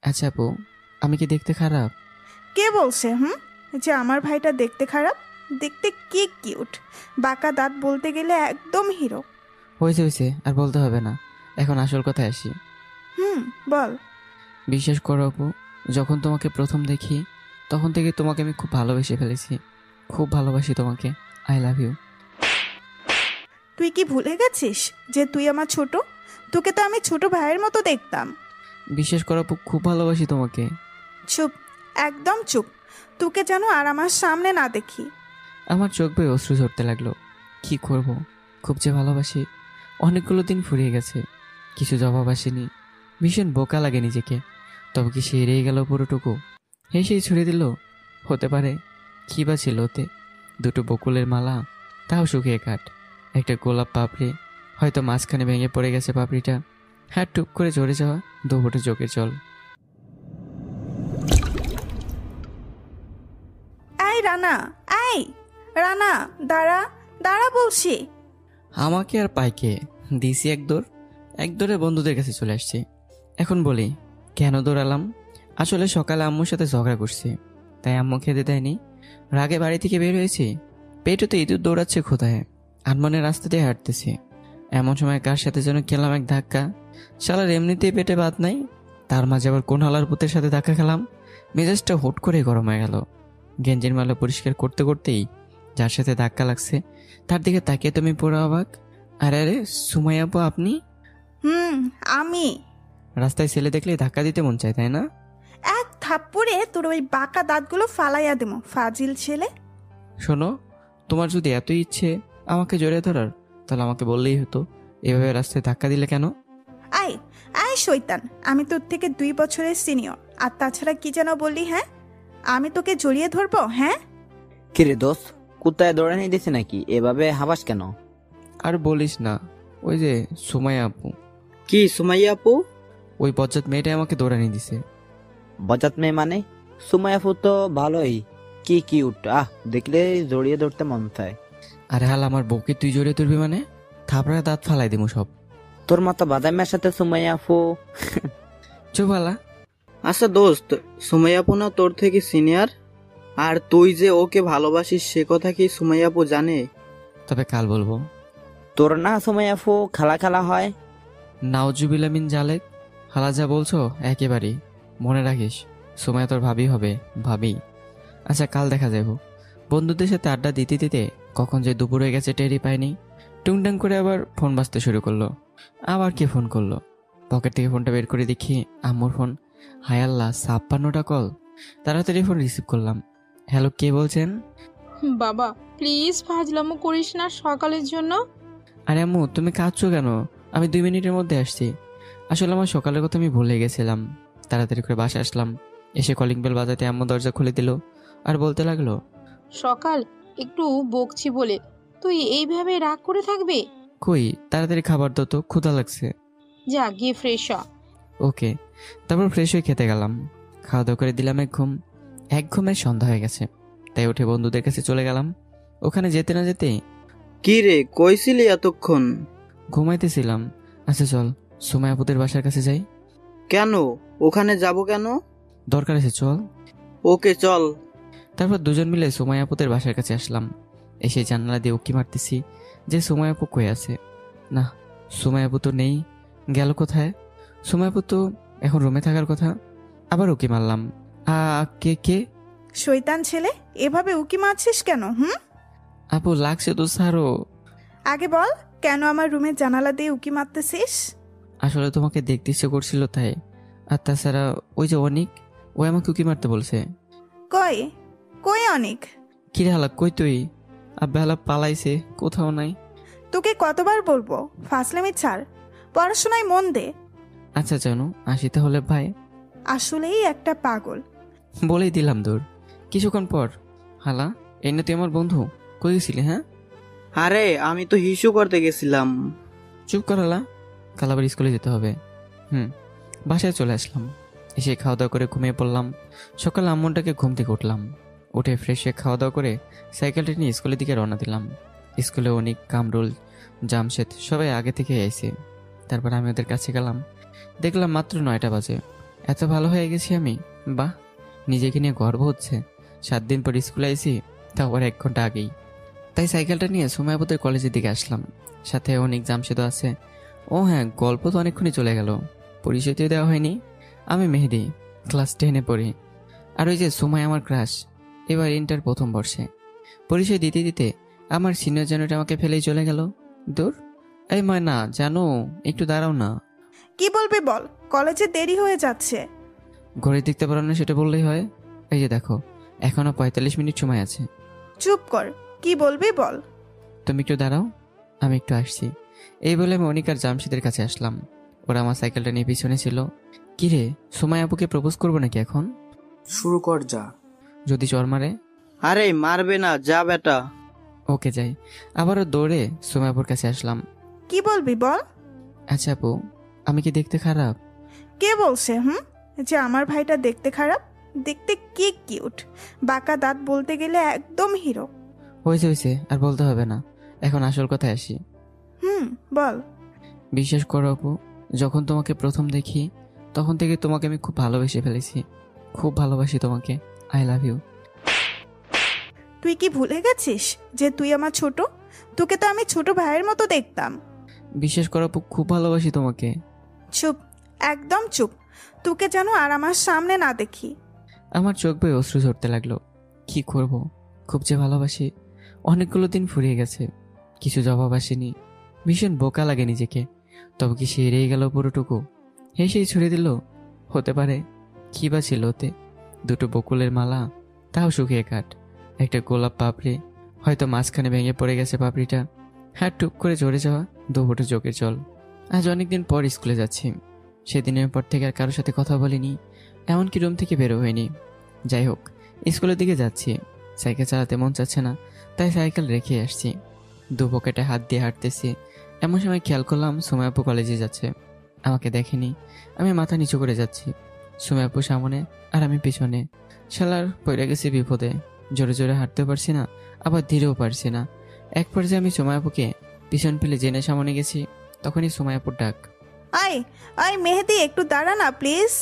আচ্ছা আপু, আমি কি দেখতে খারাপ? কে বলছে যে আমার ভাইটা দেখতে খারাপ? দেখতে কি কিউট, বাঁকা দাঁত, বলতে গেলে একদম হিরো। হয়েছে হয়েছে, আর বলতে হবে না। এখন আসল কথায় আসি। বল। বিশ্বাস করো আপু, যখন তোমাকে প্রথম দেখি তখন থেকে তোমাকে আমি খুব ভালোবেসে ফেলেছি। খুব ভালোবাসি তোমাকে। I love you. তুই কি ভুলে গেছিস যে তুই আমার ছোট? তোকে তো আমি ছোট ভাইয়ের মতো দেখতাম। বিশ্বাস করো আপু, খুব ভালোবাসি তোমাকে। চুপ, একদম চুপ। তোকে যেন আর আমার সামনে না দেখি। আমার চোখ বেয়ে অশ্রু ঝরতে লাগলো। কি করব, খুব যে ভালোবাসি। অনেকগুলো দিন ফুরিয়ে গেছে, কিছু জবাব আসেনি। ভীষণ বোকা লাগে নিজেকে। তবে কি সে এড়িয়ে গেল পুরোটুকু? হেসেই ছুড়ে দিল। হতে পারে। কী বা ছিল ওতে? দুটো বকুলের মালা, তাও শুকিয়ে কাঠ। একটা গোলাপ পাপড়ি, হয়তো মাঝখানে ভেঙে পড়ে গেছে পাপড়িটা। হ্যাঁ, টুপ করে ঝরে যাওয়া দুপুটে চোখের জল। এই রানা, এই রানা, দাঁড়া, দাঁড়া বলছি। আমাকে আর পাইকে দিছি এক দৌড়। এক দৌড়ে বন্ধুদের কাছে চলে আসছি। এখন বলি কেন দৌড়ালাম। আসলে সকালে আম্মুর সাথে ঝগড়া করছি, তাই আম্মু খেতে দেয়নি। রাগে বাড়ি থেকে বের হয়েছি। পেটে ইঁদুর দৌড়াচ্ছে ক্ষুধায়। আনমনের রাস্তা দিয়ে হাঁটতেছি। এমন সময় কার সাথে যেন খেলাম এক ধাক্কা। শালার এমনিতেই পেটে ভাত নাই, তার মাঝে আবার কোন হালার পুতের সাথে ধাক্কা খেলাম। মেজাজটা হুট করে গরম হয়ে গেল। গেঞ্জির মালা পরিষ্কার করতে করতেই যার সাথে ধাক্কা লাগছে তার দিকে তাকিয়ে তুমি পুরো অবাক। আরে আরে, সুমাইয়া আপু আপনি? আমি। রাস্তায় ছেলে দেখলে ধাক্কা দিতে মন চায়, তাই না? এক থাপ্পড়ে তোর ওই বাঁকা দাঁতগুলো ফালাইয়া দেবো, ফাজিল ছেলে। শোনো, তোমার যদি এত ইচ্ছে আমাকে জড়িয়ে ধরার, তাহলে আমাকে বললেই হতো। এভাবে রাস্তায় ধাক্কা দিলে কেন? আয়, আয় শয়তান, আমি তোর থেকে 2 বছরের সিনিয়র। আর তাছাড়া কি যেন বললি? হ্যাঁ, আমি তোকে জড়িয়ে ধরবো? হ্যাঁ। কিরে দোস্ত, কুত্তায় দৌড়ানি দিছে নাকি? এভাবে হাবাস কেন? আর বলিস না, ওই যে সুমাইয়া আপু, কি সুমাইয়া আপু? ওই বজ্জাত মেয়েটাই আমাকে দৌড়ানি দিছে। বজাত মেয়ে মানে? সুমাইয়া আপু তো ভালোই, কি কিউট, দেখলে জড়িয়ে ধরতে মন চায়। আরে হাল, আমার বউকে তুই জড়িয়ে ধরবি মানে? থাপড়া দাঁত ফালাই দিমু সব। তোর মতো বাদামের সাথে সুমাইয়া আপু। চুপ হালা। আচ্ছা দোস্ত, সুমাইয়া আপু না তোর থেকে সিনিয়র? আর তুই যে ওকে ভালোবাসিস সে কথা কি সুমাইয়া আপু জানে? তবে কাল বলবো। তোর না সুমাইয়া আপু খালা খালা হয়? নাউজুবিল্লাহ মিন জালেক। হালা যা বলছো একেবারেই মনে রাখিস। সুমাইয়া তোর ভাবি হবে, ভাবি। আচ্ছা, কাল দেখা যাবো। বন্ধুদের সাথে আড্ডা দিতে দিতে কখন যে দুপুর হয়ে গেছে টেরই পাইনি। টুংটাং করে আবার ফোন বাজতে শুরু করলো। আবার কে ফোন করলো? পকেট থেকে ফোনটা বের করে দেখি আম্মুর ফোন। হায় আল্লাহ, 56টা কল। তাড়াতাড়ি ফোন রিসিভ করলাম। হ্যালো, কে বলছেন? বাবা প্লিজ ফাজলামো করিস না সকালের জন্য। আরে আম্মু, তুমি কাঁদছো কেন? আমি 2 মিনিটের মধ্যে আসছি। আসলে আমার সকালের কথা আমি ভুলে গেছিলাম। তাড়াতাড়ি করে বাসায় আসলাম। এসে কলিং বেল বাজাতে আম্মু দরজা খুলে দিল আর বলতে লাগলো, সকাল একটু বকছি বলে তুই এইভাবে রাগ করে থাকবে? কই, তাড়াতাড়ি খাবার দাও তো, ক্ষুধা লাগছে। যা গিয়ে ফ্রেশ হ। ওকে। তারপর ফ্রেশ হয়ে খেতে গেলাম। খাওয়া দাওয়া করে দিলাম এক ঘুম। এক ঘুমের সন্ধ্যা হয়ে গেছে, তাই উঠে বন্ধুদের কাছে চলে গেলাম। ওখানে যেতে না যেতে কি রে, কইছিলি এতক্ষণ? ঘুমাইতেছিলাম। আচ্ছা চল, সুমাইয়া আপুদের বাসার কাছে যাই। কেন? ওখানে যাব কেন? দরকার আছে, চল। ওকে চল। তারপর দুজন মিলে সুমাইয়া আপুদের বাসার কাছে আসলাম। এসে জানালা দিয়ে উকি মারতেছি যে সুমাইয়া আপু কই আছে। না, সুমাইয়া আপু তো নেই। গেল কোথায়? সুমাইয়া আপু তো এখন রুমে থাকার কথা। আবার উকি মারলাম। কে কে? শয়তান ছেলে, এভাবে উকি মারছিস কেন? আপু লাগছে তো ছাড়ো। আগে বল, কেন আমার রুমের জানালা দিয়ে উকি মারতেছিস? আসলে তোমাকে দেখতে ইচ্ছে করছিল তাই। আর তাছাড়া ওই যে অনিক, ওই আমাকে উকি মারতে বলছে। কই, কই অনেক? কিরে হালা, কই তুই? আব্বা হালা পালাইছে, কোথাও নাই। তোকে কতবার বলবো ফাসলামি ছাড়, পড়াশোনায় মন দে। আচ্ছা জানো, আসি তাহলে ভাই। আসলেই একটা পাগল। বলেই দিলাম দূর। কিছুক্ষণ পর, হালা এই না তুই আমার বন্ধু, কই গেছিলি? হ্যাঁ, আরে আমি তো হিসু করতে গেছিলাম। চুপ কর হালা, কাল আবার স্কুলে যেতে হবে। বাসায় চলে আসলাম। এসে খাওয়া দাওয়া করে ঘুমিয়ে পড়লাম। সকালে আম্মুনটাকে ঘুম থেকে উঠলাম। উঠে ফ্রেশ হয়ে খাওয়া দাওয়া করে সাইকেলটা নিয়ে স্কুলের দিকে রওনা দিলাম। স্কুলে অনেক কামরুল, জামশেদ সবাই আগে থেকে আইছে। তারপর আমি ওদের কাছে গেলাম। দেখলাম মাত্র 9টা বাজে। এত ভালো হয়ে গেছি আমি, বাহ, নিজেকে নিয়ে গর্ব হচ্ছে। 7 দিন পর স্কুলে আইসি, তারপর 1 ঘন্টা আগেই। তাই সাইকেলটা নিয়ে সুমাইয়াপুদের কলেজের দিকে আসলাম, সাথে অনেক জামশেদও আছে। ও হ্যাঁ, গল্প তো অনেকক্ষণই চলে গেল, পরিচয়টিও দেওয়া হয়নি। আমি মেহেদি, ক্লাস 10-এ পড়ি। আর ওই যে সুমাই আমার ক্রাশ, এবার ইন্টার প্রথম বর্ষে। পরিচয় দিতে দিতে আমার সিনিয়র জেনারেট আমাকে ফেলেই চলে গেল। দূর, এই ময়না জানো, একটু দাঁড়াও না। কি বলবি বল, কলেজে দেরি হয়ে যাচ্ছে। ঘড়ি দেখতে পারো না সেটা বললেই হয়? এই যে দেখো, এখনো 45 মিনিট সময় আছে। চুপ কর, কি বলবি বল। তুমি একটু দাঁড়াও, আমি একটু আসছি। এই বলে আমি অনিক আর জামশেদের কাছে আসলাম। ওরা আমার সাইকেলটা নিয়ে পিছনে ছিল। কিরে, সুমাই আপুকে প্রপোজ করবো নাকি এখন? শুরু কর যা। যদি চর মারে? আরে মারবে না, যা বেটা। ওকে যাই। আবারও দৌড়ে সুমাই আপুর কাছে আসলাম। কি বলবি বল। আচ্ছা আপু, আমি কি দেখতে খারাপ? কে বলছে যে আমার ভাইটা দেখতে খারাপ? দেখতে কি কিউট, বাঁকা দাঁত, বলতে গেলে একদম হিরো। হয়েছে হয়েছে, আর বলতে হবে না। এখন আসল কথায় আসি। বল। বিশ্বাস করো আপু, যখন তোমাকে প্রথম দেখি তখন থেকে তোমাকে আমি খুব ভালোবেসে ফেলেছি। খুব ভালোবাসি তোমাকে। I love you. তুই কি ভুলে গেছিস যে তুই আমার ছোট? তোকে তো আমি ছোট ভাইয়ের মতো দেখতাম। বিশ্বাস করো আপু, খুব ভালোবাসি তোমাকে। চুপ, একদম চুপ। তোকে যেন আর আমার সামনে না দেখি। আমার চোখ বেয়ে অশ্রু ঝরতে লাগলো। কি করব, খুব যে ভালোবাসি। অনেকগুলো দিন ফুরিয়ে গেছে, কিছু জবাব আসেনি। ভীষণ বোকা লাগে নিজেকে। তবে কি সে এড়িয়ে গেল পুরোটুকু? হেসেই ছড়িয়ে দিল? হতে পারে। কি বা ছিল ওতে? 2টো বকুলের মালা, তাও শুকিয়ে কাঠ। একটা গোলাপ পাপড়ি, হয়তো মাঝখানে ভেঙে পড়ে গেছে পাপড়িটা। হ্যাঁ, টুক করে ঝরে যাওয়া 2 ফোঁটা চোখের জল। আজ অনেকদিন পর স্কুলে যাচ্ছি। সেদিনের পর থেকে আর কারোর সাথে কথা বলিনি, এমনকি রুম থেকে বেরো হয়নি। যাই হোক, স্কুলের দিকে যাচ্ছি। সাইকেল চালাতে মন চাচ্ছে না, তাই সাইকেল রেখে আসছি। 2 পকেটে হাত দিয়ে হাঁটতেছি। এমন সময় খেয়াল করলাম সুমাই আপু কলেজে যাচ্ছে। আমাকে দেখেনি। আমি মাথা নিচু করে যাচ্ছি, সুমাই আপু সামনে আর আমি পিছনে। শালার পড়ে গেছি বিপদে। জোরে জোরে হাঁটতেও পারছি না, আবার ধীরেও পারছি না। এক পর্যায়ে আমি সুমাই আপুকে পিছন ফেলে জেনে সামনে গেছি। তখনই সুমাই আপুর ডাক। আয় আয় মেহেদি, একটু দাঁড়া না প্লিজ।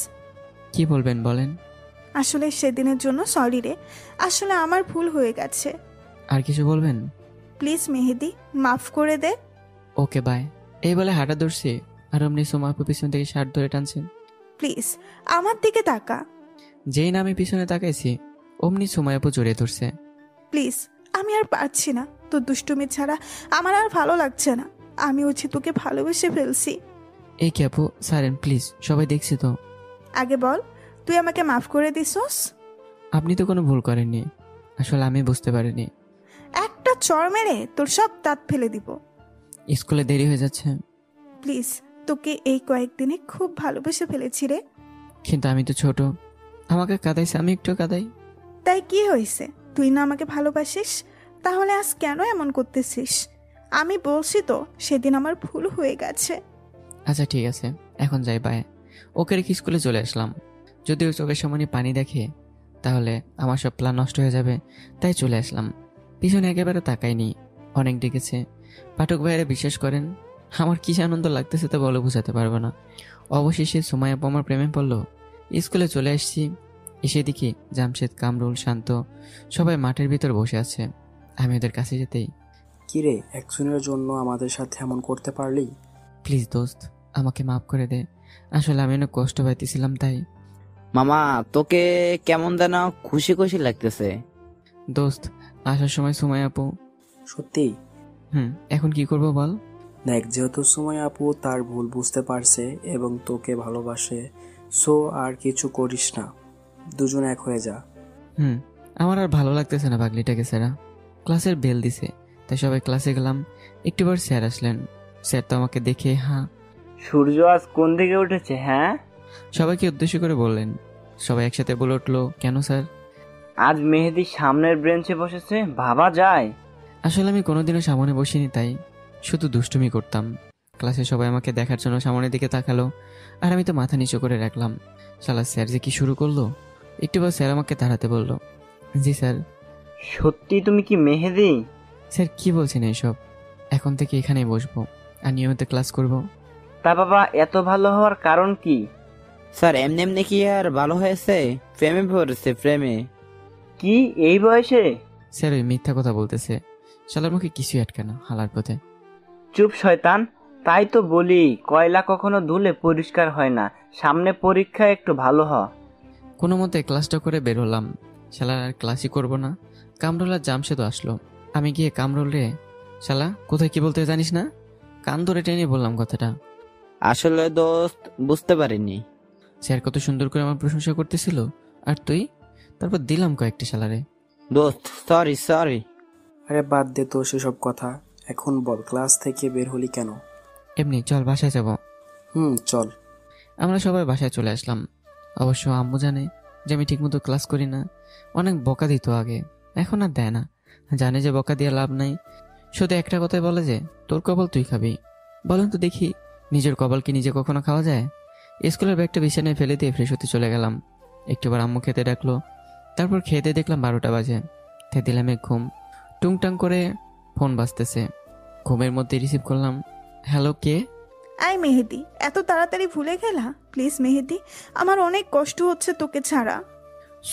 কি বলবেন বলেন? আসলে সেদিনের জন্য সরি রে, আসলে আমার ভুল হয়ে গেছে। আর কিছু বলবেন? প্লিজ মেহেদি, মাফ করে দে। Okay bye. এই বলে হাঁটা ধরছি, আর অমনি সুমাই আপু পিছন থেকে শার্ট ধরে টানছেন। প্লিজ আমার দিকে তাকা। যেই না আমি পিছনে তাকাইছি, অমনি সুমাই আপু জড়িয়ে ধরছে। প্লিজ, আমি আর পারছি না, তোর দুষ্টুমি ছাড়া আমার আর ভালো লাগছে না। আমি তোকে ভালোবেসে ফেলছি। এই কি আপু, সারেন প্লিজ, সবাই দেখছি তো। আগে বল, তুই আমাকে মাফ করে দিছস? আপনি তো কোনো ভুল করেননি, আসলে আমি বুঝতে পারিনি। একটা চড় মেরে তোর সব দাঁত ফেলে দিব। স্কুলে দেরি হয়ে যাচ্ছে। প্লিজ, তোকে এই কয়েকদিনে খুব ভালোবেসে ফেলেছি রে। কিন্তু আমি তো ছোট, আমাকে কাঁদাইছে, আমি একটু কাঁদাই। তাই কি হয়েছে? তুই না আমাকে ভালোবাসিস, তাহলে আজ কেন এমন করতেছিস? আমি বলছি তো, সেদিন আমার ভুল হয়ে গেছে। আচ্ছা ঠিক আছে, এখন যাই বাই। ওকে রেখে স্কুলে চলে আসলাম। যদি ওর চোখের সামনে পানি দেখে তাহলে আমার সব প্ল্যান নষ্ট হয়ে যাবে, তাই চলে আসলাম। পিছনে একেবারে তাকাইনি। অনেক ডেকেছে। পাঠক ভাইয়েরা বিশ্বাস করেন, আমার কি আনন্দ লাগতেছে তা বলে বোঝাতে পারবো না। অবশেষে সুমাই আপু আমার প্রেমে পড়লো। স্কুলে চলে আসছি। এসে দেখি জামশেদ, কামরুল, শান্ত সবাই মাঠের ভিতর বসে আছে। আমি ওদের কাছে যেতেই, কিরে, একজনের জন্য আমাদের সাথে এমন করতে পারলি? প্লিজ দোস্ত, আমাকে মাফ করে দে। আসলে আমি অনেক কষ্ট পাইতেছিলাম তাই। মামা, তোকে কেমন যেন খুশি খুশি লাগতেছে। দোস্ত, আসার সময় সুমাই আপু। সত্যি? এখন কি করবো বল? দেখ, যেহেতু সময় আপু তার ভুল বুঝতে পারছে এবং তোকে ভালোবাসে, সো আর কিছু করিস না, দুজন এক হয়ে যা। আমার আর ভালো লাগতেছে না পাগলিটাকে স্যারা। ক্লাসের বেল দিছে, তাই সবাই ক্লাসে গেলাম। একটু পর স্যার আসলেন। স্যার তো আমাকে দেখে সূর্য আজ কোন দিকে উঠেছে? হ্যাঁ, সবাইকে উদ্দেশ্য করে বললেন। সবাই একসাথে বলে উঠলো, কেন স্যার? আজ মেহেদি সামনের বেঞ্চে বসেছে, ভাবা যায়। আসলে আমি কোনোদিনও সামনে বসিনি, তাই শুধু দুষ্টুমি করতাম। ক্লাসে সবাই আমাকে দেখার জন্য সামনের দিকে তাকালো, আর আমি তো মাথা নিচু করে রাখলাম। শালা স্যার যে কি শুরু করলো। একটু পর স্যার আমাকে দাঁড়াতে বললো। জি স্যার। সত্যি তুমি কি মেহেদি? স্যার কি বলছেন এইসব? এখন থেকে এখানেই বসবো আর নিয়মিত ক্লাস করব। তা বাবা, এত ভালো হওয়ার কারণ কি? স্যার এমনি এমনি কি আর ভালো হয়েছে? প্রেমে পড়েছে, প্রেমে। কি এই বয়সে? স্যার ওই মিথ্যা কথা বলতেছে, শালার মুখে কিছুই আটকে না হালার পথে। চুপ শয়তান। তাই তো বলি, কয়লা কখনো ধুলে পরিষ্কার হয় না। সামনে পরীক্ষা, একটু ভালো হ। কোনো মতে ক্লাসটা করে বের হলাম। শালার আর ক্লাসই করবো না। কামরুল আর জামশেদও আসলো। আমি গিয়ে কামরুল রে, শালা কোথায় কি বলতে জানিস না? কান ধরে টেনে বললাম কথাটা। আসলে দোস্ত বুঝতে পারিনি। স্যার কত সুন্দর করে আমার প্রশংসা করতেছিল, আর তুই? তারপর দিলাম কয়েকটা শালারে। দোস্ত সরি সরি। আরে বাদ দে তো সেসব কথা, এখন বল ক্লাস থেকে বের হলি কেন? এমনি চল বাসায় যাব। চল। আমরা সবাই বাসায় চলে আসলাম। অবশ্য আম্মু জানে যে আমি ঠিকমতো ক্লাস করি না। অনেক বকা দিত আগে, এখন আর দেয় না। জানে যে বকা দিয়ে লাভ নাই। শুধু একটা কথাই বলে যে তোর কপাল তুই খাবি। বলেন তো দেখি, নিজের কপাল কি নিজে কখনো খাওয়া যায়? স্কুলের ব্যাগটা বিছানায় ফেলে দিয়ে ফ্রেশ হতে চলে গেলাম। একটুবার আম্মু খেতে ডাকলো। তারপর খেতে দেখলাম 12টা বাজে। তাই দিলাম এক ঘুম। টুংটাং করে ফোন বাজতেছে। ঘুমের মধ্যে রিসিভ করলাম। Hello, K? আই মেহেদি, এত তাড়াতাড়ি ভুলে গেলা? প্লিজ মেহেদি, আমার অনেক কষ্ট হচ্ছে তোকে ছাড়া।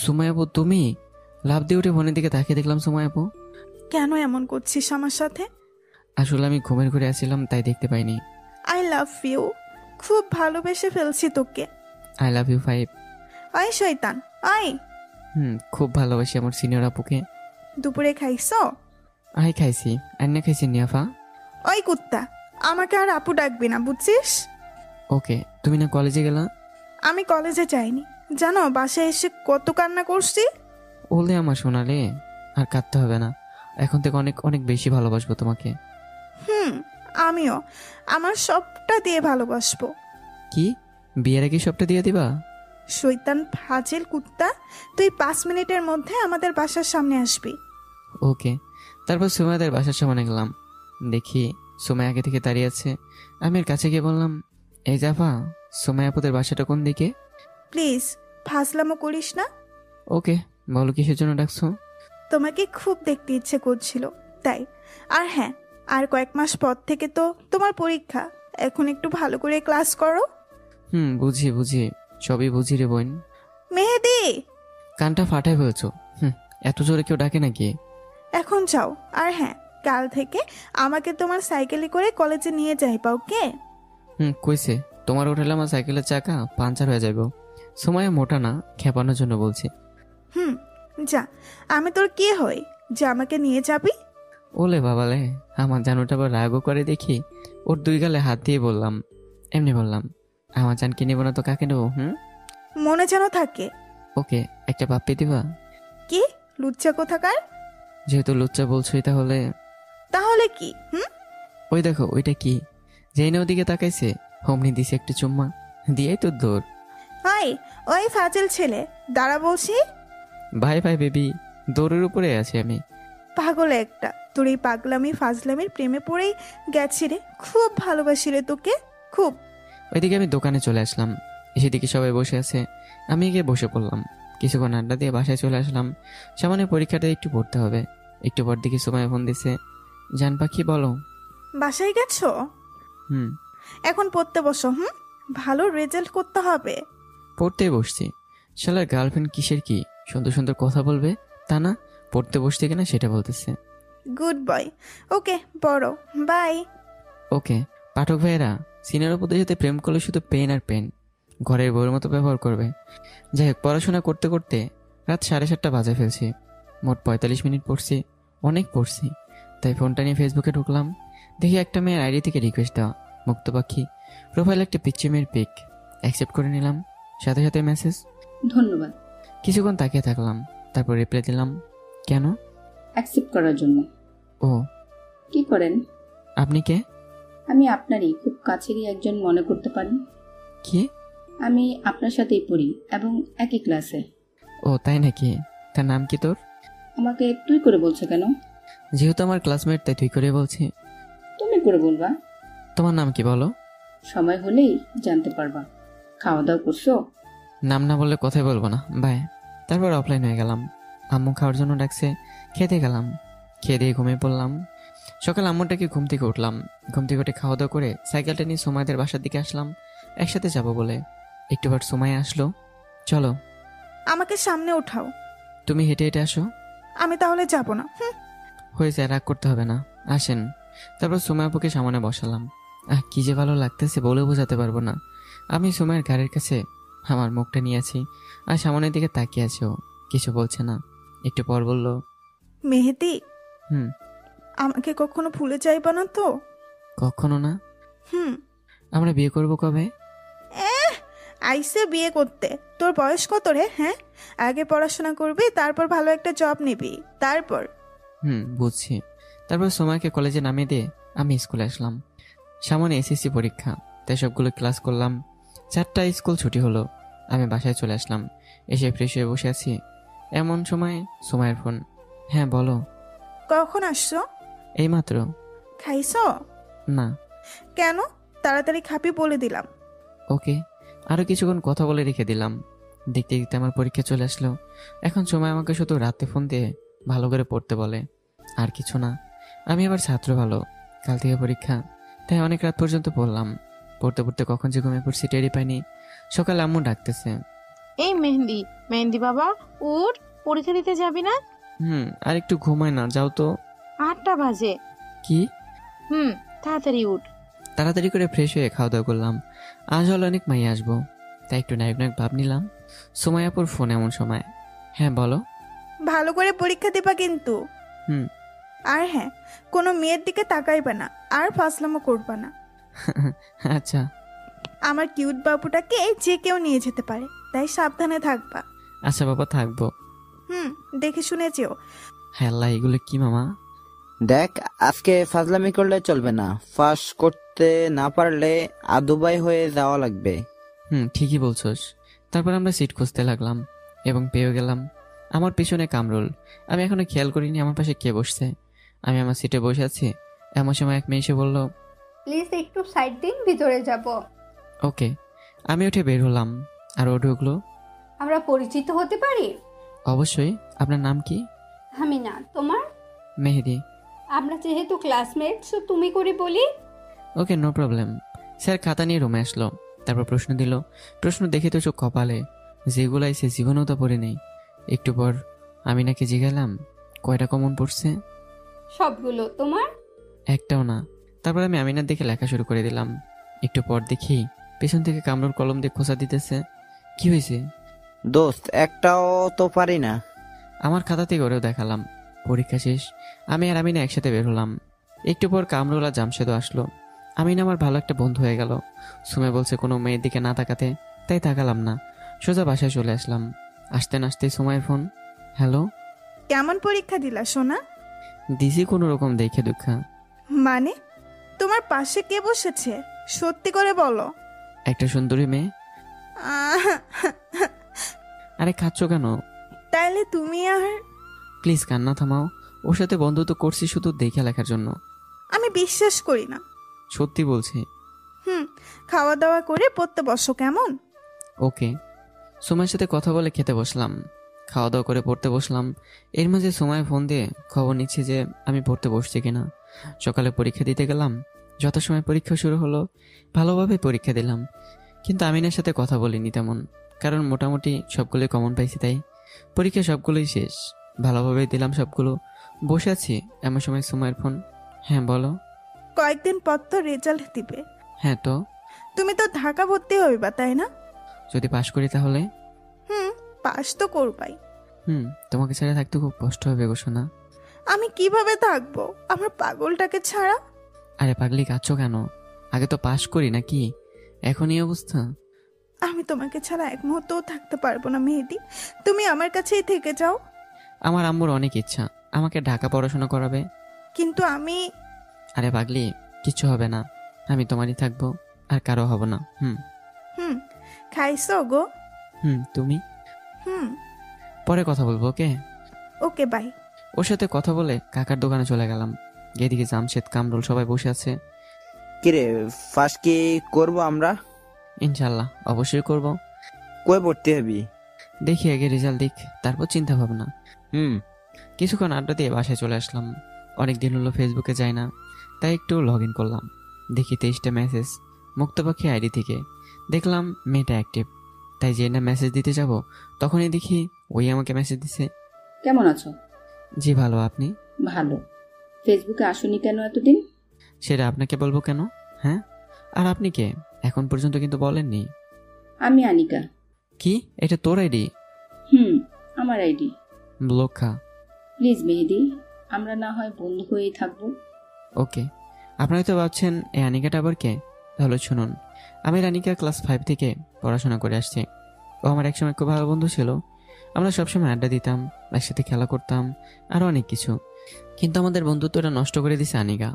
সুমাই আপু তুমি? লাফ দিয়ে উঠে ফোনের দিকে তাকিয়ে দেখলাম সুমাই আপু। কেন এমন করছিস আমার সাথে? আসলে আমি ঘুমের ঘরে আসছিলাম, তাই দেখতে পাইনি। আই লাভ ইউ, খুব ভালোবেসে ফেলছি তোকে। I love you 5। আয় শয়তান আয়। খুব ভালোবাসি আমার সিনিয়র আপুকে। দুপুরে খাইছ? আই খাইছি, আন্না খাইছি নিয়াফা। ওই কুত্তা, আমাকে আর আপু ডাকবি না, বুঝছিস? ওকে, তুমি না কলেজে গেলা? আমি কলেজে যাইনি, জানো বাসায় এসে কত কান্না করছি। ওলে আমার সোনালে, আর কাঁদতে হবে না। এখন থেকে অনেক অনেক বেশি ভালোবাসবো তোমাকে। আমিও আমার সবটা দিয়ে ভালোবাসবো। কি, বিয়ের আগে সবটা দিয়ে দিবা? শৈতান ফাজিল কুত্তা, তুই 5 মিনিটের মধ্যে আমাদের বাসার সামনে আসবি। ওকে। তারপর সুমাইয়াদের বাসার সামনে গেলাম। দেখি সুমাইয়া আগে থেকে দাঁড়িয়ে আছে। আমি এর কাছে গিয়ে বললাম, এই জাফা, সুমাইয়া আপুদের বাসাটা কোন দিকে? প্লিজ ফাজলামো করিস না। ওকে, বলো কিসের জন্য ডাকছো? তোমাকে খুব দেখতে ইচ্ছে করছিল তাই। আর হ্যাঁ, আর কয়েক মাস পর থেকে তো তোমার পরীক্ষা, এখন একটু ভালো করে ক্লাস করো। বুঝি বুঝি, সবই বুঝি রে বোন। মেহেদি, কানটা ফাটায় ফেলছো। এত জোরে কেউ ডাকে নাকি? এখন যাও। আর হ্যাঁ, কাল থেকে আমাকে তোমার সাইকেলে করে কলেজে নিয়ে যাইবা, ওকে? কইছে তোমার উঠালে আমার সাইকেলের চাকা পাঞ্চার হয়ে যাবে। সময় মোটা না, খেপানোর জন্য বলছি। যা, আমি তোর কে হই যে আমাকে নিয়ে যাবি? ওলে বাবালে, আমার জানুটা আবার রাগও করে দেখি। ওর 2 গালে হাত দিয়ে বললাম, এমনি বললাম, আমার জানকে নেবো না তো কাকে নেবো? মনে যেন থাকে। ওকে, একটা পাপ্পি দিবা? কি লুচ্চা কোথাকার? যেহেতু লুচ্চা বলছোই তাহলে। তাহলে কি? ওই দেখো ওইটা কি? যেই না ওদিকে তাকাইছে অমনি দিছে একটা চুম্মা, দিয়েই তো দৌড়। হাই, ওই ফাজিল ছেলে, দাঁড়া বলছি। ভাই ভাই বেবি, দৌড়ের উপরে আছি আমি। পাগল একটা, তোর এই পাগলামি ফাজলামির প্রেমে পড়েই গেছি রে। খুব ভালোবাসি রে তোকে, খুব। ওইদিকে আমি দোকানে চলে আসলাম। এসে দিকে সবাই বসে আছে, আমি গিয়ে বসে পড়লাম। কিছুক্ষণ আড্ডা দিয়ে বাসায় চলে আসলাম। সামনে পরীক্ষাটা একটু পড়তে হবে। একটু পর দিকে সময় ফোন দিছে, জান পাখি বলো। বাসায় গেছো? এখন পড়তে বসো। ভালো রেজাল্ট করতে হবে। পড়তেই বসছি। শালার গার্লফ্রেন্ড কিসের কি সুন্দর সুন্দর কথা বলবে, তা না পড়তে বসতে কিনা সেটা বলতেছে। গুড বয়, ওকে পড়ো, বাই। ওকে। পাঠক ভাইয়েরা, সিনিয়র অপুদের সাথে প্রেম করলে শুধু পেন আর পেন, ঘরের বউয়ের মতো ব্যবহার করবে। যাই হোক, পড়াশোনা করতে করতে রাত 7:30 বাজে ফেলছি। মোট 45 মিনিট পড়ছি, অনেক পড়ছি। তাই ফোনটা নিয়ে ফেসবুকে ঢুকলাম। দেখি একটা মেয়ের আইডি থেকে রিকোয়েস্ট দেওয়া, মুক্ত পাখি, প্রোফাইল একটা পিচ্চি মেয়ের পিক। অ্যাকসেপ্ট করে নিলাম, সাথে সাথে মেসেজ ধন্যবাদ। কিছুক্ষণ তাকিয়ে থাকলাম, তারপর রিপ্লাই দিলাম, কেন? অ্যাকসেপ্ট করার জন্য। ও, কি করেন? আপনি কে? আমি আপনারই খুব কাছেরই একজন মনে করতে পারেন। কি? আমি আপনার সাথেই পড়ি এবং একই ক্লাসে। ও তাই নাকি? তার নাম কি তোর? আমাকে তুই করে বলছো কেন? যেহেতু আমার ক্লাসমেট তাই তুই করে বলছি। তুমি করে বলবা। তোমার নাম কি বলো? সময় হলেই জানতে পারবা। খাওয়া দাওয়া করছো? নাম না বললে কথাই বলবো না, বাই। তারপর অফলাইন হয়ে গেলাম। আম্মু খাওয়ার জন্য ডাকছে, খেতে গেলাম। খেয়ে দিয়ে ঘুমিয়ে পড়লাম। সকাল আম্মুটাকে ঘুম থেকে উঠলাম। ঘুম থেকে উঠে খাওয়া দাওয়া করে সাইকেলটা নিয়ে সোমাইদের বাসার দিকে আসলাম একসাথে যাব বলে। একটু বার সময় আসলো। চলো। আমাকে সামনে ওঠাও। তুমি হেঁটে হেঁটে আসো। আমি তাহলে যাব না। হয়েছে, রাগ করতে হবে না, আসেন। তারপর সুমাই আপুকে সামনে বসালাম। কি যে ভালো লাগতেছে বলে বোঝাতে পারবো না। আমি সুমাইয়ের গাড়ির কাছে আমার মুখটা নিয়েছি আর সামনের দিকে তাকিয়ে আছে। ও কিছু বলছে না। একটু পর বলল, মেহেদি, হুম। আমাকে কখনো ভুলে যাইবা না তো? কখনো না। হুম। আমরা বিয়ে করব কবে? আইসে বিয়ে করতে। তোর বয়স কত রে? হ্যাঁ, আগে পড়াশোনা করবি, তারপর ভালো একটা জব নিবি, তারপর। বুঝছি। তারপর সময়কে কলেজে নামিয়ে দিয়ে আমি স্কুলে আসলাম। সামনে এসএসসি পরীক্ষা, তাই সবগুলো ক্লাস করলাম। 4টায় স্কুল ছুটি হলো। আমি বাসায় চলে আসলাম। এসে ফ্রেশ হয়ে বসে আছি, এমন সময় সময়ের ফোন। হ্যাঁ বলো। কখন আসছো? এইমাত্র। খাইছো? না। কেন? তাড়াতাড়ি খাবি বলে দিলাম। ওকে। আরো কিছুক্ষণ কথা বলে রেখে দিলাম। দেখতে দেখতে আমার পরীক্ষা চলে আসলো। এখন সময় আমাকে শুধু রাতে ফোন দিয়ে ভালো করে পড়তে বলে, আর কিছু না। আমি আবার ছাত্র ভালো, কাল থেকে পরীক্ষা, তাই অনেক রাত পর্যন্ত পড়লাম। পড়তে পড়তে কখন যে ঘুমিয়ে পড়ছি টেরই পাইনি। সকালে আম্মু ডাকতেছে। এই মেহেন্দি, মেহেন্দি বাবা, উঠ, পরীক্ষা দিতে যাবি না? আর একটু ঘুমায় না, যাও তো। 8টা বাজে। কি? তাড়াতাড়ি উঠ। তাড়াতাড়ি করে ফ্রেশ হয়ে খাওয়া দাওয়া করলাম। আজ হলো অনেক মাইয়া আসবো, তাই একটু নায়ক নায়ক ভাব নিলাম। সুমাইয়াপুর ফোন এমন সময়। হ্যাঁ বলো। ভালো করে পরীক্ষা দিবা কিন্তু। হুম। আর হ্যাঁ, কোনো মেয়ের দিকে তাকাইবা না, আর ফাজলামো করবা না। আচ্ছা। আমার কিউট বাবুটাকে যে কেউ নিয়ে যেতে পারে, তাই সাবধানে থাকবা। আচ্ছা বাবা, থাকবো। দেখে শুনে যেও। হ্যাঁ আল্লাহ, এগুলো কি মামা? দেখ, আজকে ফাজলামি করলে চলবে না। পাস করতে না পারলে আদুবাই হয়ে যাওয়া লাগবে। ঠিকই বলছোস। তারপর আমরা সিট খুঁজতে লাগলাম এবং পেয়ে গেলাম। আমার পিছনে কামরুল। আমি এখনো খেয়াল করিনি আমার পাশে কে বসছে। আমি আমার সিটে বসে আছি, এমন সময় এক মেয়ে এসে বলল, প্লিজ একটু সাইড দিন, ভিতরে যাব। ওকে। আমি উঠে বের হলাম আর ও ঢুকলো। আমরা পরিচিত হতে পারি? অবশ্যই। আপনার নাম কি? আমি না, তোমার? মেহেদি। আমরা যেহেতু ক্লাসমেট, সো তুমি করে বলি। ওকে, নো প্রবলেম। স্যার খাতা নিয়ে রুমে আসলো। তারপর প্রশ্ন দিল। প্রশ্ন দেখে তো চোখ কপালে, যেগুলো এসে জীবনেও তো পড়ে নেই। একটু পর আমি নাকি জিজ্ঞালাম, কয়টা কমন পড়ছে? সবগুলো তোমার? একটাও না। তারপর আমি আমিনার দেখে লেখা শুরু করে দিলাম। একটু পর দেখি পেছন থেকে কামরুল কলম দিয়ে খোঁচা দিতেছে। কি হয়েছে? দোস্ত, একটাও তো পারি না। আমার খাতা থেকে ওরেও দেখালাম। পরীক্ষা শেষ। আমি আর আমিনা একসাথে বের হলাম। একটু পর কামরুল আর জামশেদও আসলো। আমিনা আমার ভালো একটা বন্ধু হয়ে গেল। সুমে বলছে কোনো মেয়ের দিকে না তাকাতে, তাই তাকালাম না। সোজা বাসায় চলে আসলাম। আসতে না আসতেই সময়ের ফোন। হ্যালো। কেমন পরীক্ষা দিলা সোনা? দিছি কোনো রকম দেখে দুঃখা। মানে? তোমার পাশে কে বসেছে? সত্যি করে বলো। একটা সুন্দরী মেয়ে। আরে খাচ্ছ কেন? তাইলে তুমি আর? প্লিজ কান্না থামাও। ওর সাথে বন্ধুত্ব করছি শুধু দেখে লেখার জন্য। আমি বিশ্বাস করি না। সত্যি বলছি। খাওয়া দাওয়া করে পড়তে বসো, কেমন? ওকে। সময়ের সাথে কথা বলে খেতে বসলাম। খাওয়া দাওয়া করে পড়তে বসলাম। এর মাঝে সময় ফোন দিয়ে খবর নিচ্ছে যে আমি পড়তে বসছি কিনা। সকালে পরীক্ষা দিতে গেলাম। যথাসময় পরীক্ষা শুরু হলো। ভালোভাবে পরীক্ষা দিলাম, কিন্তু আমিনের সাথে কথা বলিনি তেমন, কারণ মোটামুটি সবগুলোই কমন পাইছি। তাই পরীক্ষা সবগুলোই শেষ, ভালোভাবে দিলাম সবগুলো। বসে আছি, এমন সময় সময়ের ফোন। হ্যাঁ বলো। কয়েকদিন পর তো রেজাল্ট দিবে। হ্যাঁ তো? তুমি তো ঢাকা ভর্তি হইবা, তাই না? যদি পাশ করি তাহলে? পাস তো করবাই। তোমাকে ছাড়া থাকতে খুব কষ্ট হবে গো সোনা। আমি কিভাবে থাকবো আমার পাগলটাকে ছাড়া? আরে পাগলি, কাঁদছো কেন? আগে তো পাশ করি নাকি, এখন এই অবস্থা। আমি তোমাকে ছাড়া এক মুহূর্তও থাকতে পারবো না মেহেদি, তুমি আমার কাছেই থেকে যাও। আমার আম্মুর অনেক ইচ্ছা আমাকে ঢাকা পড়াশোনা করাবে, কিন্তু আমি। আরে পাগলি, কিচ্ছু হবে না। আমি তোমারই থাকবো, আর কারো হব না। খাইছো গো? তুমি? পরে কথা বলবো। ওকে। ওকে, বাই। ওর সাথে কথা বলে কাকার দোকানে চলে গেলাম। এদিকে জামশেদ, কামরুল সবাই বসে আছে। কিরে, পাস কি করবো আমরা? ইনশাল্লাহ, অবশ্যই করব। কই ভর্তি হবি? দেখি আগে রেজাল্ট দিক, তারপর চিন্তা ভাবনা। কিছুক্ষণ আড্ডা দিয়ে বাসায় চলে আসলাম। অনেক দিন হলো ফেসবুকে যাই না, তাই একটু লগ ইন করলাম। দেখি 23টা মেসেজ মুক্তপাখি আইডি থেকে। দেখলাম মেয়েটা অ্যাক্টিভ। তাই যে না মেসেজ দিতে যাব তখনই দেখি ওই আমাকে মেসেজ দিছে। কেমন আছো? জি ভালো, আপনি? ভালো। ফেসবুকে আসোনি কেন এতদিন? সেটা আপনাকে বলবো কেন? হ্যাঁ, আর আপনি কে? এখন পর্যন্ত কিন্তু বলেননি। আমি আনিকা। কি, এটা তোর আইডি? আমার আইডি। ব্লক খা। প্লিজ মেহেদি, আমরা না হয় বন্ধু হয়েই থাকবো। ওকে। আপনারা তো ভাবছেন এই আনিকাটা আবার কে? তাহলে শুনুন, আমি রানিকা ক্লাস 5 থেকে পড়াশোনা করে আসছি। ও আমার একসময় খুব ভালো বন্ধু ছিল। আমরা সবসময় আড্ডা দিতাম, একসাথে খেলা করতাম, আরও অনেক কিছু। কিন্তু আমাদের বন্ধুত্বটা নষ্ট করে দিছে আনিকা।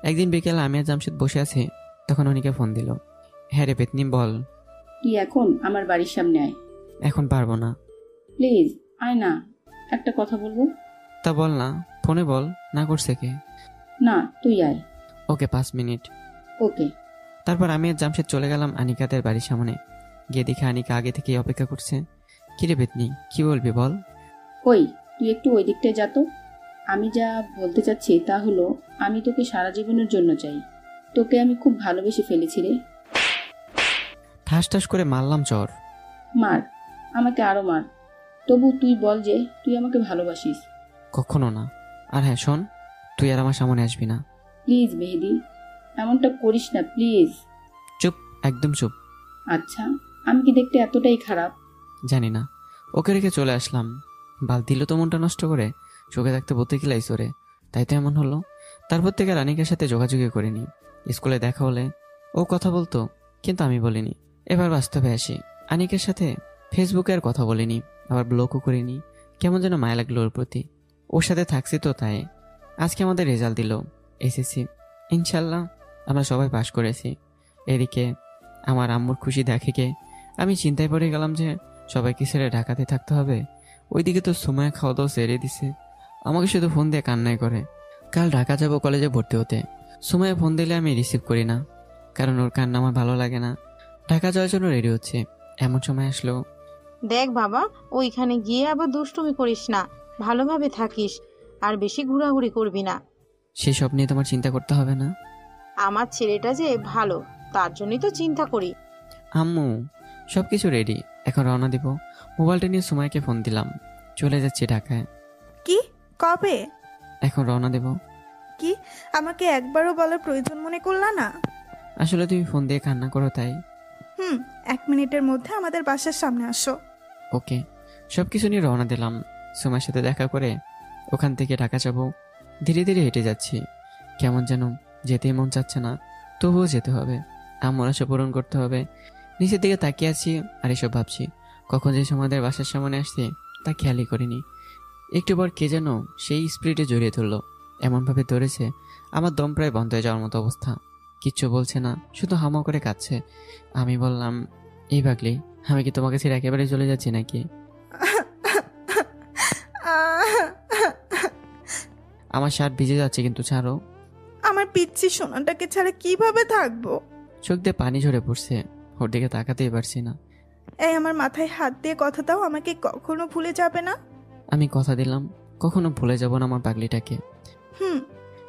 একদিন বিকেলে আমি আর জামশেদ বসে আছি, তখন অনিকা ফোন দিল। হ্যাঁ রে পেতনি, বল। তুই এখন আমার বাড়ির সামনে আয়। এখন পারবো না। প্লিজ আয় না, একটা কথা বলবো। তা বল না, ফোনে বল। না করছে কে? না, তুই আয়। ওকে, 5 মিনিট। ওকে। তারপর আমি আর জামশেদ চলে গেলাম আনিকাদের বাড়ির সামনে। গিয়ে দেখে আনিকা আগে থেকেই অপেক্ষা করছে। কিরে পেতনি, কি বলবি বল। ওই, তুই একটু ওই দিকটায় যা তো। আমি যা বলতে চাচ্ছি তা হলো, আমি তোকে সারা জীবনের জন্য চাই। তোকে আমি খুব ভালোবেসে ফেলেছি রে। ঠাস ঠাস করে মারলাম চর। মার, আমাকে আরো মার। তবু তুই বল যে তুই আমাকে ভালোবাসিস। কখনো না। আর হ্যাঁ শোন, তুই আর আমার সামনে আসবি না। প্লিজ মেহেদি, এমনটা করিস না প্লিজ। চুপ, একদম চুপ। আচ্ছা, আমি কি দেখতে এতটাই খারাপ? জানি না। ওকে রেখে চলে আসলাম। বাল দিল তো মনটা নষ্ট করে। চোখে থাকতে বলতে কিলাইছো রে, তাই তো এমন হলো। তারপর থেকে রানিকার সাথে যোগাযোগই করিনি। স্কুলে দেখা হলে ও কথা বলতো, কিন্তু আমি বলিনি। এবার বাস্তবে আসি। আনিকের সাথে ফেসবুকে আর কথা বলিনি, আবার ব্লকও করিনি। কেমন যেন মায়া লাগলো ওর প্রতি। ওর সাথে থাকছি তো তাই। আজকে আমাদের রেজাল্ট দিল, এসএসসি। ইনশাল্লাহ আমরা সবাই পাশ করেছি। এদিকে আমার আম্মুর খুশি দেখে কে আমি চিন্তায় পড়ে গেলাম যে সবাইকে ছেড়ে ঢাকাতে থাকতে হবে। ওইদিকে তো সময় খাওয়া দাওয়া সেরে দিছে, আমাকে শুধু ফোন দিয়ে কান্নাই করে। কাল ঢাকা যাব কলেজে ভর্তি হতে। সময় ফোন দিলে আমি রিসিভ করি না, কারণ ওর কান্না আমার ভালো লাগে না। ঢাকা যাওয়ার জন্য রেডি হচ্ছে, এমন সময় আসলো। দেখ বাবা, ওইখানে গিয়ে আবার দুষ্টুমি করিস না, ভালোভাবে থাকিস, আর বেশি ঘোরাঘুরি করবি না। সেসব নিয়ে তোমার চিন্তা করতে হবে না। আমার ছেলেটা যে ভালো, তার জন্যই তো চিন্তা করি। আম্মু সবকিছু রেডি, এখন রওনা দিব। মোবাইলটা নিয়ে সময়কে ফোন দিলাম। চলে যাচ্ছি ঢাকায়। কি? কবে? এখন রওনা দেব। কি, আমাকে একবারও বলার প্রয়োজন মনে করলা না? আসলে তুমি ফোন দিয়ে কান্না করো তাই। 1 মিনিটের মধ্যে আমাদের বাসার সামনে আসো। ওকে। সবকিছু নিয়ে রওনা দিলাম। সময়ের সাথে দেখা করে ওখান থেকে ঢাকা যাব। ধীরে ধীরে হেঁটে যাচ্ছি। কেমন যেন যেতেই মন চাচ্ছে না, তবুও যেতে হবে। আমার আশা পূরণ করতে হবে। নিচের দিকে তাকিয়ে আছি আর এসব ভাবছি। কখন যে আমাদের বাসার সামনে আসছে তা খেয়ালই করিনি। একটু পর কে যেন সেই স্পিডে জড়িয়ে ধরলো। এমনভাবে ধরেছে আমার দম প্রায় বন্ধ হয়ে যাওয়ার মতো অবস্থা। কিচ্ছু বলছে না, শুধু হামা করে কাঁদছে। আমি বললাম, এই পাগলি, আমি কি তোমাকে ছেড়ে একেবারে চলে যাচ্ছি নাকি? আমার শার্ট ভিজে যাচ্ছে, কিন্তু ছাড়ো। আমার পিচ্ছি সোনাটাকে ছাড়া কিভাবে থাকবো? চোখ দিয়ে পানি ঝরে পড়ছে, ওর দিকে তাকাতেই পারছি না। এই আমার মাথায় হাত দিয়ে কথা দাও, আমাকে কখনো ভুলে যাবে না। আমি কথা দিলাম কখনো ভুলে যাব না আমার পাগলিটাকে। হুম।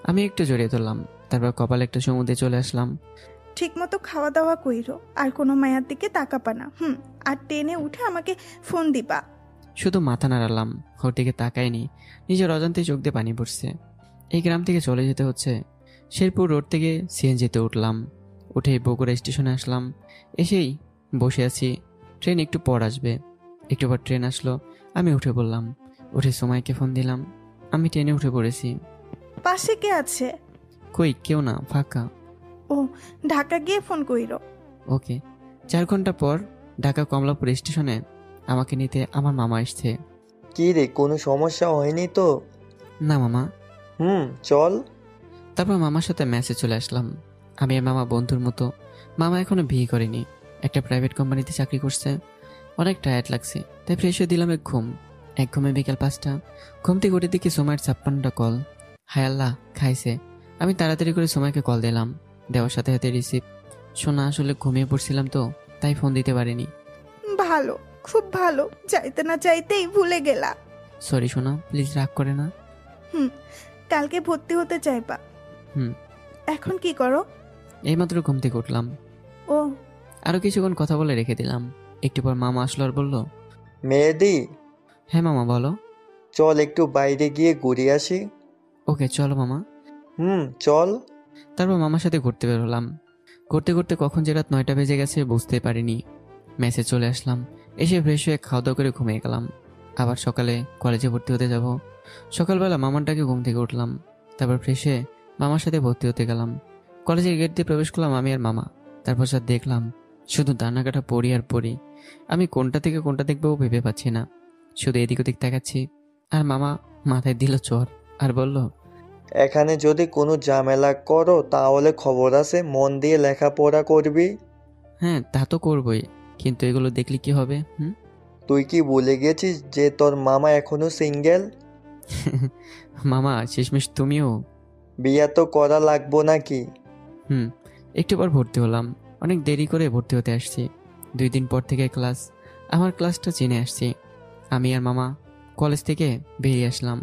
আমি একটু জড়িয়ে ধরলাম, তারপর কপালে একটা সমুদ্রে চলে আসলাম। ঠিক মতো খাওয়া দাওয়া কইরো, আর কোনো মায়ার দিকে তাকাবা না। আর টেনে উঠে আমাকে ফোন দিবা। শুধু মাথা নাড়ালাম, ওর দিকে তাকাইনি। নিজের অজান্তে চোখ দিয়ে পানি পড়ছে। এই গ্রাম থেকে চলে যেতে হচ্ছে। শেরপুর রোড থেকে সিএনজিতে উঠলাম। উঠে বগুড়া স্টেশনে আসলাম। এসেই বসে আছি, ট্রেন একটু পর আসবে। একটু পর ট্রেন আসলো, আমি উঠে পড়লাম। উঠে সময়কে ফোন দিলাম। আমি ট্রেনে উঠে পড়েছি। পাশে কে আছে? কই, কেউ না, ফাঁকা। ও, ঢাকা গিয়ে ফোন কইরো। ওকে। 4 ঘন্টা পর ঢাকা কমলাপুর স্টেশনে আমাকে নিতে আমার মামা এসছে। কি রে, কোনো সমস্যা হয়নি তো? না মামা। চল। তারপর মামার সাথে ম্যাচে চলে আসলাম। আমি আর মামা বন্ধুর মতো। মামা এখনো বিয়ে করেনি, একটা প্রাইভেট কোম্পানিতে চাকরি করছে। অনেক টায়ার্ড লাগছে, তাই ফ্রেশ হয়ে দিলাম এক ঘুমে বিকেল 5টা। ঘুম থেকে উঠে দেখি সময়ের 56টা কল। হায় আল্লাহ, খাইছে। আমি তাড়াতাড়ি করে সময়কে কল দিলাম। দেওয়ার সাথে সাথে রিসিভ। শোনা, আসলে ঘুমিয়ে পড়ছিলাম তো, তাই ফোন দিতে পারিনি। ভালো, খুব ভালো, চাইতে না চাইতেই ভুলে গেলা। সরি সোনা, প্লিজ রাগ করে না। কালকে ভর্তি হতে চাইবা? এখন কি করো? এইমাত্র ঘুম থেকে উঠলাম। ও, আরো কিছুক্ষণ কথা বলে রেখে দিলাম। একটু পর মামা আসলো আর বলল, মেহেদি, হ্যাঁ মামা বলো। চল একটু বাইরে গিয়ে ঘুরে আসি। ওকে চলো মামা। চল। তারপর মামার সাথে ঘুরতে বের হলাম। ঘুরতে ঘুরতে কখন যে রাত 9টা বেজে গেছে বুঝতে পারিনি। মেসে চলে আসলাম। এসে ফ্রেশ হয়ে খাওয়া দাওয়া করে ঘুমিয়ে গেলাম। আবার সকালে কলেজে ভর্তি হতে যাব। সকালবেলা মামারটাকে ঘুম থেকে উঠলাম। তারপর ফ্রেশ হয়ে মামার সাথে ভর্তি হতে গেলাম। কলেজের গেট দিয়ে প্রবেশ করলাম আমি আর মামা। তারপর স্যার দেখলাম শুধু দানাকাটা পড়ি আর পড়ি। আমি কোনটা থেকে কোনটা দেখবো ভেবে পাচ্ছি না। শুধু এদিক ওদিক তাকাচ্ছি। আর মামা মাথায় দিল চর আর বলল, এখানে যদি কোনো ঝামেলা করো তাহলে খবর আছে, মন দিয়ে লেখাপড়া করবি। হ্যাঁ তা তো করবই, কিন্তু এগুলো দেখলে কি হবে? তুই কি ভুলে গেছিস যে তোর মামা এখনো সিঙ্গেল? মামা শেষমেশ তুমিও? বিয়া তো করা লাগবো নাকি? একটু পর ভর্তি হলাম। অনেক দেরি করে ভর্তি হতে আসছি। 2 দিন পর থেকে ক্লাস। আমার ক্লাসটা চিনে আসছি। আমি আর মামা কলেজ থেকে বেরিয়ে আসলাম।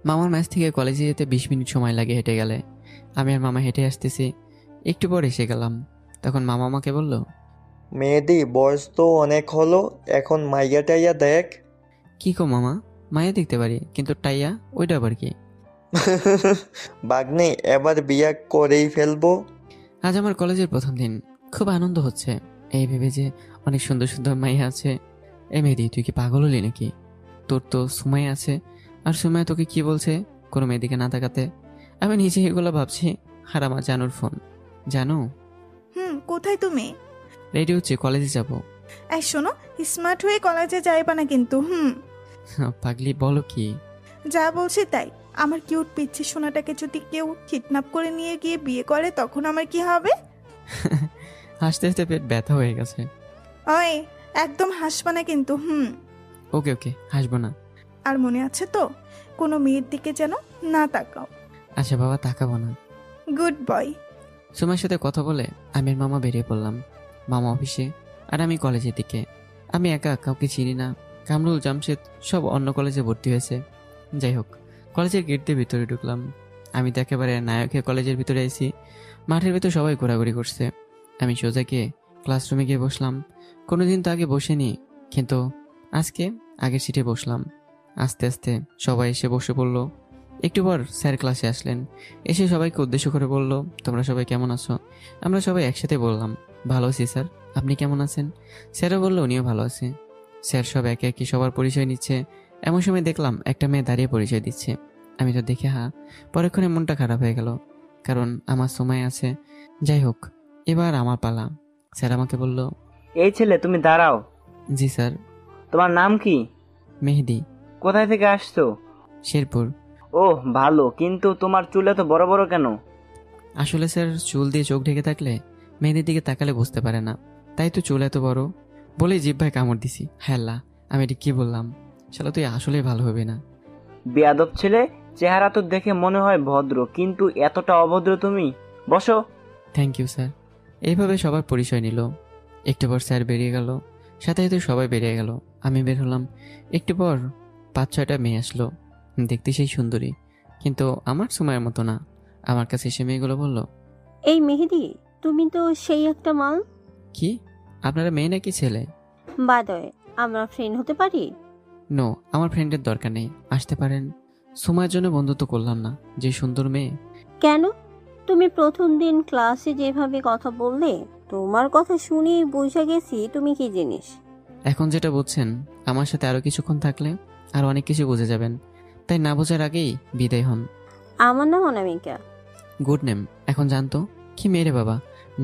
মামার ম্যাচ থেকে কলেজে যেতে 20 মিনিট সময় লাগে হেঁটে গেলে। আমি আর মামা হেঁটে আসতেছি। একটু পর এসে গেলাম। তখন মামা আমাকে বলল, মেহেদি, বয়স তো অনেক হলো, এখন মাইয়া টাইয়া দেখ। কি কো মামা? মায়া দেখতে পারি, কিন্তু টাইয়া ওইটা আবার কি? বাগনে, এবার বিয়া করেই ফেলবো। আজ আমার কলেজের প্রথম দিন। খুব আনন্দ হচ্ছে এই ভেবে যে অনেক সুন্দর সুন্দর মাইয়া আছে। এই মেহেদি, তুই কি পাগল হলি নাকি? তোর তো সুমাইয়া আছে, আর সুমাইয়া তোকে কি বলছে কোনো মেয়েদিকে না তাকাতে? আমি নিজে এগুলো ভাবছি। আর আমার জানুর ফোন। জানো? কোথায় তুমি? রেডি হচ্ছে, কলেজে যাব। এই শোনো, স্মার্ট হয়ে কলেজে যাইবা না কিন্তু। পাগলি, বলো কি? যা বলছি তাই। আমার কিউট পিচ্ছি সোনাটাকে যদি কেউ কিডন্যাপ করে নিয়ে গিয়ে বিয়ে করে তখন আমার কি হবে? হাসতে হাসতে পেট ব্যথা হয়ে গেছে। ওই, একদম হাসবা না কিন্তু। ওকে ওকে, হাসবো না। আর মনে আছে তো, কোনো মেয়ের দিকে যেন না তাকাও। আচ্ছা বাবা, তাকাবো না। Good boy. সুমার সাথে কথা বলে আমি আর মামা বেরিয়ে পড়লাম। মামা অফিসে আর আমি কলেজের দিকে। আমি একা, কাউকে চিনি না। কামরুল, জামশেদ সব অন্য কলেজে ভর্তি হয়েছে। যাই হোক, কলেজের গেট দিয়ে ভিতরে ঢুকলাম। আমি তো একেবারে নায়কে কলেজের ভিতরে আইছি। মাঠের ভিতর সবাই ঘোরাঘুরি করছে। আমি সোজা গিয়ে ক্লাসরুমে গিয়ে বসলাম। কোনোদিন তো আগে বসিনি, কিন্তু আজকে আগের সিটে বসলাম। আস্তে আস্তে সবাই এসে বসে পড়লো। একটু পর স্যার ক্লাসে আসলেন। এসে সবাইকে উদ্দেশ্য করে বলল, তোমরা সবাই কেমন আছো? আমরা সবাই একসাথে বললাম, ভালো আছি স্যার, আপনি কেমন আছেন? স্যারও বললো উনিও ভালো আছে। স্যার সব একে একে সবার পরিচয় নিচ্ছে। এমন সময় দেখলাম একটা মেয়ে দাঁড়িয়ে পরিচয় দিচ্ছে। আমি তো দেখে পরেক্ষণে মনটা খারাপ হয়ে গেল, কারণ আমার সময় আছে। যাই হোক, এবার আমার পালা। স্যার আমাকে বলল, এই ছেলে, তুমি দাঁড়াও। জি স্যার। তোমার নাম কি? মেহেদি। কোথায় থেকে আসছো? শেরপুর। ওহ ভালো, কিন্তু তোমার চুল এত বড় বড় কেন? আসলে স্যার, চুল দিয়ে চোখ ঢেকে থাকলে মেয়েদের দিকে তাকালে বুঝতে পারে না, তাই তো চুল এত বড়। বলেই জিহ্বায় কামড় দিছি। হ্যাল্লা, আমি এটা কি বললাম? শালা তুই আসলেই ভালো হবে না। বেয়াদব ছেলে, চেহারা তো দেখে মনে হয় ভদ্র, কিন্তু এতটা অভদ্র তুমি। বসো। Thank you sir. এইভাবে সবার পরিচয় নিল। একটু পর স্যার বেরিয়ে গেল, সাথে সাথে সবাই বেরিয়ে গেল। আমি বের হলাম। একটু পর 5-6টা মেয়ে আসলো। দেখতে সেই সুন্দরী, কিন্তু আমার সময়ের মতো না। আমার কাছে এসে মেয়েগুলো বলল, এই মেহেদি, তুমি তো সেই একটা মাল। কি আপনারা মেয়ে নাকি ছেলে? বাদয়, আমরা ফ্রেন্ড হতে পারি? নো, আমার ফ্রেন্ডের দরকার নেই, আসতে পারেন। সময়ের জন্য বন্ধুত্ব করলাম না, যে সুন্দর মেয়ে। কেন? তুমি প্রথম দিন ক্লাসে যেভাবে কথা বললে, তোমার কথা শুনেই বুঝে গেছি তুমি কি জিনিস। এখন যেটা বুঝছেন, আমার সাথে আরো কিছুক্ষণ থাকলে আর অনেক কিছু বুঝে যাবেন। তাই না বোঝার আগেই বিদায় হন। আমার নাম অনামিকা। Good name. এখন জানতো কি মেয়ে রে বাবা,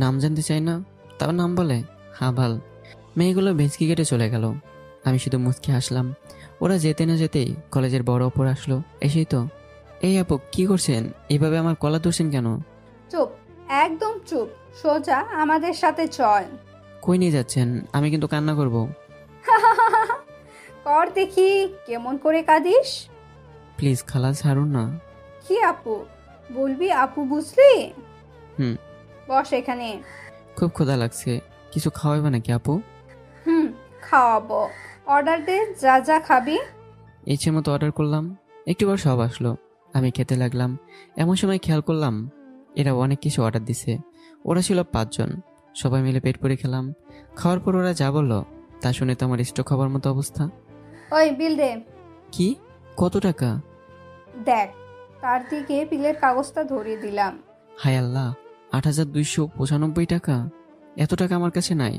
নাম জানতে চাই না, তাও নাম বলে। ভাল। মেয়েগুলো ভেঁচকি কেটে চলে গেল। আমি শুধু মুচকি হাসলাম। ওরা যেতে না যেতেই কলেজের বড় অপর আসলো। এসেই তো, এই আপু কি করছেন? এইভাবে আমার কলা ধরছেন কেন? চুপ, একদম চুপ। সোজা আমাদের সাথে চল। কই নিয়ে যাচ্ছেন? আমি কিন্তু কান্না করব। কর দেখি কেমন করে কাঁদিস। প্লিজ খালা, ছাড়ুন না। কি আপু বলবি? আপু বুঝলি? হুম। বস এখানে। খুব ক্ষুধা লাগছে, কিছু খাওয়াবে নাকি আপু? খাওয়াবো। অর্ডার দে, যা যা খাবি। ইচ্ছে মতো অর্ডার করলাম। একটু পর সব আসলো। আমি খেতে লাগলাম। এমন সময় খেয়াল করলাম এরা অনেক কিছু অর্ডার দিছে। ওরা ছিল 5 জন। সবাই মিলে পেট ভরে খেলাম। খাওয়ার পর ওরা যা বললো তা শুনে তো আমার স্ট্রোক হবার মতো অবস্থা। ওই বিল দে। কি? কত টাকা? দেখ, তার দিকে বিলের কাগজটা ধরিয়ে দিলাম। হায় আল্লাহ, 8,295 টাকা! এত টাকা আমার কাছে নাই।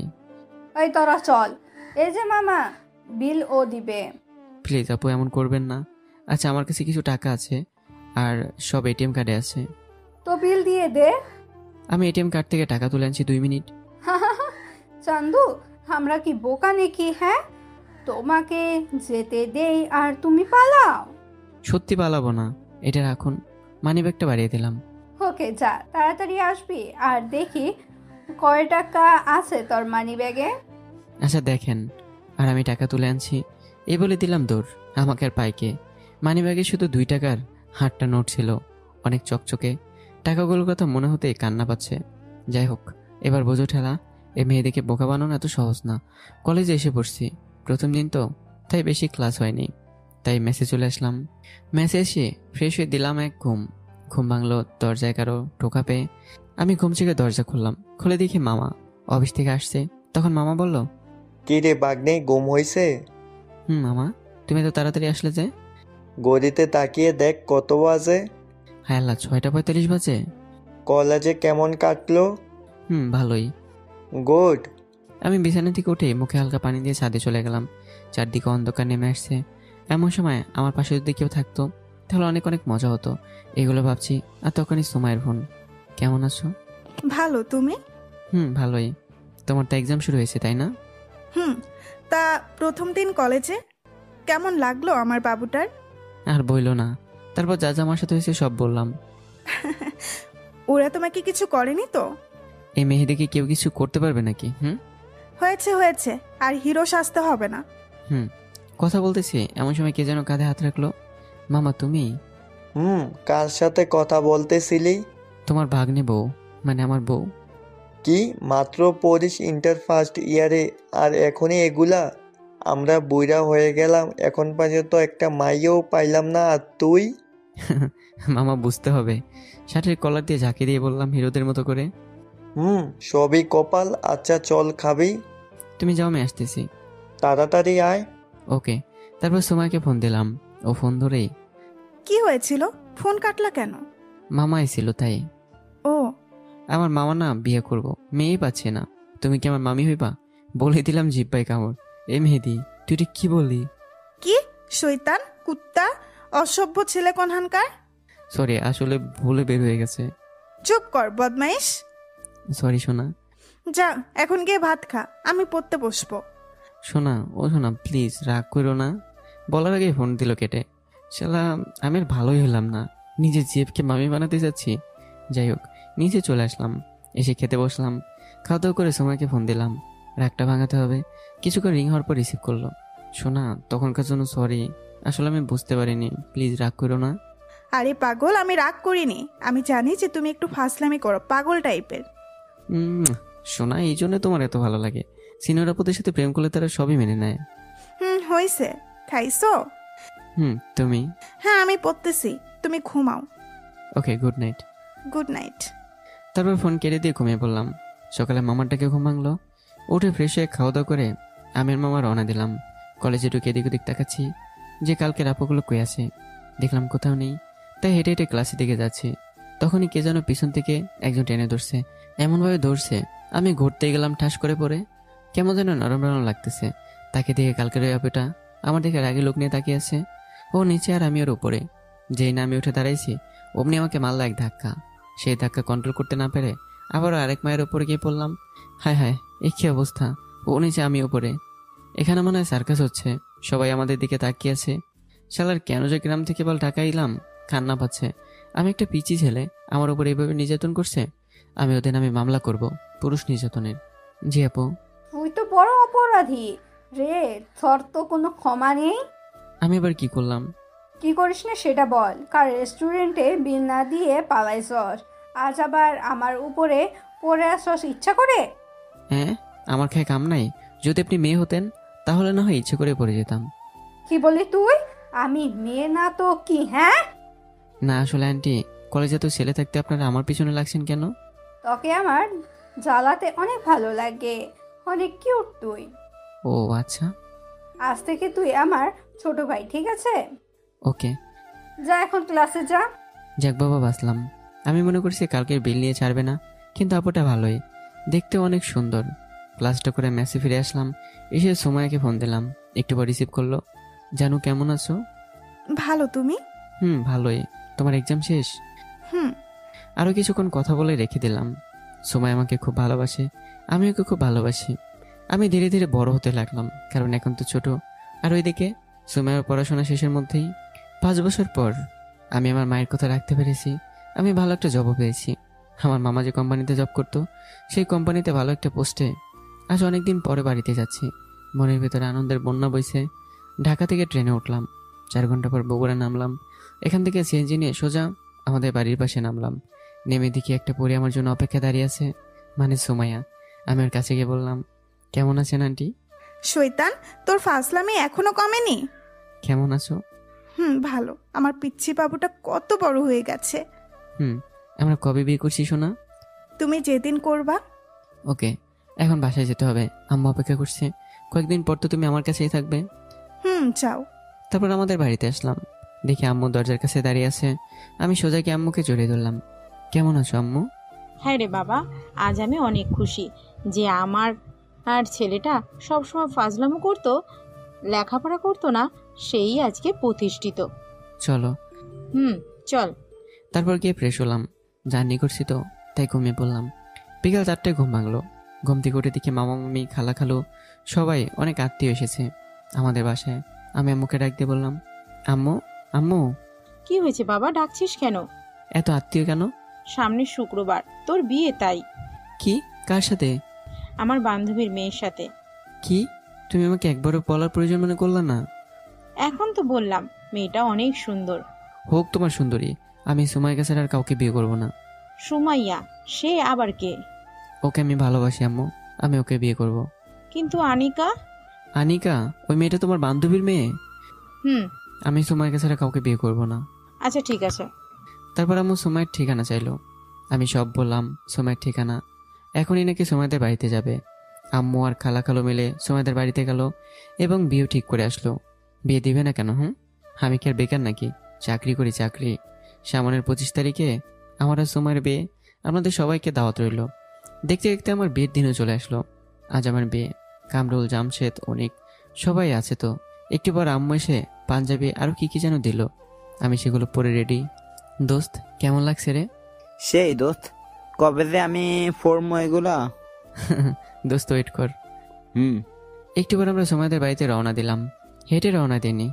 ওই তোরা চল, এই যে মামা, বিল ও দিবে। প্লিজ আপু, এমন করবেন না। আচ্ছা, আমার কাছে কিছু টাকা আছে আর সব এটিএম কার্ডে আছে। তো বিল দিয়ে দে। আমি এটিএম কার্ড থেকে টাকা তুলে আনছি 2 মিনিট। চান্দু, আমরা কি বোকা নাকি? হ্যাঁ, তোমাকে যেতে দেই আর তুমি পালাও। সত্যি পালাবো না, এটা রাখুন। মানিব্যাগটা বাড়িয়ে দিলাম। ওকে, যা, তাড়াতাড়ি আসবি। আর দেখি কয় টাকা আছে তোর মানি ব্যাগে। আচ্ছা দেখেন। আর আমি টাকা তুলে আনছি এই বলে দিলাম দৌড়। আমাকে আর পাইকে। মানিব্যাগে শুধু 2 টাকার 8টা নোট ছিল, অনেক চকচকে। টাকাগুলোর কথা মনে হতেই কান্না পাচ্ছে। যাই হোক, এবার বোঝো ঠেলা। এ মেয়েদেরকে বোকা বানানো এত সহজ না। কলেজে এসে পড়ছি, প্রথম দিন তো, তাই বেশি ক্লাস হয়নি। তাই মেসে চলে আসলাম। মেসে এসে ফ্রেশ হয়ে দিলাম এক ঘুম। ঘুম ভাঙলো দরজায় কারো টোকা পেয়ে। আমি ঘুম থেকে দরজা খুললাম। খুলে দেখি মামা অফিস থেকে আসছে। তখন মামা বলল, কি রে বাগনে, ঘুম হইছে? মামা, তুমি তো তাড়াতাড়ি আসলে যে। গড়িতে তাকিয়ে দেখ কত বাজে। হ্যাঁ আল্লাহ, 6:45 বাজে। কলেজে কেমন কাটলো? ভালোই। গুড। আমি বিছানা থেকে উঠে মুখে হালকা পানি দিয়ে ছাদে চলে গেলাম। চারদিকে অন্ধকার নেমে আসছে। এমন সময় আমার পাশে যদি কেউ থাকতো তাহলে অনেক অনেক মজা হতো। এগুলো ভাবছি, আর তখনই সুমাইয়ের ফোন। কেমন আছো? ভালো, তুমি? ভালোই। তোমার তো এক্সাম শুরু হয়েছে তাই না? তা প্রথম দিন কলেজে কেমন লাগলো আমার বাবুটার? আর বইলো না। তারপর যা যা আমার সাথে হয়েছে সব বললাম। ওরা তোমাকে কিছু করেনি তো? এই মেহেদিকে কেউ কিছু করতে পারবে নাকি? হয়েছে হয়েছে, আর হিরো সাজতে হবে না। কথা বলতেছি এমন সময় কে যেন কাঁধে হাত রাখলো। মামা তুমি? কার সাথে কথা বলতেছিলি? তোমার ভাগ্নে বউ, মানে আমার বউ। কি মাত্র পড়িস ইন্টার ফার্স্ট ইয়ারে, আর এখনই এগুলা? আমরা বুইড়া হয়ে গেলাম, এখন পর্যন্ত একটা মাইও পাইলাম না, আর তুই? মামা বুঝতে হবে। শার্টের কলার দিয়ে ঝাঁকি দিয়ে বললাম হিরোদের মতো করে। সবই কপাল। আচ্ছা চল, খাবি? তুমি যাও, আমি আসতেছি। তাড়াতাড়ি আয়। ওকে। তারপর সুমাইকে ফোন দিলাম। ও ফোন ধরেই, কি হয়েছিল? ফোন কাটলা কেন? মামা এসেছিল তাই। ও, আমার মামা না বিয়ে করব, মেয়েই পাচ্ছে না। তুমি কি আমার মামি হইবা? বলে দিলাম জিব্বাই কামড়। এ মেহেদি, তুই এটা কি বললি? কি শয়তান, কুত্তা, অসভ্য ছেলে কোনহানকার! সরি, আসলে ভুলে বের হয়ে গেছে। চুপ কর বদমাইশ। সরি সোনা। যা, এখন গিয়ে ভাত খা, আমি পড়তে বসবো। সোনা, ও সোনা প্লিজ রাগ করো না। বলার আগে ফোন দিল কেটে। শালা, আমি আর ভালোই হলাম না। নিজের জিএফকে মামি বানাতে যাচ্ছি। যাই হোক, নিচে চলে আসলাম। এসে খেতে বসলাম। খাওয়া দাওয়া করে সোমাকে ফোন দিলাম। রাগটা ভাঙাতে হবে। কিছুক্ষণ রিং হওয়ার পর রিসিভ করলো। সোনা, তখনকার জন্য সরি। আসলে আমি বুঝতে পারিনি, প্লিজ রাগ করো না। আরে পাগল, আমি রাগ করিনি। আমি জানি যে তুমি একটু ফাসলামি করো, পাগল টাইপের। সোনা, এই জন্য তোমার এত ভালো লাগে। সিনিয়র আপুদের সাথে প্রেম করলে তারা সবই মেনে নেয়। হয়েছে। খাইছো? তুমি? হ্যাঁ, আমি পড়তেছি, তুমি ঘুমাও। ওকে, গুড নাইট। Good night. তারপর ফোন কেটে দিয়ে ঘুমিয়ে পড়লাম। সকালে মামারটাকে ঘুম ভাঙলো। উঠে ফ্রেশ হয়ে খাওয়া দাওয়া করে আমের মামা রওনা দিলাম। কলেজে ঢুকে এদিক ওদিক তাকাচ্ছি যে কালকের আপুগুলো কই আছে। দেখলাম কোথাও নেই, তাই হেঁটে হেঁটে ক্লাসের দিকে যাচ্ছি। তখনই কে যেন পিছন থেকে একজন টেনে ধরছে। এমনভাবে ধরছে আমি ঘুরতে গেলাম ঠাস করে পড়ে। কেমন যেন নরম নরম লাগতেছে। তাকে দেখে কালকের ওই আপুটা আমার দিকে রাগে লোক নিয়ে তাকিয়ে আছে। ও নিচে আর আমি ওর উপরে। যেই না আমি উঠে দাঁড়াইছি অমনি আমাকে মারলো এক ধাক্কা। সেই ধাক্কা কন্ট্রোল করতে না পেরে আবারও আরেক মায়ের উপরে গিয়ে পড়লাম। হায় হায়, এই কি অবস্থা! ও নিচে আমি উপরে। এখানে মনে হয় সার্কাস হচ্ছে। সবাই আমাদের দিকে তাকিয়ে আছে। শালার কেন যে গ্রাম থেকে বল ঢাকা এলাম, কান্না পাচ্ছে। আমি একটা পিচি ছেলে, আমার উপর এইভাবে নির্যাতন করছে। আমি ওদের নামে মামলা করব, পুরুষ নির্যাতনের। জি আপু। তুই তো বড় অপরাধী রে, তোর তো কোনো ক্ষমা নেই। আমি এবার কি করলাম? কি করিস না সেটা বল। কার রেস্টুরেন্টে বিল না দিয়ে পালাইছস, আজ আবার আমার উপরে পড়ে আসস ইচ্ছা করে? হ্যাঁ, আমার খায় কাম নাই। যদি আপনি মেয়ে হতেন তাহলে না হয় ইচ্ছে করে পড়ে যেতাম। কি বলি তুই? আমি মেয়ে না তো কি? হ্যাঁ না আসলে আন্টি, কলেজে তো ছেলে থাকতে আপনারা আমার পিছনে লাগছেন কেন? তোকে আমার জ্বালাতে অনেক ভালো লাগে, অনেক কিউট তুই। ও আচ্ছা, আজ থেকে তুই আমার ছোট ভাই, ঠিক আছে? ওকে। যা এখন ক্লাসে যা। যাক বাবা, বাঁচলাম। আমি মনে করছি কালকের বিল নিয়ে ছাড়বে না, কিন্তু আপুটা ভালোই, দেখতে অনেক সুন্দর। ক্লাসটা করে মেসে ফিরে আসলাম, এসে সোমায়াকে ফোন দিলাম, একটু পর রিসিভ করলো। জানু কেমন আছো? ভালো, তুমি? ভালোই। তোমার এক্সাম শেষ? হুম। আরও কিছুক্ষণ কথা বলে রেখে দিলাম। সোমায়া আমাকে খুব ভালোবাসে, আমি ওকে খুব ভালোবাসি। আমি ধীরে ধীরে বড় হতে লাগলাম, কারণ এখন তো ছোট। আর ওইদিকে সোমায়ার পড়াশোনা শেষের মধ্যেই 5 বছর পর আমি আমার মায়ের কথা রাখতে পেরেছি। আমি ভালো একটা জবও পেয়েছি। আমার মামা যে কোম্পানিতে জব করতো, সেই কোম্পানিতে ভালো একটা পোস্টে। আজ অনেকদিন পরে বাড়িতে যাচ্ছি, মনের ভেতরে আনন্দের বন্যা বইছে। ঢাকা থেকে ট্রেনে উঠলাম, 4 ঘন্টা পর বগুড়া নামলাম। এখান থেকে সিএনজি নিয়ে সোজা আমাদের বাড়ির পাশে নামলাম। নেমে দেখি একটা পরি আমার জন্য অপেক্ষা দাঁড়িয়ে আছে, মানে সোমায়া। আমি ওর কাছে গিয়ে বললাম, কেমন আছেন আন্টি? শৈতান, তোর ফাজলামি এখনো কমেনি? কেমন আছো? ভালো। আমার পিচ্ছি বাবুটা কত বড় হয়ে গেছে। আমরা কবে বিয়ে করছি সোনা? তুমি যেদিন করবা। ওকে, এখন বাসায় যেতে হবে, আম্মু অপেক্ষা করছে। কয়েকদিন পর তো তুমি আমার কাছেই থাকবে। যাও। তারপর আমাদের বাড়িতে আসলাম, দেখি আম্মু দরজার কাছে দাঁড়িয়ে আছে। আমি সোজা গিয়ে আম্মুকে জড়িয়ে ধরলাম। কেমন আছো আম্মু? হ্যাঁ রে বাবা, আজ আমি অনেক খুশি যে আমার আর ছেলেটা সবসময় ফাজলামো করতো, লেখাপড়া করতো না, সেই আজকে প্রতিষ্ঠিত। চলো। চল। তারপর গিয়ে ফ্রেশ হলাম, জার্নি করছি তো তাই ঘুমিয়ে পড়লাম। বিকাল 4টায় ঘুম ভাঙলো। ঘুম থেকে উঠে দেখি মামা মামি খালা খালু সবাই, অনেক আত্মীয় এসেছে আমাদের বাসায়। আমি আম্মুকে ডাক দিয়ে বললাম, আম্মু আম্মু। কি হয়েছে বাবা, ডাকছিস কেন? এত আত্মীয় কেন? সামনের শুক্রবার তোর বিয়ে, তাই। কি? কার সাথে? আমার বান্ধবীর মেয়ের সাথে। কি? তুমি আমাকে একবারও বলার প্রয়োজন মনে করলা না? এখন তো বললাম, মেয়েটা অনেক সুন্দর। হোক তোমার সুন্দরী, আমি সুমাইয়া কাছে আর কাউকে বিয়ে করব না। সুমাইয়া? সে আবার কে? ওকে আমি ভালোবাসি আম্মু, আমি ওকে বিয়ে করব। কিন্তু আনিকা? আনিকা? ওই মেয়েটা তোমার বান্ধবীর মেয়ে। আমি সুমাইয়া কাছে আর কাউকে বিয়ে করব না। আচ্ছা ঠিক আছে। তারপর আম্মু সুমাইয়ের ঠিকানা চাইলো। আমি সব বললাম, সুমাইয়ের ঠিকানা। এখনই নাকি সুমাইদের বাড়িতে যাবে। আম্মু আর খালা খালো মিলে সুমাইদের বাড়িতে গেল এবং বিয়েও ঠিক করে আসলো। বিয়ে দিবে না কেন? আমি কি আর বেকার নাকি? চাকরি করি, চাকরি। সামনের 25 তারিখে আমার আর সুমাইয়ের বিয়ে। আপনাদের সবাইকে দাওয়াত রইল। দেখতে দেখতে আমার বিয়ের দিনও চলে আসলো। আজ আমার বিয়ে। কামরুল, জামশেদ, অনিক সবাই আছে তো। একটু পর আম্মু এসে পাঞ্জাবি আরো কি কি যেন দিল। আমি সেগুলো পরে রেডি। দোস্ত কেমন লাগছে রে? সেই দোস্ত, কবে যে আমি পড়বো এগুলা? দোস্ত ওয়েট কর। একটু পর আমরা সোমাইদের বাড়িতে রওনা দিলাম। হেঁটে রওনা দিইনি,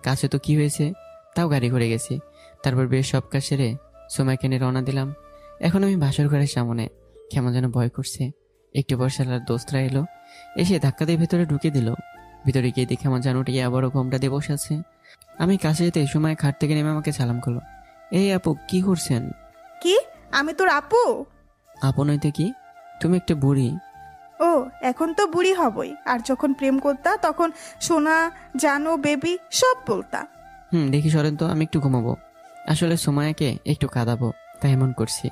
কাছে তো কি হয়েছে, তাও গাড়ি করে গেছি। তারপর বেশ সব কাজ সেরে সোমাইকে নিয়ে রওনা দিলাম। এখন আমি বাসর ঘরের সামনে, কেমন যেন ভয় করছে। একটু পর শালার দোস্তরা এলো, এসে ধাক্কা দিয়ে ভেতরে ঢুকে দিল। ভিতরে গিয়ে দেখে আমার জানুটি আবারও ঘোমটা দিয়ে বসে আছে। আমি কাছে যেতে সময় খাট থেকে নেমে আমাকে সালাম করলো। এই আপু, কি করছেন? কি? আমি তোর আপু? আপু নইতে কি, তুমি একটা বুড়ি। ও, এখন তো বুড়ি হবই। আর যখন প্রেম করতা তখন সোনা, জানো, বেবি সব বলতা। দেখি সরেন তো, আমি একটু ঘুমাবো। আসলে সোমায়াকে একটু কাঁদাবো, তাই এমন করছি।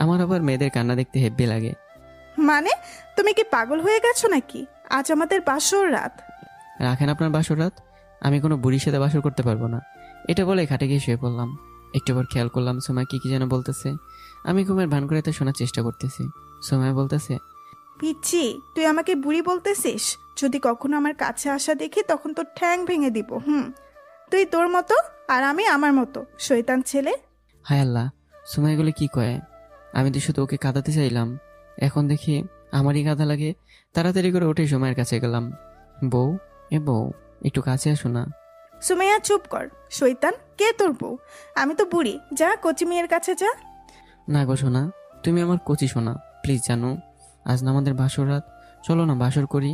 আমার আবার মেয়েদের কান্না দেখতে হেব্বি লাগে। মানে তুমি কি পাগল হয়ে গেছো নাকি? আজ আমাদের বাসর রাত। রাখেন আপনার বাসর রাত, আমি কোনো বুড়ির সাথে বাসর করতে পারবো না। এটা বলে খাটে গিয়ে শুয়ে পড়লাম। একটু পর খেয়াল করলাম সোমায়া কি কি যেন বলতেছে। আমি ঘুমের ভান করে তা শোনার চেষ্টা করতেছি। সোমায়া বলতেছে, পিচ্ছি, তুই আমাকে বুড়ি বলতেছিস? যদি কখনো আমার কাছে আসা দেখি তখন তোর ঠ্যাং ভেঙে দিব। তুই তোর মতো আর আমি আমার মতো শয়তান ছেলে। হায় আল্লাহ, সোমায়া এগুলো কি কয়? আমি তো শুধু ওকে কাঁদাতে চাইলাম, এখন দেখি আমারই কাঁদা লাগে। তাড়াতাড়ি করে উঠে সোমায়ের কাছে গেলাম। বউ, এ বউ, একটু কাছে আসো না। সুমাইয়া চুপ কর। শয়তান, কে তোর বউ? আমি তো বুড়ি। যা কচি মেয়ের কাছে যা। না গো সোনা, তুমি আমার কচি সোনা, প্লিজ জানো আজ না আমাদের বাসর রাত, চলো না বাসর করি।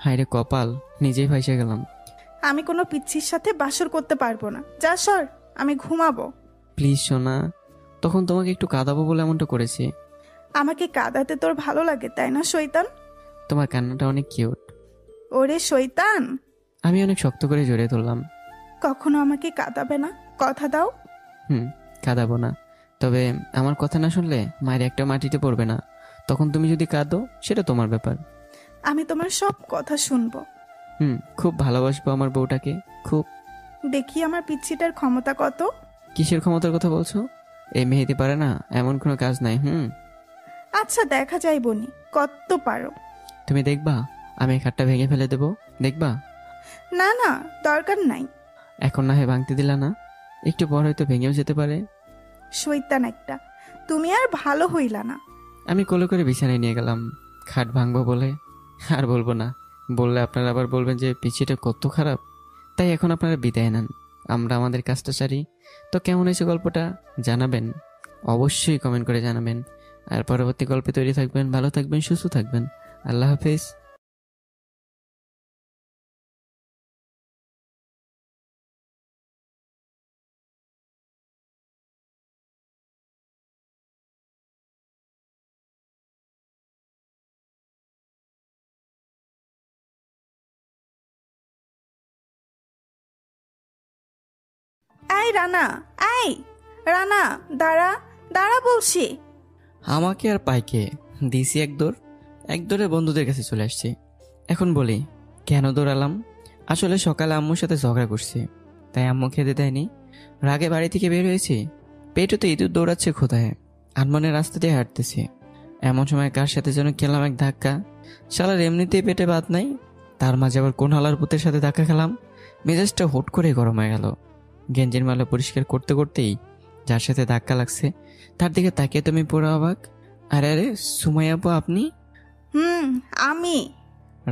হায় রে কপাল, নিজেই ফাইসে গেলাম। আমি কোনো পিচ্ছির সাথে বাসর করতে পারবো না। যা সর, আমি ঘুমাবো। প্লিজ সোনা, তখন তোমাকে একটু কাঁদাবো বলে এমনটা করেছি। আমাকে কাঁদাতে তোর ভালো লাগে তাই না শয়তান? তোমার কান্নাটা অনেক কিউট। ওরে শয়তান! আমি অনেক শক্ত করে জড়িয়ে ধরলাম। কখনো আমাকে কাঁদাবে না, কথা দাও। কাঁদাবো না, তবে আমার কথা না শুনলে মায়ের একটা মাটিতে পড়বে না। তখন তুমি যদি কাঁদো সেটা তোমার ব্যাপার। আমি তোমার সব কথা শুনবো। খুব ভালোবাসবো আমার বউটাকে, খুব। দেখি আমার পিচ্ছিটার ক্ষমতা কত। কিসের ক্ষমতার কথা বলছো? এই মেহেদি পারে না এমন কোনো কাজ নাই। আচ্ছা দেখা যায় বনি, কত পারো। তুমি দেখবা আমি এই খাটটা ভেঙে ফেলে দেবো, দেখবা? না না, দরকার নাই। এখন না হয় ভাঙতে দিলা না, একটু পর হয়তো ভেঙেও যেতে পারে। শৈতান একটা, তুমি আর ভালো হইলা না। আমি কোলে করে বিছানায় নিয়ে গেলাম খাট ভাঙবো বলে। আর বলবো না, বললে আপনারা আবার বলবেন যে পিছিটা কত খারাপ। তাই এখন আপনারা বিদায় নেন, আমরা আমাদের কাজটা সারি। তো কেমন হয়েছে গল্পটা জানাবেন, অবশ্যই কমেন্ট করে জানাবেন। আর পরবর্তী গল্পে তৈরি থাকবেন, ভালো থাকবেন, সুস্থ থাকবেন। আল্লাহ হাফেজ। এই রানা, এই রানা, দাঁড়া দাঁড়া বলছি। আমাকে আর পাইকে দিছি এক দৌড়ে বন্ধুদের কাছে চলে আসছি। এখন বলি কেন দৌড়ালাম। আসলে সকালে আম্মুর সাথে ঝগড়া করছি, তাই আম্মু খেতে দেয়নি। রাগে বাড়ি থেকে বের হয়েছি, পেটে তো ইঁদুর দৌড়াচ্ছে খোদায়। আনমনে রাস্তা দিয়ে হাঁটতেছি, এমন সময় কার সাথে যেন খেলাম এক ধাক্কা। শালার এমনিতেই পেটে ভাত নাই, তার মাঝে আবার কোন হালার পুতের সাথে ধাক্কা খেলাম। মেজাজটা হুট করে গরম হয়ে গেল। গেঞ্জির মালা পরিষ্কার করতে করতেই যার সাথে ধাক্কা লাগছে তার দিকে তাকিয়ে তুমি পুরো অবাক। আরে আরে সুমাইয়া আপু আপনি? আমি।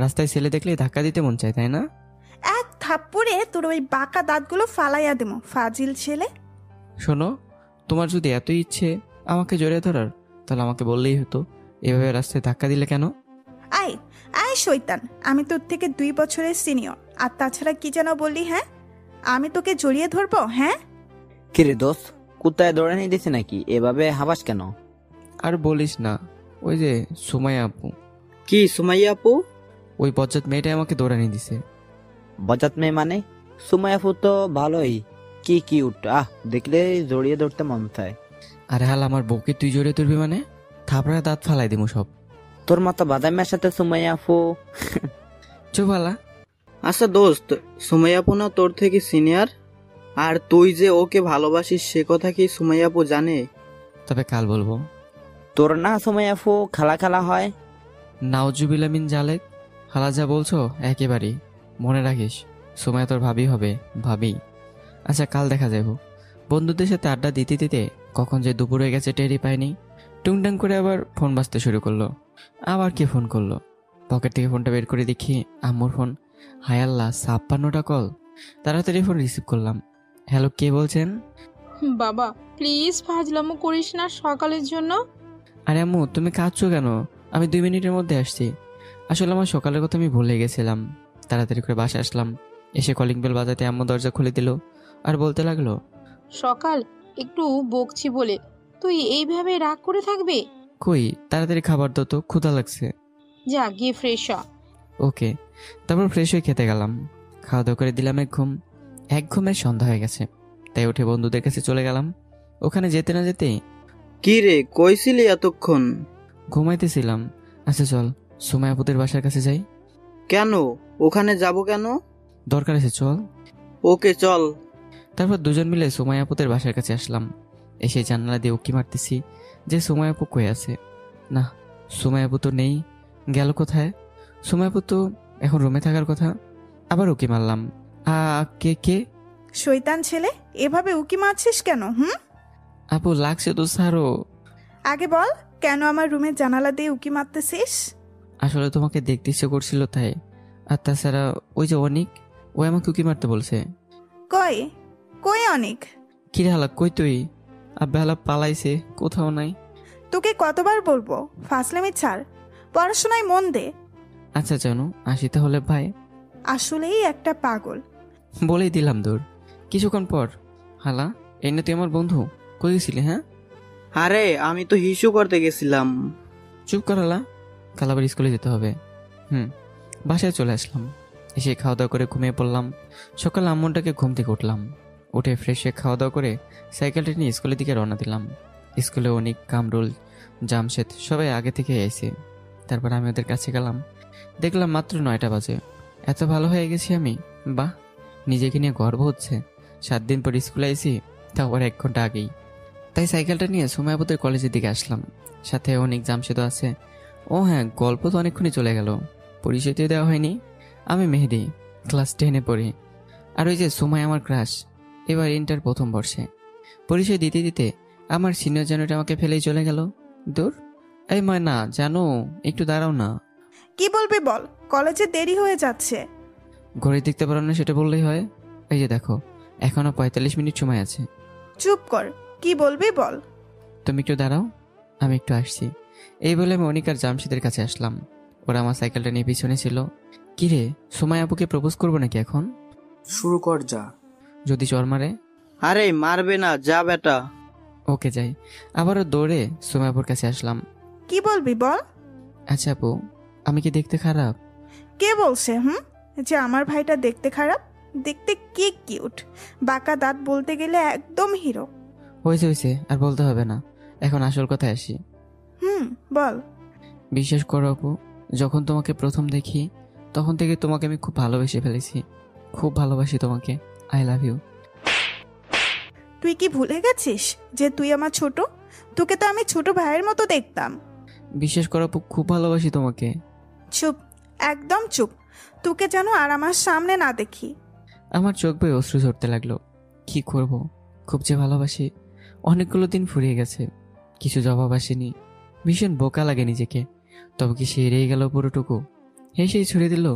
রাস্তায় ছেলে দেখলে ধাক্কা দিতে মন চায় তাই না? এক থাপ্পড়ে তোর ওই বাঁকা দাঁতগুলো ফালাইয়া দেবো, ফাজিল ছেলে। শোনো, তোমার যদি এত ইচ্ছে আমাকে জড়িয়ে ধরার, তাহলে আমাকে বললেই হতো। এভাবে রাস্তায় ধাক্কা দিলে কেন? আয় আয় শৈতান, আমি তোর থেকে 2 বছরের সিনিয়র। আর তাছাড়া কি যেন বললি? হ্যাঁ, আমি তোকে জড়িয়ে ধরবো? হ্যাঁ কিরে দোস্ত, কুত্তায় দৌড়ে নিয়ে দিছে নাকি? এভাবে হাবাস কেন? আর বলিস না, ওই যে সুমাইয়া আপু। কি সুমাইয়া আপু? ওই বজ্জাত মেয়েটাই আমাকে দৌড়ানি দিছে। বজাত মেয়ে মানে? সুমাইয়া আপু তো ভালোই, কি কিউট, দেখলে জড়িয়ে ধরতে মন চায়। আরে হাল, আমার বউকে তুই জড়িয়ে ধরবি মানে? থাপড়া দাঁত ফালাই দিমু সব। তোর মতো বাদামের সাথে সুমাইয়া আপু। চুপ হালা। আচ্ছা দোস্ত, সুমাইয়া আপু না তোর থেকে সিনিয়র? আর তুই যে ওকে ভালোবাসিস সে কথা কি সুমাইয়া আপু জানে? তবে কাল বলবো। তোর না সুমাইয়া আপু খালা খালা হয়? নাউজুবিল্লাহ মিন জালেক। হালা যা বলছো একেবারেই মনে রাখিস, সুমাইয়া তোর ভাবি হবে, ভাবি। আচ্ছা কাল দেখা যাবো। বন্ধুদের সাথে আড্ডা দিতে দিতে কখন যে দুপুর হয়ে গেছে টেরই পাইনি। টুংটাং করে আবার ফোন বাজতে শুরু করলো। আবার কে ফোন করলো? পকেট থেকে ফোনটা বের করে দেখি আম্মুর ফোন। হায় আল্লাহ, 56টা কল। তাড়াতাড়ি ফোন রিসিভ করলাম। হ্যালো, কে বলছেন? বাবা প্লিজ ফাজলামো করিস না সকালের জন্য। আরে আম্মু তুমি কাঁদছো কেন? আমি 2 মিনিটের মধ্যে আসছি। আসলে আমার সকালের কথা আমি ভুলে গেছিলাম। তাড়াতাড়ি করে বাসায় আসলাম। এসে কলিং বেল বাজাতে আম্মু দরজা খুলে দিল আর বলতে লাগলো, সকাল একটু বকছি বলে তুই এইভাবে রাগ করে থাকবে? কই তাড়াতাড়ি খাবার দাও তো, ক্ষুধা লাগছে। যা গিয়ে ফ্রেশ হ। ওকে। তারপর ফ্রেশ হয়ে খেতে গেলাম। খাওয়া দাওয়া করে দিলাম এক ঘুমের সন্ধ্যা হয়ে গেছে, তাই উঠে বন্ধুদের কাছে চলে গেলাম। ওখানে যেতে না যেতেই, কি রে কইছিলি এতক্ষণ? ঘুমাইতেছিলাম। আচ্ছা চল সুমাইয়া আপুদের বাসার কাছে যাই। কেন ওখানে যাব কেন? দরকার আছে, চল। ওকে চল। তারপর দুজন মিলে সুমাইয়া আপুদের বাসার কাছে আসলাম। এসে জানালা দিয়ে উকি মারতেছি যে সুমাইয়া আপু কই আছে। না, সুমাইয়া আপু তো নেই, গেল কোথায়? সুমাইয়া আপু তো এখন রুমে থাকার কথা। আবার উকি মারলাম। কে কে? শৈতান ছেলে, এভাবে উকি মারছিস কেন? আপু লাগছে তো ছাড়ো। আগে বল, কেন আমার রুমের জানালা দিয়ে উকি মারতেছিস? আসলে তোমাকে দেখতে ইচ্ছে করছিল তাই। আর তাছাড়া ওই যে অনিক, ও আমাকে উকি মারতে বলছে। কই কই অনেক? কিরে হালা, কই তুই? আব্বা হালা পালাইছে, কোথাও নাই। তোকে কতবার বলবো ফাসলামি ছাড়, পড়াশোনায় মন দে। আচ্ছা জানো, আসি তাহলে ভাই। আসলেই একটা পাগল। বলেই দিলাম দূর। কিছুক্ষণ পর, হালা এই না তুই আমার বন্ধু, কই গেছিলি? হ্যাঁ আরে আমি তো হিসু করতে গেছিলাম। চুপ কর হালা, কাল আবার স্কুলে যেতে হবে। বাসায় চলে আসলাম। এসে খাওয়া দাওয়া করে ঘুমিয়ে পড়লাম। সকালে আম্মুটাকে ঘুম থেকে উঠলাম। উঠে ফ্রেশ হয়ে খাওয়া দাওয়া করে সাইকেলটা নিয়ে স্কুলের দিকে রওনা দিলাম। স্কুলে অনেক কামরুল, জামশেদ সবাই আগে থেকে এসে। তারপর আমি ওদের কাছে গেলাম। দেখলাম মাত্র 9টা বাজে। এত ভালো হয়ে গেছি আমি, বাহ, নিজেকে নিয়ে গর্ব হচ্ছে। 7 দিন পর স্কুলে আইছি, তারপর 1 ঘন্টা আগেই। তাই সাইকেলটা নিয়ে সুমাইয়াপুদের কলেজের দিকে আসলাম, সাথে অনেক জামশেদও আছে। ও হ্যাঁ, গল্প তো অনেকক্ষণই চলে গেল, পরিচয় দিয়ে দেওয়া হয়নি। আমি মেহেদি, ক্লাস 10-এ পড়ি। আর ওই যে সুমাই আমার ক্রাশ, এবার ইন্টার প্রথম বর্ষে। পরিচয় দিতে দিতে আমার সিনিয়র জানুয়ারি আমাকে ফেলেই চলে গেল। দূর, এই ময়না জানো, একটু দাঁড়াও না। কি বলবি বল, কলেজে দেরি হয়ে যাচ্ছে। ঘড়ি দেখতে পারো না সেটা বললেই হয়? এই যে দেখো, এখনো 45 মিনিট সময় আছে। চুপ কর, কি বলবি বল। তুমি একটু দাঁড়াও, আমি একটু আসছি। এই বলে আমি অনিক আর জামশেদের কাছে আসলাম। ওরা আমার সাইকেলটা নিয়ে পিছনে ছিল। কিরে, সুমাই আপুকে প্রপোজ করবো নাকি এখন? শুরু কর, যা। যদি চর মারে? আরে মারবে না, যা বেটা। ওকে যাই। আবারও দৌড়ে সুমাই আপুর কাছে আসলাম। কি বলবি বল। আচ্ছা আপু, আমি কি দেখতে খারাপ? কে বলছে যে আমার ভাইটা দেখতে খারাপ? দেখতে কি কিউট, বাঁকা দাঁত, বলতে গেলে একদম হিরো। হয়েছে, আর বলতে হবে না। এখন আসল কথায় আসি। বল। বিশ্বাস করো আপু, যখন তোমাকে প্রথম দেখি তখন থেকে তোমাকে আমি খুব ভালোবেসে ফেলেছি। খুব ভালোবাসি তোমাকে। I love you. তুই কি ভুলে গেছিস যে তুই আমার ছোট? তোকে তো আমি ছোট ভাইয়ের মতো দেখতাম। বিশ্বাস করো আপু, খুব ভালোবাসি তোমাকে। চুপ, একদম চুপ। তোকে যেন আর আমার সামনে না দেখি। আমার চোখ বেয়ে অশ্রু ঝরতে লাগলো। কি করব, খুব যে ভালোবাসি। অনেকগুলো দিন ফুরিয়ে গেছে, কিছু জবাব আসেনি। ভীষণ বোকা লাগে নিজেকে। তবে কি সে এড়িয়ে গেল পুরোটুকু? হেসেই ছুড়ে দিল?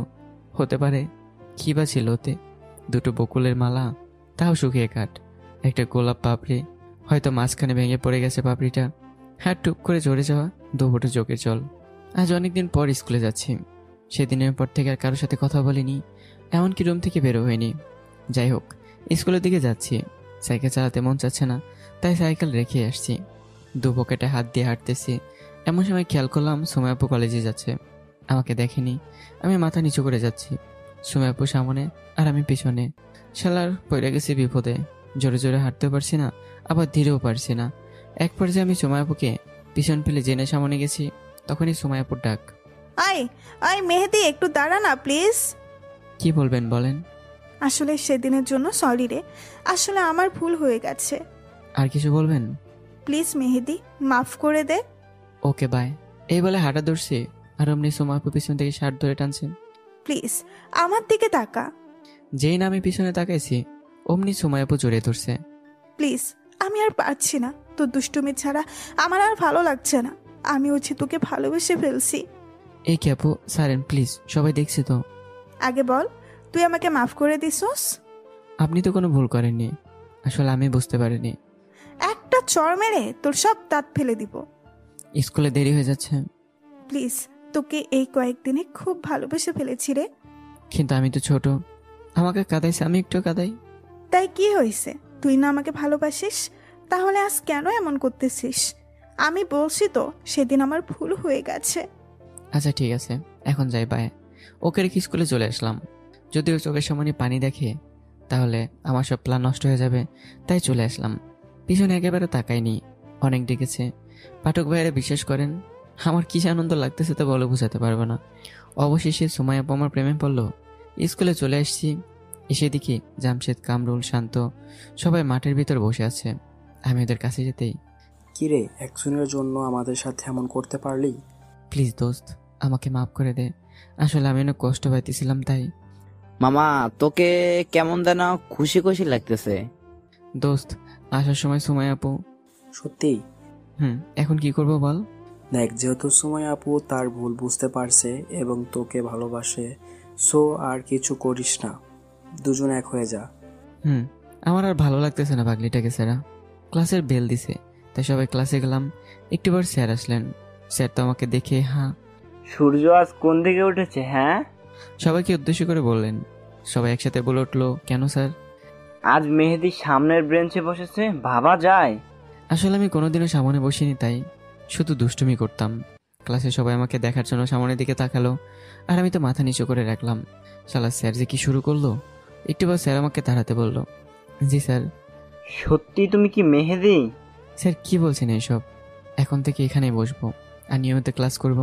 হতে পারে। কি বা ছিল ওতে? 2টো বকুলের মালা, তাও শুকিয়ে কাঠ। একটা গোলাপ পাপড়ি, হয়তো মাঝখানে ভেঙে পড়ে গেছে পাপড়িটা। হ্যাঁ, টুপ করে ঝরে যাওয়া 2 ফোঁটা চোখের জল। আজ অনেকদিন পর স্কুলে যাচ্ছি। সেদিনের পর থেকে আর কারোর সাথে কথা বলিনি, এমনকি রুম থেকে বেরো হয়নি। যাই হোক, স্কুলের দিকে যাচ্ছি। সাইকেল চালাতে মন চাচ্ছে না, তাই সাইকেল রেখে আসছি। 2 পকেটে হাত দিয়ে হাঁটতেছি। এমন সময় খেয়াল করলাম সুমাই আপু কলেজে যাচ্ছে। আমাকে দেখেনি। আমি মাথা নিচু করে যাচ্ছি, সুমাই আপু সামনে আর আমি পিছনে। শালার পড়ে গেছি বিপদে। জোরে জোরে হাঁটতেও পারছি না, আবার ধীরেও পারছি না। এক পর্যায়ে আমি সুমাই আপুকে পিছন ফেলে জেনে সামনে গেছি। তখনই সুমাই আপুর ডাক। আয় আয় মেহেদি, একটু দাঁড়া না প্লিজ। কি বলবেন বলেন। আসলে সেদিনের জন্য সরি রে, আসলে আমার ভুল হয়ে গেছে। আর কিছু বলবেন? প্লিজ মেহেদি, মাফ করে দে। Okay bye. এই বলে হাঁটা ধরছি, আর অমনি সুমাই আপু পিছন থেকে শার্ট ধরে টানছেন। প্লিজ আমার দিকে তাকা। যেই না আমি পিছনে তাকাইছি, অমনি সুমাই আপু জড়িয়ে ধরছে। প্লিজ, আমি আর পারছি না, তোর দুষ্টুমি ছাড়া আমার আর ভালো লাগছে না। আমি তোকে ভালোবেসে ফেলছি। এই কি আপু, সারেন প্লিজ, সবাই দেখছি তো। আগে বল, তুই আমাকে মাফ করে দিছস? আপনি তো কোনো ভুল করেননি, আসলে আমি বুঝতে পারিনি। একটা চড় মেরে তোর সব দাঁত ফেলে দিব। স্কুলে দেরি হয়ে যাচ্ছে। প্লিজ, তোকে এই কয়েকদিনে খুব ভালোবেসে ফেলেছি রে। কিন্তু আমি তো ছোট, আমাকে কাঁদাইছে, আমি একটু কাঁদাই। তাই কি হয়েছে? তুই না আমাকে ভালোবাসিস, তাহলে আজ কেন এমন করতেছিস? আমি বলছি তো, সেদিন আমার ভুল হয়ে গেছে। আচ্ছা ঠিক আছে, এখন যাই, বাই। ওকে রেখে স্কুলে চলে আসলাম। যদি ওর চোখের সামনে পানি দেখে তাহলে আমার সব প্ল্যান নষ্ট হয়ে যাবে, তাই চলে আসলাম। পিছনে একেবারে তাকাইনি। অনেক ডেকেছে। পাঠক ভাইয়েরা বিশ্বাস করেন, আমার কি আনন্দ লাগতেছে তা বলে বোঝাতে পারবো না। অবশেষে সুমাই আপু আমার প্রেমে পড়লো। স্কুলে চলে আসছি। এসে দেখি জামশেদ, কামরুল, শান্ত সবাই মাঠের ভিতর বসে আছে। আমি ওদের কাছে যেতেই, কিরে, একজনের জন্য আমাদের সাথে এমন করতে পারলি? প্লিজ দোস্ত, আমাকে মাফ করে দে। আসলে আমি অনেক কষ্ট পাইতেছিলাম তাই। মামা, তোকে কেমন যেন খুশি খুশি লাগতেছে। দোস্ত, আসার সময় সুমাই আপু। সত্যি? এখন কি করবো বল। দেখ, যেহেতু সুমাই আপু তার ভুল বুঝতে পারছে এবং তোকে ভালোবাসে, সো আর কিছু করিস না, দুজন এক হয়ে যা। আমার আর ভালো লাগতেছে না পাগলিটাকে স্যারা। ক্লাসের বেল দিছে, তাই সবাই ক্লাসে গেলাম। একটু পর স্যার আসলেন। স্যার তো আমাকে দেখে সূর্য আজ কোন দিকে উঠেছে? হ্যাঁ, সবাইকে উদ্দেশ্য করে বললেন। সবাই একসাথে বলে উঠলো, কেন স্যার? আজ মেহেদি সামনের ব্রেঞ্চে বসেছে, ভাবা যায়। আসলে আমি কোনোদিনও সামনে বসিনি, তাই শুধু দুষ্টুমি করতাম। ক্লাসে সবাই আমাকে দেখার জন্য সামনের দিকে তাকালো, আর আমি তো মাথা নিচু করে রাখলাম। শালা স্যার যে কি শুরু করলো। একটু পর স্যার আমাকে দাঁড়াতে বলল। জি স্যার। সত্যি তুমি কি মেহেদি? স্যার কি বলছেন এইসব? এখন থেকে এখানেই বসবো আর নিয়মিত ক্লাস করব।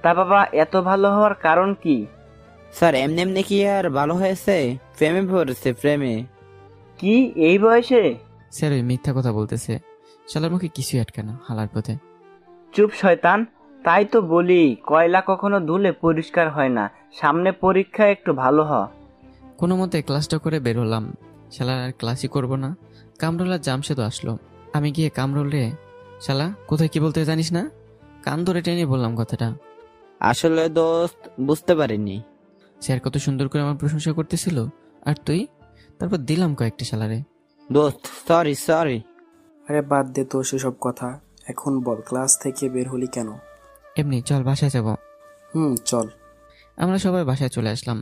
তা বাবা এত ভালো হওয়ার কারণ কি? স্যার এমনি এমনি কি আর ভালো হয়েছে? প্রেমে পড়েছে, প্রেমে। কি এই বয়সে? স্যার ওই মিথ্যা কথা বলতেছে, শালার মুখে কিছুই আটকে না হালার পথে। চুপ শয়তান, তাই তো বলি কয়লা কখনো ধুলে পরিষ্কার হয় না, সামনে পরীক্ষা একটু ভালো হ। কোনো মতে ক্লাসটা করে বের হলাম, শালার আর ক্লাসই করব না। কামরুল আর জামশেদও আসলো। আমি গিয়ে কামরুল রে, শালা কোথায় কি বলতে জানিস না? কান ধরে টেনে বললাম কথাটা। আসলে দোস্ত বুঝতে পারিনি। স্যার কত সুন্দর করে আমার প্রশংসা করতেছিল, আর তুই? তারপর দিলাম কয়েকটা শালারে। দোস্ত সরি সরি। আরে বাদ দে তো সেসব কথা, এখন বল ক্লাস থেকে বের হলি কেন? এমনি, চল বাসায় যাব। চল। আমরা সবাই বাসায় চলে আসলাম।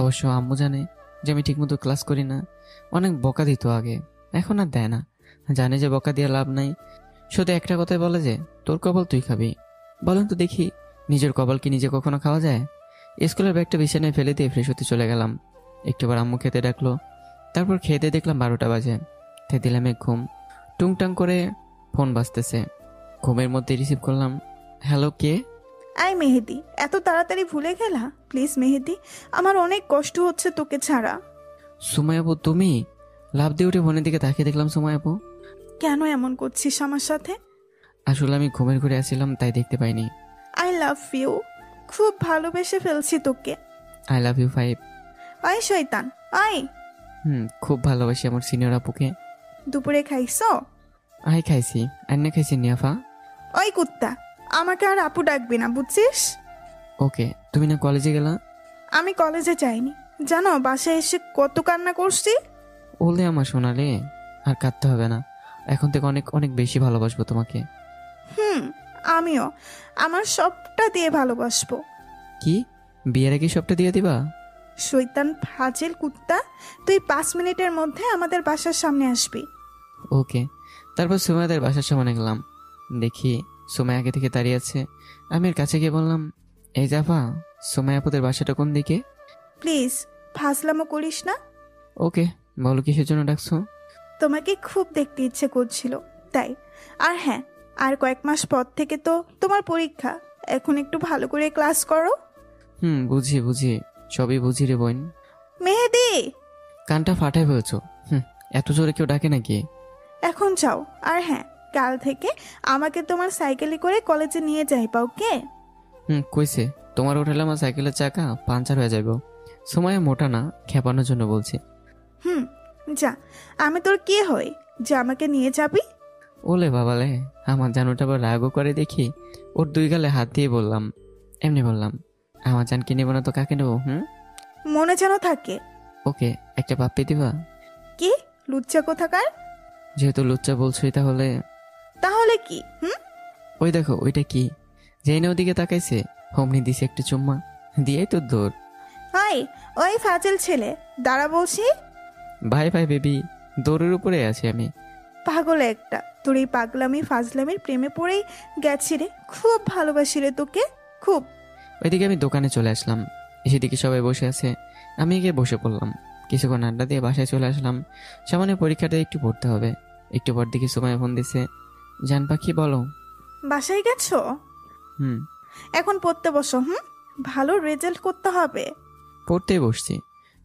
অবশ্য আম্মু জানে যে আমি ঠিকমতো ক্লাস করি না। অনেক বকা দিত আগে, এখন আর দেয় না। জানে যে বকা দিয়ে লাভ নাই, শুধু একটা কথাই বলে যে তোর কপাল তুই খাবি। বলেন তো দেখি, নিজের কপাল কি নিজে কখনো খাওয়া যায়? স্কুলের ব্যাগটা বিছানায় ফেলে দিয়ে ফ্রেশ হতে চলে গেলাম। একটুবার আম্মু খেতে ডাকলো, তারপর খেতে দেখলাম 12টা বাজে। তাই দিলাম এক ঘুম। টুংটাং করে ফোন বাজতেছে, ঘুমের মধ্যে রিসিভ করলাম। Hello, K? আই মেহেদি, এত তাড়াতাড়ি ভুলে গেলা? প্লিজ মেহেদি, আমার অনেক কষ্ট হচ্ছে তোকে ছাড়া। সুমাই আপু তুমি? লাভ দিয়ে উঠে ফোনের দিকে তাকিয়ে দেখলাম সুমাই আপু। কেন এমন করছিস আমার সাথে? আসলে আমি ঘুমের ঘুরে আসছিলাম, তাই দেখতে পাইনি। আই লাভ ইউ, খুব ভালোবেসে ফেলছি তোকে। I love you 5। আয় শয়তান আয়। খুব ভালোবাসি আমার সিনিয়র আপুকে। দুপুরে খাইছো? আই খাইছি, আন্না খাইছি নিয়াফা। ওই কুত্তা, আমাকে আর আপু ডাকবি না, বুঝছিস? ওকে, তুমি না কলেজে গেলা? আমি কলেজে যাইনি, জানো বাসায় এসে কত কান্না করছি। ওলে আমার সোনালে, আর কাঁদতে হবে না, এখন থেকে অনেক অনেক বেশি ভালোবাসবো তোমাকে। আমিও আমার সবটা দিয়ে ভালোবাসবো। কি বিয়ের আগে সবটা দিয়ে দিবা? শয়তান ফাজিল কুত্তা, তুই 5 মিনিটের মধ্যে আমাদের বাসার সামনে আসবি। ওকে। তারপর সুমায়াদের বাসার সামনে গেলাম। দেখি সুমায়া আগে থেকে দাঁড়িয়ে আছে। আমি এর কাছে গিয়ে বললাম, এই জাফা, সুমায়া আপুদের বাসাটা কোন দিকে? প্লিজ ফাজলামো করিস না। ওকে, বলো কিসের জন্য ডাকছো? তোমাকে খুব দেখতে ইচ্ছে করছিল তাই। আর হ্যাঁ, আর কয়েক মাস পর থেকে তো তোমার পরীক্ষা, এখন একটু ভালো করে ক্লাস করো। বুঝি বুঝি, সবই বুঝি রে বোন। মেহেদি, কানটা ফাটাই ফেলছো। এত জোরে কেউ ডাকে নাকি? এখন যাও। আর হ্যাঁ, কাল থেকে আমাকে তোমার সাইকেলে করে কলেজে নিয়ে যাইবা, ওকে? কইছে তোমার উঠালে আমার সাইকেলের চাকা পাঞ্চার হয়ে যাইব। সময় মোটা না, খেপানোর জন্য বলছি। যা, আমি তোর কে হই যে আমাকে নিয়ে যাবি? ওলে বাবালে, আমার জানুটা আবার রাগও করে দেখি। ওর 2 গালে হাত দিয়ে বললাম, এমনি বললাম, আমার জানকে নেবো না তো কাকে নেবো? মনে যেন থাকে। ওকে, একটা পাপ্পি দিবা? কি লুচ্চা কোথাকার? যেহেতু লুচ্চা বলছোই তাহলে। তাহলে কি? ওই দেখো, ওইটা কি? যেই না ওদিকে তাকাইছে, অমনি দিছে একটা চুম্মা, দিয়েই তো দৌড়। হাই, ওই ফাজিল ছেলে, দাঁড়া বলছি। ভাই ভাই বেবি, দৌড়ের উপরে আছি আমি। পাগল একটা, তোর এই পাগলামি ফাজলামির প্রেমে পড়েই গেছি রে। খুব ভালোবাসি রে তোকে, খুব। ওইদিকে আমি দোকানে চলে আসলাম। এসে দিকে সবাই বসে আছে, আমি গিয়ে বসে পড়লাম। কিছুক্ষণ আড্ডা দিয়ে বাসায় চলে আসলাম। সামনে পরীক্ষাটা একটু পড়তে হবে। একটু পর দিকে সময় ফোন দিছে, জান পাখি বলো। বাসায় গেছো? এখন পড়তে বসো। ভালো রেজাল্ট করতে হবে। পড়তে বসছি।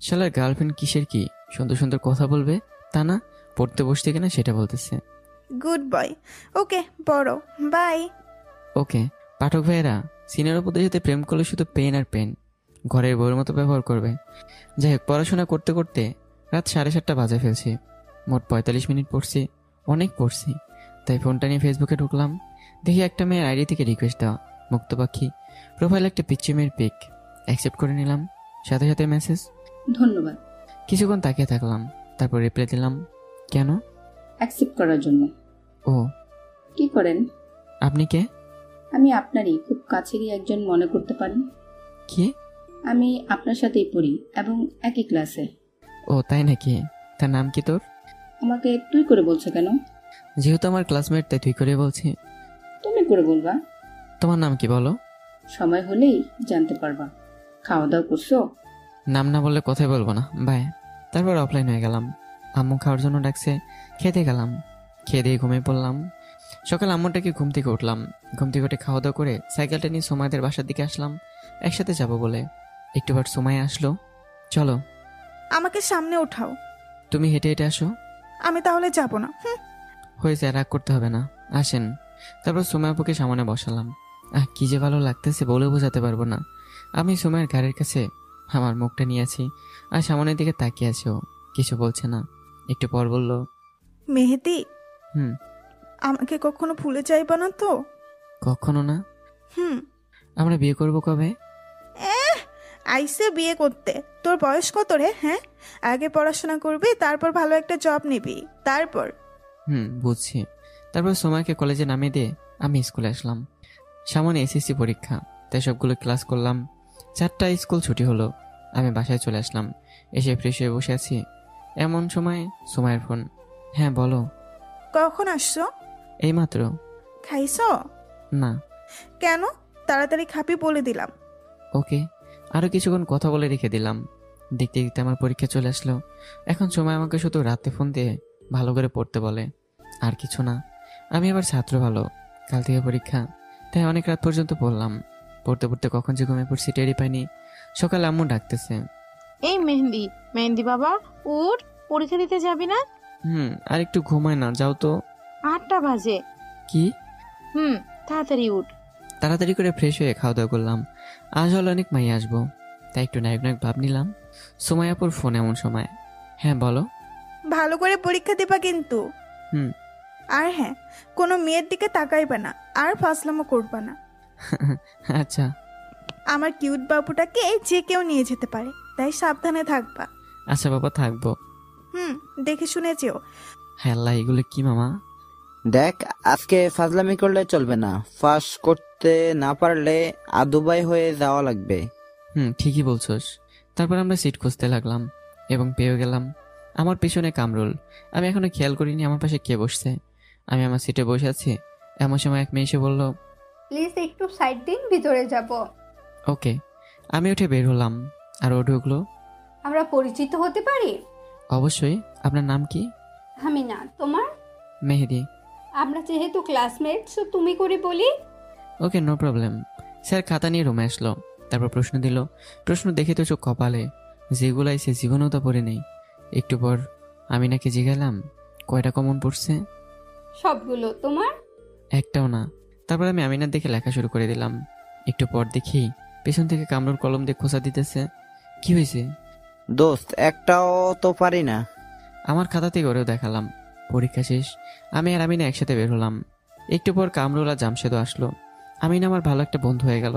শালার গার্লফ্রেন্ড কিসের কি সুন্দর সুন্দর কথা বলবে, তা না পড়তে বসতে কিনা সেটা বলতেছে। গুড বয়, ওকে পড়ো, বাই। ওকে। পাঠক ভাইয়েরা, সিনিয়র আপুদের সাথে প্রেম করলে শুধু পেন আর পেন, ঘরের বউয়ের মতো ব্যবহার করবে। যাই হোক, পড়াশোনা করতে করতে রাত 7:30 বাজে ফেলছি। মোট 45 মিনিট পড়ছি, অনেক পড়ছি। তাই ফোনটা নিয়ে ফেসবুকে ঢুকলাম। দেখি একটা মেয়ের আইডি থেকে রিকোয়েস্ট দেওয়া, মুক্ত পাখি, প্রোফাইল একটা পিচ্চি মেয়ের পিক। অ্যাকসেপ্ট করে নিলাম, সাথে সাথে মেসেজ ধন্যবাদ। কিছুক্ষণ তাকিয়ে থাকলাম, তারপর রিপ্লাই দিলাম। কেন? অ্যাকসেপ্ট করার জন্য। ও, কি করেন আপনি কে? আমি আপনারই খুব কাছেরই একজন মনে করতে পারেন। কি? আমি আপনার সাথেই পড়ি এবং একই ক্লাসে। ও তাই নাকি? তার নাম কি তোর? আমাকে তুই করে বলছো কেন? যেহেতু আমার ক্লাসমেট তাই তুই করে বলছি। তুমি করে বলবা। তোমার নাম কি বলো? সময় হলেই জানতে পারবা। খাওয়া দাওয়া করছো? নাম না বললে কথাই বলবো না, বাই। তারপর অফলাইন হয়ে গেলাম। আম্মু খাওয়ার জন্য ডাকছে, খেতে গেলাম। খেয়ে দিয়ে ঘুমিয়ে পড়লাম। সকাল আম্মুটাকে ঘুম থেকে উঠলাম, ঘুম থেকে উঠে খাওয়া দাওয়া করে সাইকেলটা নিয়ে সোমায়াদের বাসার দিকে আসলাম একসাথে যাব বলে। একটু বার সোমায়া আসলো, চলো। আমাকে সামনে ওঠাও। তুমি হেঁটে হেঁটে আসো। আমি তাহলে যাব না। হয়েছে, রাগ করতে হবে না, আসেন। তারপর সোমায়াপুকে সামনে বসালাম। কি যে ভালো লাগতেছে বলে বোঝাতে পারবো না। আমি সোমায়ের গাড়ির কাছে আমার মুখটা নিয়ে আছি আর সামনের দিকে তাকিয়ে আছে। ও কিছু বলছে না। একটু পর বলল, মেহেদি, হুম। আমাকে কখনো ভুলে যাইবা না তো? কখনো না। হুম। আমরা বিয়ে করব কবে? আইসে বিয়ে করতে। তোর বয়স কত রে? হ্যাঁ, আগে পড়াশোনা করবি, তারপর ভালো একটা জব নিবি, তারপর। বুঝছি। তারপর সোমাকে কলেজে নামিয়ে দিয়ে আমি স্কুলে আসলাম। সামনে এসএসসি পরীক্ষা, তাই সবগুলো ক্লাস করলাম। 4টায় স্কুল ছুটি হলো। আমি বাসায় চলে আসলাম। এসে ফ্রেশ হয়ে বসে আছি, এমন সময় সোমায়ের ফোন। হ্যাঁ বলো। কখন আসছো? এইমাত্র। খাইছো? না। কেন? তাড়াতাড়ি খাবি বলে দিলাম। ওকে। আরো কিছুক্ষণ কথা বলে রেখে দিলাম। দেখতে দেখতে আমার পরীক্ষা চলে আসলো। এখন সময় আমাকে শুধু রাতে ফোন দিয়ে ভালো করে পড়তে বলে, আর কিছু না। আমি আবার ছাত্র ভালো, কাল থেকে পরীক্ষা, তাই অনেক রাত পর্যন্ত পড়লাম। পড়তে পড়তে কখন যে ঘুমিয়ে পড়ছি টেরই পাইনি। সকালে আম্মু ডাকতেছে, এই মেহেন্দি, মেহেন্দি বাবা উঠ, পরীক্ষা দিতে যাবি না? আর একটু ঘুমায় না, যাও তো। 8টা বাজে। কি? তাড়াতাড়ি উঠ। তাড়াতাড়ি করে ফ্রেশ হয়ে খাওয়া দাওয়া করলাম। আজ হলো অনেক মাইয়া আসবো, তাই একটু নায়ক নায়ক ভাব নিলাম। সোমায়াপুর ফোন এমন সময়। হ্যাঁ বলো। ভালো করে পরীক্ষা দিবা কিন্তু। আর হ্যাঁ, কোনো মেয়ের দিকে তাকাইবা না, আর ফাজলামো করবা না। আচ্ছা। আমার কিউট বাবুটাকে যে কেউ নিয়ে যেতে পারে, তাই সাবধানে থাকবা। আচ্ছা বাবা, থাকবো। দেখে শুনে যেও। হ্যাঁ আল্লাহ, এগুলো কি মামা? দেখ, আজকে ফাজলামি করলে চলবে না। পাস করতে না পারলে আদুবাই হয়ে যাওয়া লাগবে। ঠিকই বলছোস। তারপর আমরা সিট খুঁজতে লাগলাম এবং পেয়ে গেলাম। আমার পিছনে কামরুল। আমি এখনো খেয়াল করিনি আমার পাশে কে বসছে। আমি আমার সিটে বসে আছি, এমন সময় এক মেয়ে এসে বলল, প্লিজ একটু সাইড দিন, ভিতরে যাব। ওকে। আমি উঠে বের হলাম আর ও ঢুকলো। আমরা পরিচিত হতে পারি? অবশ্যই। আপনার নাম কি? আমি না, তোমার? মেহেদি। আমরা যেহেতু ক্লাসমেট, সো তুমি করে বলি। ওকে, নো প্রবলেম। স্যার খাতা নিয়ে রুমে আসলো, তারপর প্রশ্ন দিল। প্রশ্ন দেখে তো চোখ কপালে, যেগুলো আইসে জীবনেও তো পড়ে নেই। একটু পর আমি নাকি জিজ্ঞালাম, কয়টা কমন পড়ছে? সবগুলো। তোমার? একটাও না। তারপর আমি আমিনার দেখে লেখা শুরু করে দিলাম। একটু পর দেখি পেছন থেকে কামরুল কলম দিয়ে খোঁচা দিতেছে। কি হয়েছে? দোস্ত, একটাও তো পারি না। আমার খাতা থেকে ওরেও দেখালাম। পরীক্ষা শেষ, আমি আর আমিনা একসাথে বের হলাম। একটু পর কামরুল আর জামশেদও আসলো। আমিনা আমার ভালো একটা বন্ধু হয়ে গেল।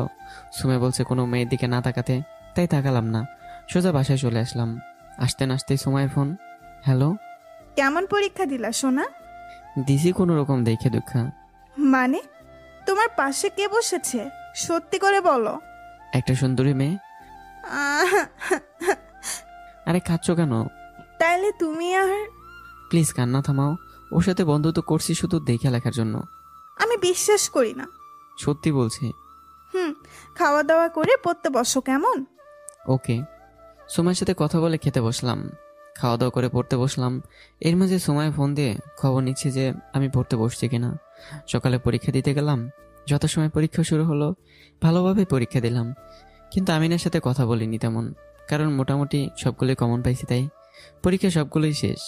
সুমে বলছে কোনো মেয়ের দিকে না তাকাতে, তাই তাকালাম না, সোজা বাসায় চলে আসলাম। আসতে না আসতেই সময়ের ফোন। হ্যালো। কেমন পরীক্ষা দিলা সোনা? দিছি কোনো রকম দেখে দুঃখা। মানে? তোমার পাশে কে বসেছে? সত্যি করে বলো। একটা সুন্দরী মেয়ে। আরে কাঁদছ কেন? তাইলে তুমি আর? প্লিজ কান্না থামাও। ওর সাথে বন্ধুত্ব করছি শুধু দেখে লেখার জন্য। আমি বিশ্বাস করি না। সত্যি বলছি। খাওয়া দাওয়া করে পড়তে বসো, কেমন? ওকে। সময়ের সাথে কথা বলে খেতে বসলাম। খাওয়া দাওয়া করে পড়তে বসলাম। এর মাঝে সময় ফোন দিয়ে খবর নিচ্ছে যে আমি পড়তে বসছি কিনা। সকালে পরীক্ষা দিতে গেলাম। যথাসময় পরীক্ষা শুরু হলো। ভালোভাবে পরীক্ষা দিলাম, কিন্তু আমিনার সাথে কথা বলিনি তেমন, কারণ মোটামুটি সবগুলোই কমন পাইছি। তাই পরীক্ষা সবগুলোই শেষ,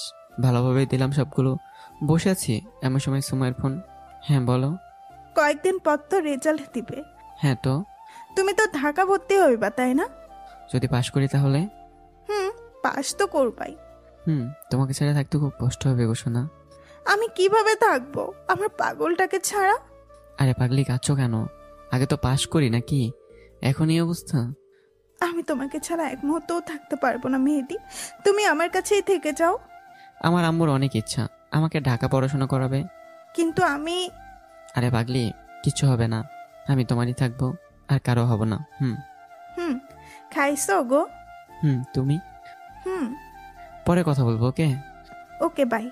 ভালোভাবে দিলাম সবগুলো। বসে আছি, এমন সময় সময়ের ফোন। হ্যাঁ বলো। কয়েকদিন পর তো রেজাল্ট দিবে। হ্যাঁ তো। তুমি তো ঢাকা ভর্তি হইবা, তাই না? যদি পাশ করি তাহলে? পাশ তো করবাই। তোমাকে ছাড়া থাকতে খুব কষ্ট হবে গো সোনা। আমি কিভাবে থাকবো আমার পাগলটাকে ছাড়া? আরে পাগলি, কাঁদছো কেন? আগে তো পাশ করি নাকি, এখন এই অবস্থা। আমি তোমাকে ছাড়া এক মুহূর্তও থাকতে পারবো না মেহেদি, তুমি আমার কাছেই থেকে যাও। আমার আম্মুর অনেক ইচ্ছা আমাকে ঢাকা পড়াশোনা করাবে, কিন্তু আমি। আরে পাগলি, কিচ্ছু হবে না, আমি তোমারই থাকবো, আর কারো হব না। খাইছো গো? তুমি? পরে কথা বলবো। ওকে। ওকে, বাই।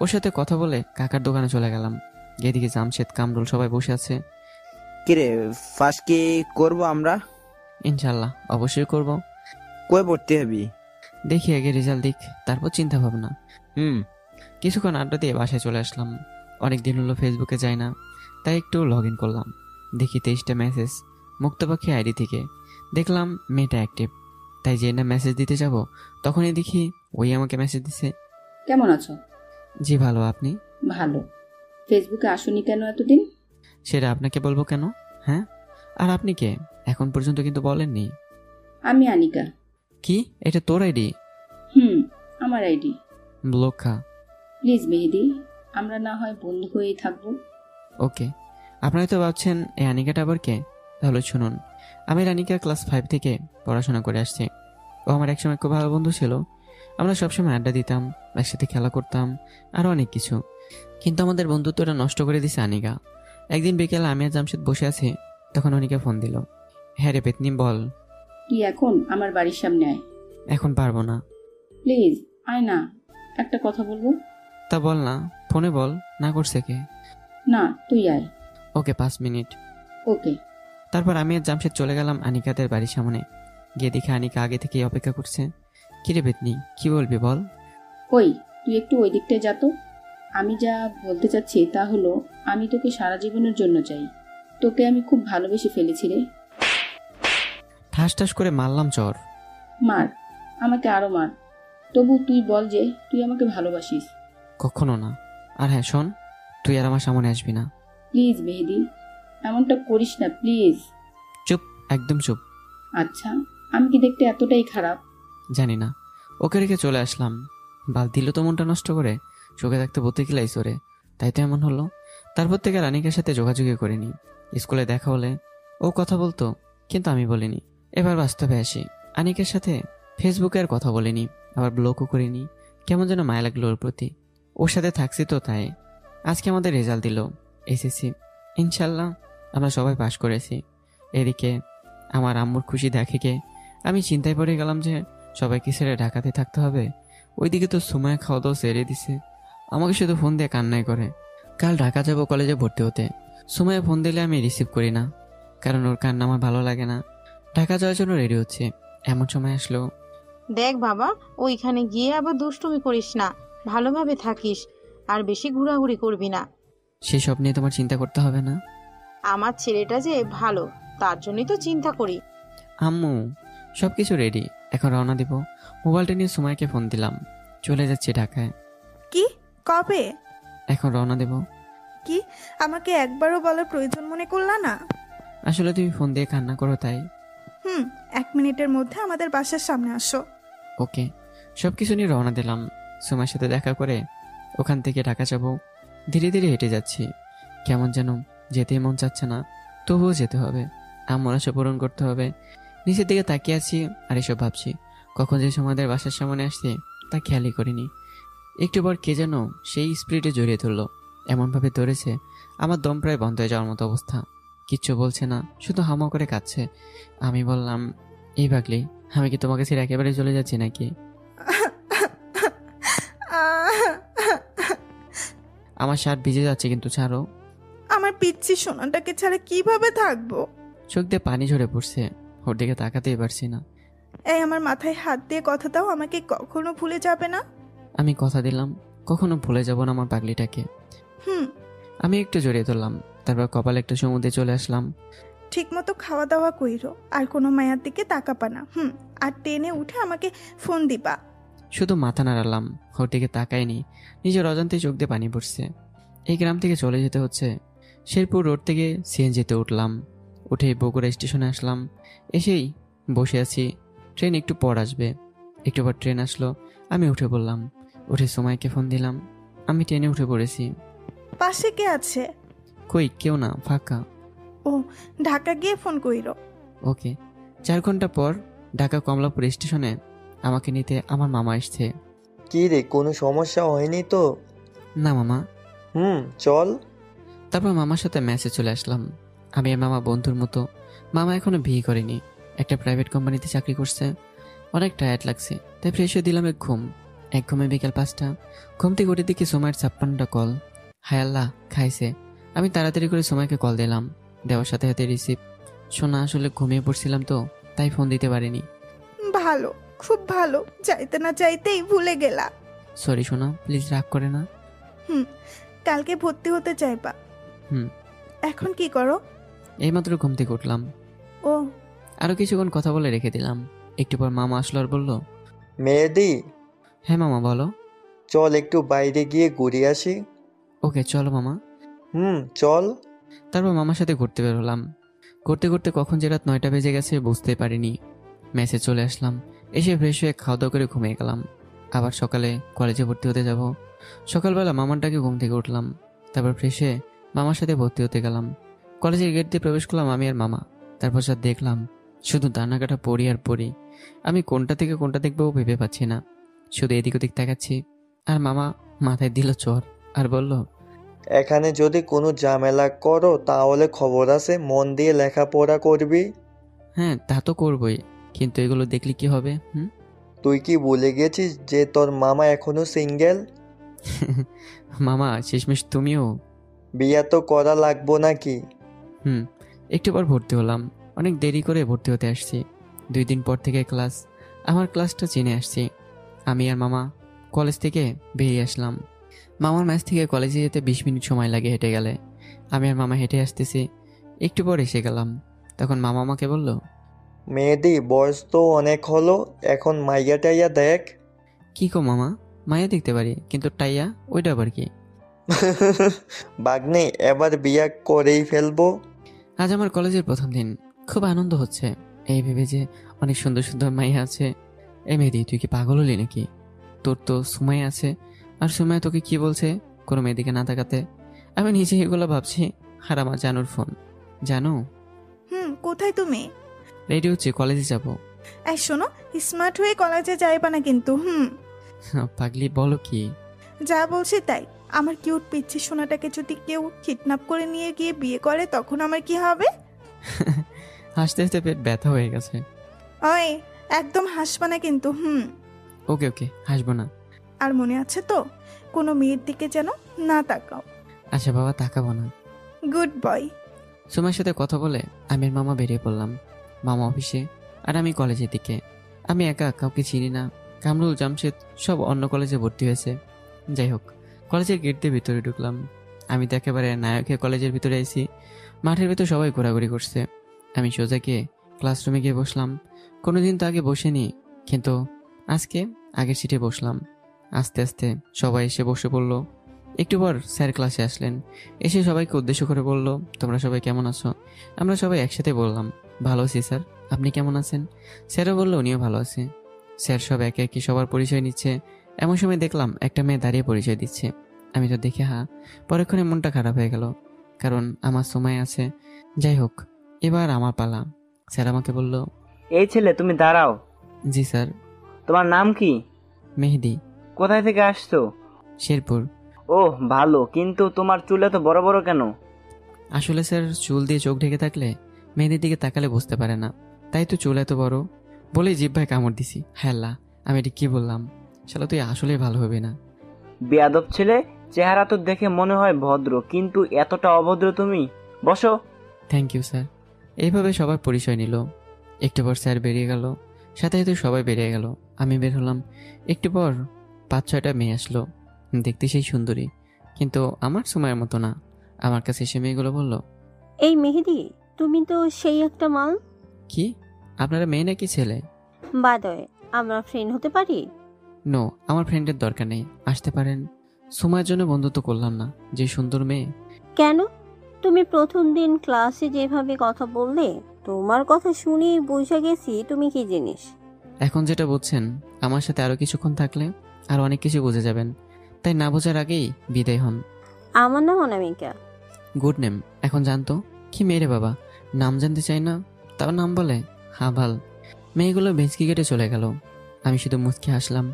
ওর সাথে কথা বলে কাকার দোকানে চলে গেলাম। এদিকে জামশেদ, কামরুল সবাই বসে আছে। কিরে, ফার্স্ট কি করবো আমরা? ইনশাল্লাহ, অবশ্যই করব। কই ভর্তি হবি? দেখি আগে রেজাল্ট দিক, তারপর চিন্তা ভাবনা। কিছুক্ষণ আড্ডা দিয়ে বাসায় চলে আসলাম। অনেক দিন হলো ফেসবুকে যাই না, তাই একটু লগ ইন করলাম। দেখি 23টা মেসেজ মুক্তপাখি আইডি থেকে। দেখলাম মেয়েটা অ্যাক্টিভ, তাই যে না মেসেজ দিতে যাব তখনই দেখি ওই আমাকে মেসেজ দিছে। কেমন আছো? জি ভালো, আপনি? ভালো। ফেসবুকে আসোনি কেন এতদিন? সেটা আপনাকে বলবো কেন? হ্যাঁ, আর আপনি কে? এখন পর্যন্ত কিন্তু বলেননি। আমি আনিকা। কি, এটা তোর আইডি? আমার আইডি। ব্লক খা। প্লিজ মেহেদি, আমরা না হয় বন্ধু হয়েই থাকবো। ওকে। আপনারা তো ভাবছেন এই আনিকাটা আবার কে? তাহলে শুনুন, আমি রানিকা ক্লাস 5 থেকে পড়াশোনা করে আসছি। ও আমার একসময় খুব ভালো বন্ধু ছিল। আমরা সবসময় আড্ডা দিতাম, একসাথে খেলা করতাম, আরও অনেক কিছু। কিন্তু আমাদের বন্ধুত্বটা নষ্ট করে দিছে আনিকা। একদিন বিকেলে আমি আর জামশেদ বসে আছি, তখন অনিকা ফোন দিল। হ্যাঁ রে পেতনি, বল। তুই এখন আমার বাড়ির সামনে আয়। এখন পারবো না। প্লিজ আয় না, একটা কথা বলবো। তা বল না, ফোনে বল। না করছে কে? না, তুই আয়। ওকে, 5 মিনিট। ওকে। তারপর আমি আর জামশেদ চলে গেলাম আনিকাদের বাড়ির সামনে। গিয়ে দেখি আনিকা আগে থেকেই অপেক্ষা করছে। কিরে পেতনি, কি বলবি বল। ওই, তুই একটু ওই দিকটায় যা তো। আমি যা বলতে চাচ্ছি তা হলো, আমি তোকে সারা জীবনের জন্য চাই। তোকে আমি খুব ভালোবেসে ফেলেছি রে। ঠাস ঠাস করে মারলাম চর। মার, আমাকে আরো মার। তবু তুই বল যে তুই আমাকে ভালোবাসিস। কখনো না। আর হ্যাঁ শোন, তুই আর আমার সামনে আসবি না। প্লিজ মেহেদি, এমনটা করিস না প্লিজ। চুপ, একদম চুপ। আচ্ছা, আমি কি দেখতে এতটাই খারাপ? জানি না, ওকে রেখে চলে আসলাম। বাল দিল তো মনটা নষ্ট করে। চোখে থাকতে বলতে কিলাই সরে, তাই তো এমন হলো। তারপর থেকে রানিকার সাথে যোগাযোগই করিনি। স্কুলে দেখা হলে ও কথা বলতো, কিন্তু আমি বলিনি। এবার বাস্তবে আসি। আনিকার সাথে ফেসবুকে আর কথা বলিনি, আবার ব্লকও করিনি। কেমন যেন মায়া লাগলো ওর প্রতি। ওর সাথে থাকছি তো তাই। আজকে আমাদের রেজাল্ট দিল, এসএসসি। ইনশাল্লাহ আমরা সবাই পাশ করেছি। এদিকে আমার আম্মুর খুশি দেখে কে আমি চিন্তায় পড়ে গেলাম যে সবাইকে ছেড়ে ঢাকাতে থাকতে হবে। ওইদিকে তো সময় খাওয়া দাওয়া ছেড়ে দিছে, আমাকে শুধু ফোন দিয়ে কান্নাই করে। কাল ঢাকা যাব কলেজে ভর্তি হতে। সময় ফোন দিলে আমি রিসিভ করি না, কারণ ওর কান্না আমার ভালো লাগে না। ঢাকা যাওয়ার জন্য রেডি হচ্ছে, এমন সময় আসলো। দেখ বাবা, ওইখানে গিয়ে আবার দুষ্টুমি করিস না, ভালোভাবে থাকিস, আর বেশি ঘোরাঘুরি করবি না। সেসব নিয়ে তোমার চিন্তা করতে হবে না। আমার ছেলেটা যে ভালো, তার জন্যই তো চিন্তা করি। আম্মু সবকিছু রেডি, এখন রওনা দিব। মোবাইলটা নিয়ে সময়কে ফোন দিলাম। চলে যাচ্ছি ঢাকায়। কি, কবে? এখন রওনা দেব। কি, আমাকে একবারও বলার প্রয়োজন মনে করলা না? আসলে তুমি ফোন দিয়ে কান্না করো তাই। 1 মিনিটের মধ্যে আমাদের বাসার সামনে আসো। ওকে। সবকিছু নিয়ে রওনা দিলাম। সময়ের সাথে দেখা করে ওখান থেকে ঢাকা যাব। ধীরে ধীরে হেঁটে যাচ্ছি। কেমন যেন যেতেই মন চাচ্ছে না, তবুও যেতে হবে। আমার আশা পূরণ করতে হবে। নিচের দিকে তাকিয়ে আছি আর এসব ভাবছি। কখন যে সময় বাসার সামনে আসছে তা খেয়ালই করিনি। একটু পর কে যেন সেই স্পিরিটে জড়িয়ে ধরলো। এমনভাবে ধরেছে আমার দম প্রায় বন্ধ হয়ে যাওয়ার মতো অবস্থা। কিচ্ছু বলছে না, শুধু হামা করে কাঁদছে। আমি বললাম, এই পাগলি, আমি কি তোমাকে ছেড়ে একেবারে চলে যাচ্ছি নাকি? আমার শার্ট ভিজে যাচ্ছে, কিন্তু ছাড়ো। আমার পিচ্ছি সোনাটাকে ছাড়া কিভাবে থাকবো? চোখ দিয়ে পানি ঝরে পড়ছে, ওর দিকে তাকাতেই পারছি না। এই আমার মাথায় হাত দিয়ে কথা দাও, আমাকে কখনো ভুলে যাবে না। আমি কথা দিলাম কখনো ভুলে যাব না আমার পাগলিটাকে। আমি একটু জড়িয়ে ধরলাম, তারপর কপালে একটা সমুদ্রে চলে আসলাম। ঠিক মতো খাওয়া দাওয়া কইরো, আর কোনো মায়ের দিকে তাকাবা না। আর টেনে উঠে আমাকে ফোন দিবা। শুধু মাথা নাড়ালাম, ওর দিকে তাকাইনি। নিজের অজান্তে চোখ দিয়ে পানি পড়ছে। এই গ্রাম থেকে চলে যেতে হচ্ছে। শেরপুর রোড থেকে সিএনজিতে উঠলাম। উঠে বগুড়া স্টেশনে আসলাম। এসেই বসে আছি, ট্রেন একটু পর আসবে। একটু পর ট্রেন আসলো, আমি উঠে পড়লাম। উঠে সময়কে ফোন দিলাম। আমি ট্রেনে উঠে পড়েছি। পাশে কে আছে? কই, কেউ না, ফাঁকা। ও, ঢাকা গিয়ে ফোন কইরো। ওকে। 4 ঘন্টা পর ঢাকা কমলাপুর স্টেশনে আমাকে নিতে আমার মামা এসছে। কি রে, কোনো সমস্যা হয়নি তো? না মামা। চল। তারপর মামার সাথে ম্যাচে চলে আসলাম। আমি আর মামা বন্ধুর মতো। মামা এখনো বিয়ে করেনি, একটা প্রাইভেট কোম্পানিতে চাকরি করছে। অনেক টায়ার্ড লাগছে, তাই ফ্রেশ হয়ে দিলাম এক ঘুম। এক ঘুমে বিকেল 5টা। ঘুম থেকে উঠে দেখি সময়ের 56টা কল। হায় আল্লাহ, খাইছে। আমি তাড়াতাড়ি করে সময়কে কল দিলাম। দেওয়ার সাথে সাথে রিসিভ। শোনা, আসলে ঘুমিয়ে পড়ছিলাম তো, তাই ফোন দিতে পারিনি। ভালো, খুব ভালো, চাইতে না চাইতেই ভুলে গেলা। সরি সোনা, প্লিজ রাগ করে না। কালকে ভর্তি হতে চাইবা। হুম। এখন কি করো? এইমাত্র ঘুম থেকে উঠলাম। ও, আরো কিছুক্ষণ কথা বলে রেখে দিলাম। একটু পর মামা আসলো আর বলল, মেহেদি, হ্যাঁ মামা বলো। চল একটু বাইরে গিয়ে ঘুরে আসি। ওকে চলো মামা। চল। তারপর মামার সাথে ঘুরতে বের হলাম। ঘুরতে ঘুরতে কখন যে রাত 9টা বেজে গেছে বুঝতে পারিনি। মেসে চলে আসলাম। এসে ফ্রেশ হয়ে খাওয়া দাওয়া করে ঘুমিয়ে গেলাম। আবার সকালে কলেজে ভর্তি হতে যাব। সকালবেলা মামার ডাকে ঘুম থেকে উঠলাম। তারপর ফ্রেশ হয়ে মামার সাথে ভর্তি হতে গেলাম। কলেজের গেট দিয়ে প্রবেশ করলাম আমি আর মামা। তারপর যা দেখলাম, শুধু দানাকাটা পড়ি আর পড়ি। আমি কোনটা থেকে কোনটা দেখবো ভেবে পাচ্ছি না। শুধু এদিক ওদিক তাকাচ্ছি। আর মামা মাথায় দিল চর আর বলল, এখানে যদি কোনো ঝামেলা করো তাহলে খবর আছে, মন দিয়ে লেখাপড়া করবি। হ্যাঁ তা তো করবই, কিন্তু এগুলো দেখলে কি হবে? তুই কি ভুলে গেছিস যে তোর মামা এখনো সিঙ্গেল? মামা শেষমেশ তুমিও? বিয়া তো করা লাগবো নাকি? একটু পর ভর্তি হলাম। অনেক দেরি করে ভর্তি হতে আসছি। 2 দিন পর থেকে ক্লাস। আমার ক্লাসটা চিনে আসছি। আমি আর মামা কলেজ থেকে বেরিয়ে আসলাম। মামার ম্যাচ থেকে কলেজে যেতে 20 মিনিট সময় লাগে হেঁটে গেলে। আমি আর মামা হেঁটে আসতেছি। একটু পর এসে গেলাম। তখন মামা আমাকে বলল, মেহেদি, বয়স তো অনেক হলো, এখন মাইয়া টাইয়া দেখ। কি কো মামা, মায়া দেখতে পারি, কিন্তু টাইয়া ওইটা আবার কি? বাগনে, এবার বিয়া করেই ফেলবো। আজ আমার কলেজের প্রথম দিন। খুব আনন্দ হচ্ছে এই ভেবে যে অনেক সুন্দর সুন্দর মাইয়া আছে। এই মেহেদি, তুই কি পাগল হলি নাকি? তোর তো সুমাইয়া আছে, আর সুমাইয়া তোকে কি বলছে কোনো মেয়েদিকে না তাকাতে? আমি নিজে এগুলো ভাবছি। আর আমার জানুর ফোন। জানো? কোথায় তুমি? রেডি হচ্ছে, কলেজে যাব। এই শোনো, স্মার্ট হয়ে কলেজে যাইবা না কিন্তু। পাগলি, বলো কি? যা বলছি তাই। আমার কিউট পিচ্ছি সোনাটাকে যদি কেউ কিডন্যাপ করে নিয়ে গিয়ে বিয়ে করে, তখন আমার কি হবে? হাসতে হাসতে পেট ব্যথা হয়ে গেছে। ওই, একদম হাসবা না কিন্তু। ওকে ওকে, হাসবো না। আর মনে আছে তো, কোনো মেয়ের দিকে যেন না তাকাও। আচ্ছা বাবা, তাকাবো না। Good boy. সুমার সাথে কথা বলে আমি আর মামা বেরিয়ে পড়লাম। মামা অফিসে আর আমি কলেজের দিকে। আমি একা, কাউকে চিনি না। কামরুল, জামশেদ সব অন্য কলেজে ভর্তি হয়েছে। যাই হোক, কলেজের গেট দিয়ে ভিতরে ঢুকলাম। আমি তো একেবারে নায়কে কলেজের ভিতরে আইছি। মাঠের ভিতর সবাই ঘোরাঘুরি করছে। আমি সোজা গিয়ে ক্লাসরুমে গিয়ে বসলাম। কোনোদিন তো আগে বসেনি, কিন্তু আজকে আগের সিটে বসলাম। আস্তে আস্তে সবাই এসে বসে পড়ল। একটু পর স্যার ক্লাসে আসলেন। এসে সবাইকে উদ্দেশ্য করে বলল, তোমরা সবাই কেমন আছো? আমরা সবাই একসাথে বললাম, ভালো আছি স্যার, আপনি কেমন আছেন? স্যারও বললো উনিও ভালো আছে। স্যার সব একে একে সবার পরিচয় নিচ্ছে। এমন সময় দেখলাম একটা মেয়ে দাঁড়িয়ে পরিচয় দিচ্ছে। আমি তো দেখে পরেক্ষণে মনটা খারাপ হয়ে গেল, কারণ আমার সময় আছে। যাই হোক, এবার আমার পালা। স্যার আমাকে বলল, এই ছেলে, তুমি দাঁড়াও। জি স্যার। তোমার নাম কি? মেহেদি। কোথায় থেকে আসছো? শেরপুর। ওহ ভালো, কিন্তু তোমার চুল এত বড় বড় কেন? আসলে স্যার, চুল দিয়ে চোখ ঢেকে থাকলে মেহেদির দিকে তাকালে বুঝতে পারে না, তাই তো চুল এত বড়। বলেই জিহ্বায় কামড় দিছি। হ্যাল্লা, আমি এটা কি বললাম? শালা তুই আসলেই ভালো হবে না। বেয়াদব ছেলে, চেহারা তো দেখে মনে হয় ভদ্র, কিন্তু এতটা অভদ্র তুমি। বসো। Thank you sir. এইভাবে সবার পরিচয় নিল। একটু পর স্যার বেরিয়ে গেল, সাথে সাথে সবাই বেরিয়ে গেল। আমি বের হলাম। একটু পর 5-6টা মেয়ে আসলো। দেখতে সেই সুন্দরী, কিন্তু আমার সময়ের মতো না। আমার কাছে এসে মেয়েগুলো বলল, এই মেহেদি, তুমি তো সেই একটা মাল। কি আপনারা মেয়ে নাকি ছেলে? বাদয়, আমরা ফ্রেন্ড হতে পারি? নো, আমার ফ্রেন্ডের দরকার নেই, আসতে পারেন। সময়ের জন্য বন্ধুত্ব করলাম না, যে সুন্দর মেয়ে। কেন? তুমি প্রথম দিন ক্লাসে যেভাবে কথা বললে, তোমার কথা শুনেই বুঝে গেছি তুমি কি জিনিস। এখন যেটা বুঝছেন, আমার সাথে আরো কিছুক্ষণ থাকলে আর অনেক কিছু বুঝে যাবেন। তাই না বোঝার আগেই বিদায় হন। আমার নাম অনামিকা। Good name. এখন জানতো কি মেয়ে রে বাবা, নাম জানতে চাই না, তাও নাম বলে। ভাল। মেয়েগুলো ভেঁচকি কেটে চলে গেল। আমি শুধু মুচকি হাসলাম।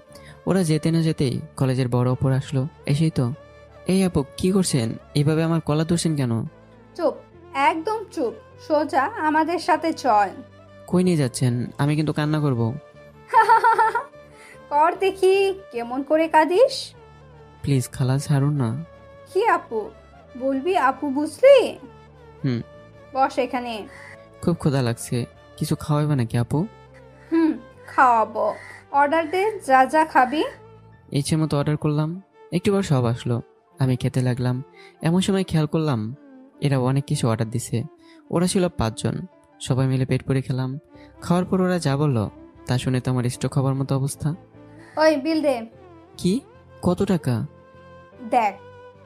ওরা যেতে না যেতেই কলেজের বড় অপর আসলো। এসেই তো, এই আপু কি করছেন? এইভাবে আমার কলা ধরছেন কেন? চুপ, একদম চুপ। সোজা আমাদের সাথে চল। কই নিয়ে যাচ্ছেন? আমি কিন্তু কান্না করব। কর দেখি কেমন করে কাঁদিস। প্লিজ খালা, ছাড়ুন না। কি আপু বলবি? আপু বুঝলি? হুম। বস এখানে। খুব ক্ষুধা লাগছে, কিছু খাওয়াবে নাকি আপু? খাওয়াবো। অর্ডার দে, যা যা খাবি। ইচ্ছে মতো অর্ডার করলাম। একটু পর সব আসলো। আমি খেতে লাগলাম। এমন সময় খেয়াল করলাম এরা অনেক কিছু অর্ডার দিছে। ওরা ছিল 5 জন। সবাই মিলে পেট ভরে খেলাম। খাওয়ার পর ওরা যা বললো তা শুনে তো আমার স্ট্রোক হবার মতো অবস্থা। ওই বিল দে। কি? কত টাকা? দেখ,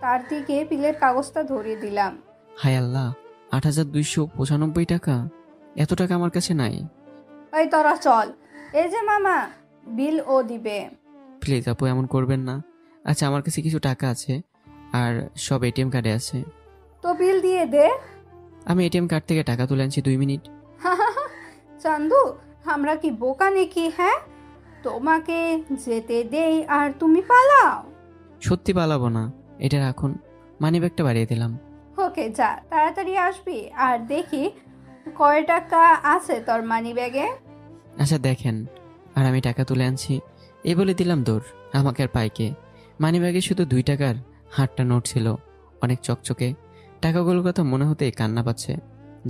তার দিকে বিলের কাগজটা ধরিয়ে দিলাম। হায় আল্লাহ, 8,295 টাকা। এত টাকা আমার কাছে নাই। ওই তোরা চল, এই যে মামা, বিল ও দিবে। প্লিজ আপু, এমন করবেন না। আচ্ছা, আমার কাছে কিছু টাকা আছে আর সব এটিএম কার্ডে আছে। তো বিল দিয়ে দে। আমি এটিএম কার্ড থেকে টাকা তুলে আনছি 2 মিনিট। চান্দু, আমরা কি বোকা নাকি? হ্যাঁ, তোমাকে যেতে দেই আর তুমি পালাও। সত্যি পালাবো না, এটা রাখুন। মানিব্যাগটা বাড়িয়ে দিলাম। ওকে, যা, তাড়াতাড়ি আসবি। আর দেখি কয় টাকা আছে তোর মানি ব্যাগে। আচ্ছা দেখেন। আর আমি টাকা তুলে আনছি এই বলে দিলাম দৌড়। আমাকে আর পাইকে। মানিব্যাগে শুধু 2 টাকার 8টা নোট ছিল, অনেক চকচকে। টাকাগুলোর কথা মনে হতে কান্না পাচ্ছে।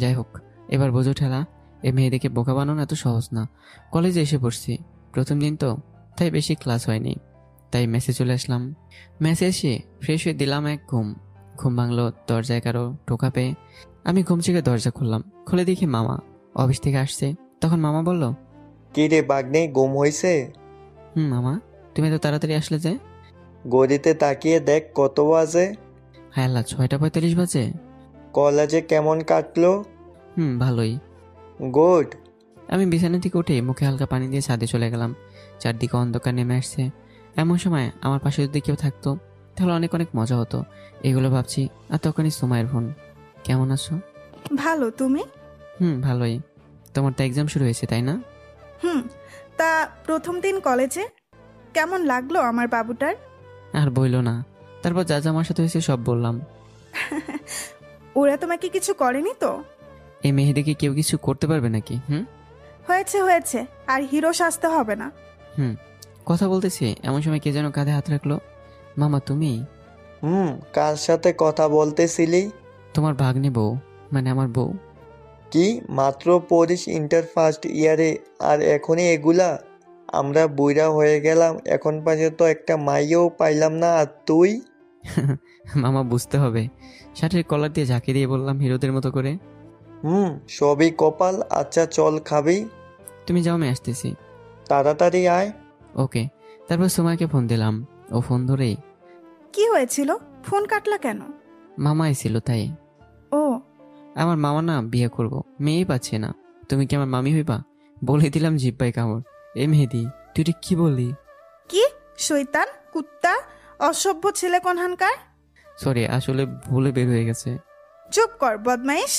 যাই হোক, এবার বোঝো ঠেলা। এ মেয়েদেরকে বোকা বানানো এত সহজ না। কলেজে এসে পড়ছি, প্রথম দিন তো, তাই বেশি ক্লাস হয়নি। তাই মেসে চলে আসলাম। মেসে এসে ফ্রেশ হয়ে দিলাম এক ঘুম। ঘুম ভাঙলো দরজায় কারো টোকা পেয়ে। আমি ঘুম থেকে দরজা খুললাম। খুলে দেখি মামা অফিস থেকে আসছে। তখন মামা বলল, কি রে বাগনে, ঘুম হইছে? মামা, তুমি তো তাড়াতাড়ি আসলে যে। গদিতে তাকিয়ে দেখ কত বাজে। হ্যাঁ আল্লাহ, 6:45 বাজে। কলেজে কেমন কাটলো? ভালোই। গুড। আমি বিছানা থেকে উঠে মুখে হালকা পানি দিয়ে ছাদে চলে গেলাম। চারদিকে অন্ধকার নেমে আসছে। এমন সময় আমার পাশে যদি কেউ থাকতো তাহলে অনেক অনেক মজা হতো। এগুলো ভাবছি, আর তখনই সুমাইয়ের ফোন। কেমন আছো? ভালো, তুমি? ভালোই। তোমার তো এক্সাম শুরু হয়েছে তাই না? তা প্রথম দিন কলেজে কেমন লাগলো আমার বাবুটার? আর বইলো না। তারপর যা যা আমার সাথে হয়েছে সব বললাম। ওরা তোমাকে কিছু করেনি তো? এই মেহেদিকে কেউ কিছু করতে পারবে নাকি? হয়েছে হয়েছে, আর হিরো সাজতে হবে না। কথা বলতেছি এমন সময় কে যেন কাঁধে হাত রাখলো। মামা তুমি? কার সাথে কথা বলতেছিলি? তোমার ভাগ্নে বউ, মানে আমার বউ। কি মাত্র পড়িস ইন্টার ফার্স্ট ইয়ারে, আর এখনই এগুলা? আমরা বুইরা হয়ে গেলাম, এখন পর্যন্ত একটা মাইয়াও পাইলাম না, আর তুই? মামা বুঝতে হবে। শার্টের কলার দিয়ে ঝাঁকি দিয়ে বললাম হিরোদের মতো করে। সবই কপাল। আচ্ছা চল, খাবি? তুমি যাও, আমি আসতেছি। তাড়াতাড়ি আয়। ওকে। তারপর সুমাইকে ফোন দিলাম। ও ফোন ধরেই, কি হয়েছিল? ফোন কাটলা কেন? মামা এসেছিল তাই। ও, আমার মামা না বিয়ে করব, মেয়েই পাচ্ছে না। তুমি কি আমার মামি হইবা? বলে দিলাম জিব্বাই কামড়। এ মেহেদি, তুই এটা কি বললি? কি শয়তান, কুত্তা, অসভ্য ছেলে কোনহানকার। সরি, আসলে ভুলে বের হয়ে গেছে। চুপ কর বদমাইশ।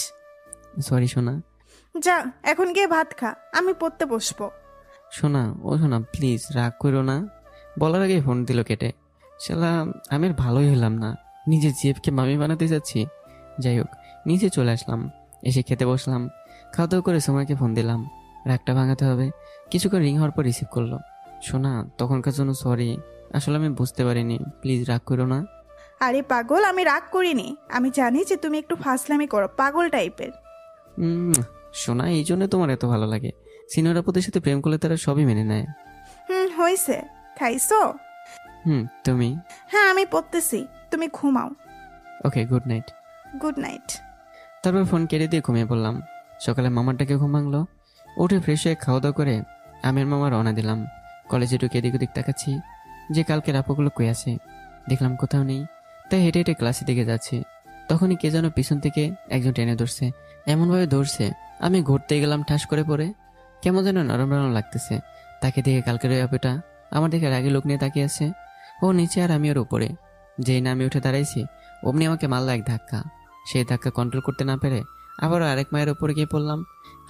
সরি সোনা। যা, এখন গিয়ে ভাত খা, আমি পড়তে বসবো। সোনা, ও সোনা প্লিজ রাগ করো না। বলার আগে ফোন দিল কেটে। শালা, আমি আর ভালোই হলাম না। নিজের জিএফকে মামি বানাতে যাচ্ছি। যাই হোক, নিচে চলে আসলাম। এসে খেতে বসলাম। খাওয়া দাওয়া করে সময়কে ফোন দিলাম। রাগটা ভাঙাতে হবে। কিছুক্ষণ রিং হওয়ার পর রিসিভ করলো। সোনা, তখনকার জন্য সরি। আসলে আমি বুঝতে পারিনি, প্লিজ রাগ করো না। আরে পাগল, আমি রাগ করিনি। আমি জানি যে তুমি একটু ফাসলামি করো, পাগল টাইপের। সোনা, এই জন্য তোমার এত ভালো লাগে। সিনিয়র আপুদের সাথে প্রেম করলে তারা সবই মেনে নেয়। হয়েছে। খাইছো? তুমি? হ্যাঁ, আমি পড়তেছি, তুমি ঘুমাও। ওকে, গুড নাইট। Good night. তারপর ফোন কেটে দিয়ে ঘুমিয়ে পড়লাম। সকালে মামার ডাকে ঘুম ভাঙলো। উঠে ফ্রেশ হয়ে খাওয়া দাওয়া করে আমি আর মামা রওনা দিলাম। কলেজে ঢুকে এদিক ওদিক তাকাচ্ছি যে কালকের আপুগুলো কই আছে। দেখলাম কোথাও নেই, তাই হেঁটে হেঁটে ক্লাসের দিকে যাচ্ছি। তখনই কে যেন পিছন থেকে একজন টেনে ধরছে। এমনভাবে ধরছে আমি ঘুরতে গেলাম ঠাস করে পড়ে। কেমন যেন নরম নরম লাগতেছে। তাকে দেখে কালকের ওই আপুটা আমার দিকে রাগি লোক নিয়ে তাকিয়ে আছে। ও নিচে আর আমি ওর উপরে। যেই না আমি উঠে দাঁড়াইছি অমনি আমাকে মারলো এক ধাক্কা। সেই ধাক্কা কন্ট্রোল করতে না পেরে আবারও আরেক মায়ের উপরে গিয়ে পড়লাম।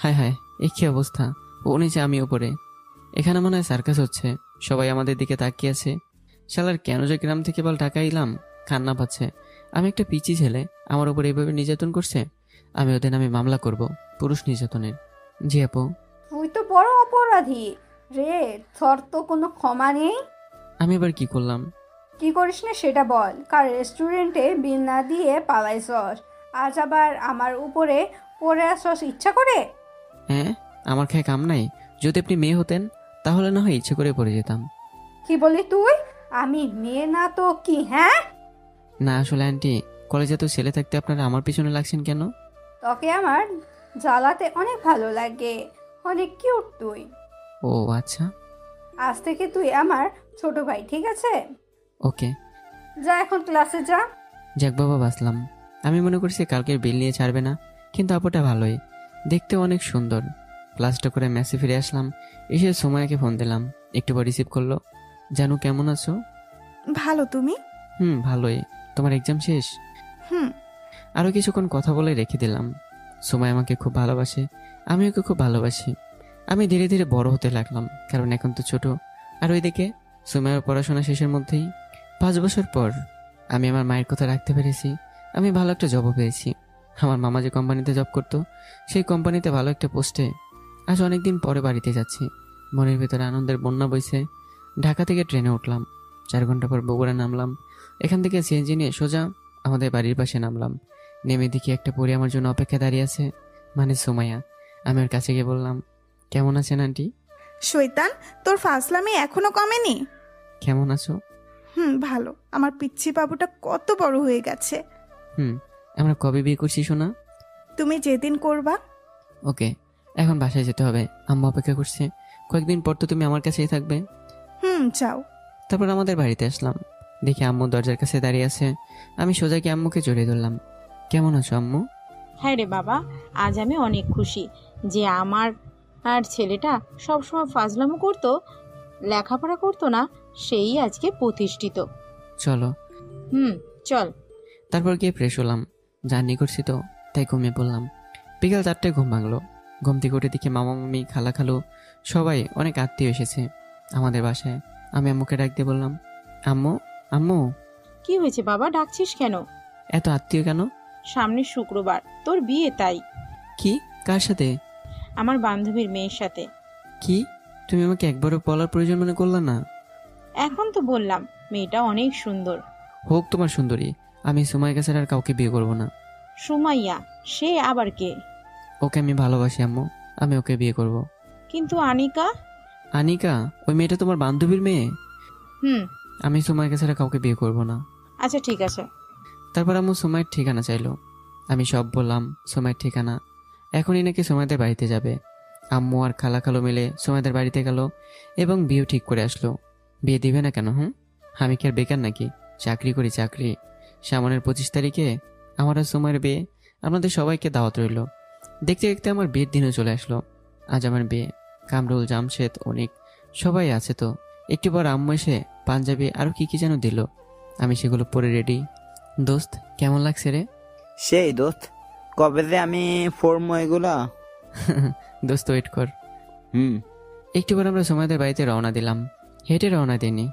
হায় হায়, এই কি অবস্থা! ও নিচে, আমি উপরে। এখানে মনে হয় সার্কাস হচ্ছে। সবাই আমাদের দিকে তাকিয়ে আছে। শালার কেন যে গ্রাম থেকে বল ঢাকা এলাম, কান্না পাচ্ছে। আমি একটা পিচি ছেলে, আমার উপর এইভাবে নির্যাতন করছে। আমি ওদের নামে মামলা করব, পুরুষ নির্যাতনের। জি আপু। তুই তো বড় অপরাধী রে, তোর তো কোনো ক্ষমা নেই। আমি এবার কি করলাম? কি করিস না সেটা বল। কার রেস্টুরেন্টে বিল না দিয়ে পালাইছস, আজ আবার আমার উপরে পড়ে আসস ইচ্ছা করে? হ্যাঁ, আমার খায় কাম নাই। যদি আপনি মেয়ে হতেন তাহলে না হয় ইচ্ছে করে পড়ে যেতাম। কি বলি তুই? আমি মেয়ে না তো কি? হ্যাঁ, না আসলে আন্টি, কলেজে তো ছেলে থাকতে আপনারা আমার পিছনে লাগছেন কেন? তোকে আমার জ্বালাতে অনেক ভালো লাগে, অনেক কিউট তুই। ও আচ্ছা, আজ থেকে তুই আমার ছোট ভাই, ঠিক আছে? ওকে। যা এখন ক্লাসে যা। যাক বাবা, বাঁচলাম। আমি মনে করছি কালকের বিল নিয়ে ছাড়বে না, কিন্তু আপুটা ভালোই, দেখতে অনেক সুন্দর। ক্লাসটা করে মেসে ফিরে আসলাম, এসে সুমাইয়াকে ফোন দিলাম, একটু পর রিসিভ করলো। জানু কেমন আছো? ভালো, তুমি? ভালোই। তোমার এক্সাম শেষ? হুম। আরও কিছুক্ষণ কথা বলে রেখে দিলাম। সুমাই আমাকে খুব ভালোবাসে, আমি ওকে খুব ভালোবাসি। আমি ধীরে ধীরে বড় হতে লাগলাম, কারণ এখন তো ছোট। আর ওইদিকে সুমাইয়ের পড়াশোনা শেষের মধ্যেই 5 বছর পর আমি আমার মায়ের কথা রাখতে পেরেছি। আমি ভালো একটা জবও পেয়েছি। আমার মামা যে কোম্পানিতে জব করতো, সেই কোম্পানিতে ভালো একটা পোস্টে। আজ অনেকদিন পরে বাড়িতে যাচ্ছি, মনের ভেতরে আনন্দের বন্যা বইছে। ঢাকা থেকে ট্রেনে উঠলাম, 4 ঘন্টা পর বগুড়া নামলাম। এখান থেকে সিএনজি নিয়ে সোজা আমাদের বাড়ির পাশে নামলাম। নেমে দেখি একটা পরি আমার জন্য অপেক্ষা দাঁড়িয়ে আছে, মানে সুমাইয়া। আমি ওর কাছে গিয়ে বললাম, কেমন আছেন আন্টি? শয়তান, তোর ফাজলামি এখনো কমেনি? কেমন আছো? ভালো। আমার পিচ্ছি বাবুটা কত বড় হয়ে গেছে। আমরা কবে বিয়ে করছি সোনা? তুমি যেদিন করবা। ওকে, এখন বাসায় যেতে হবে, আম্মা অপেক্ষা করছে। কয়েকদিন পর তো তুমি আমার কাছেই থাকবে। যাও। তারপর আমাদের বাড়িতে আসলাম, দেখি আম্মু দরজার কাছে দাঁড়িয়ে আছে। আমি সোজা গিয়ে আম্মুকে জড়িয়ে ধরলাম। কেমন আছো আম্মু? হ্যাঁ রে বাবা, আজ আমি অনেক খুশি যে আমার ছেলেটা সবসময় ফাজলামো করতো, লেখাপড়া করতো না, সেই আজকে প্রতিষ্ঠিত। চলো। চল। তারপর গিয়ে ফ্রেশ হলাম, জার্নি করছি তো তাই ঘুমিয়ে পড়লাম। বিকাল 4টায় ঘুম ভাঙলো। ঘুম থেকে উঠে দেখি মামা মামি, খালা খালু সবাই, অনেক আত্মীয় এসেছে আমাদের বাসায়। আমি আম্মুকে ডাক দিয়ে বললাম, আম্মু আম্মু। কি হয়েছে বাবা, ডাকছিস কেন? এত আত্মীয় কেন? সামনের শুক্রবার তোর বিয়ে, তাই। কি? কার সাথে? আমার বান্ধবীর মেয়ের সাথে। কি? তুমি আমাকে একবারও বলার প্রয়োজন মনে করলা না? এখন তো বললাম, মেয়েটা অনেক সুন্দর। হোক তোমার সুন্দরী, আমি সুমাইয়া ছাড়া আর কাউকে বিয়ে করবো না। সুমাইয়া? সে আবার কে? ওকে আমি ভালোবাসি আম্মু, আমি ওকে বিয়ে করব। কিন্তু আনিকা? আনিকা? ওই মেয়েটা তোমার বান্ধবীর মেয়ে? আমি সুমাইয়া ছাড়া কাউকে বিয়ে করব না। আচ্ছা ঠিক আছে। তারপর আম্মু সুমাইয়ের ঠিকানা চাইলো। আমি সব বললাম, সুমাইয়ের ঠিকানা। এখনই নাকি সুমাইদের বাড়িতে যাবে। আম্মু আর খালা খালো মিলে সুমাইদের বাড়িতে গেল এবং বিয়ে ঠিক করে আসলো। বিয়ে দিবে না কেন? আমি কি আর বেকার নাকি? চাকরি করি, চাকরি। সামনের 25 তারিখে আমার আর সুমাইয়ের বিয়ে। আপনাদের সবাইকে দাওয়াত রইল। দেখতে দেখতে আমার বিয়ের দিনও চলে আসলো। আজ আমার বিয়ে। কামরুল, জামশেদ, অনিক সবাই আছে তো। একটু পর আম্মু এসে পাঞ্জাবি আরো কি কি যেন দিল। আমি সেগুলো পরে রেডি। দোস্ত, কেমন লাগছে রে? সেই দোস্ত, কবে যে আমি পড়বো এগুলা? দোস্ত ওয়েট কর। একটু পর আমরা সুমাইদের বাড়িতে রওনা দিলাম। হেঁটে রওনা দিইনি,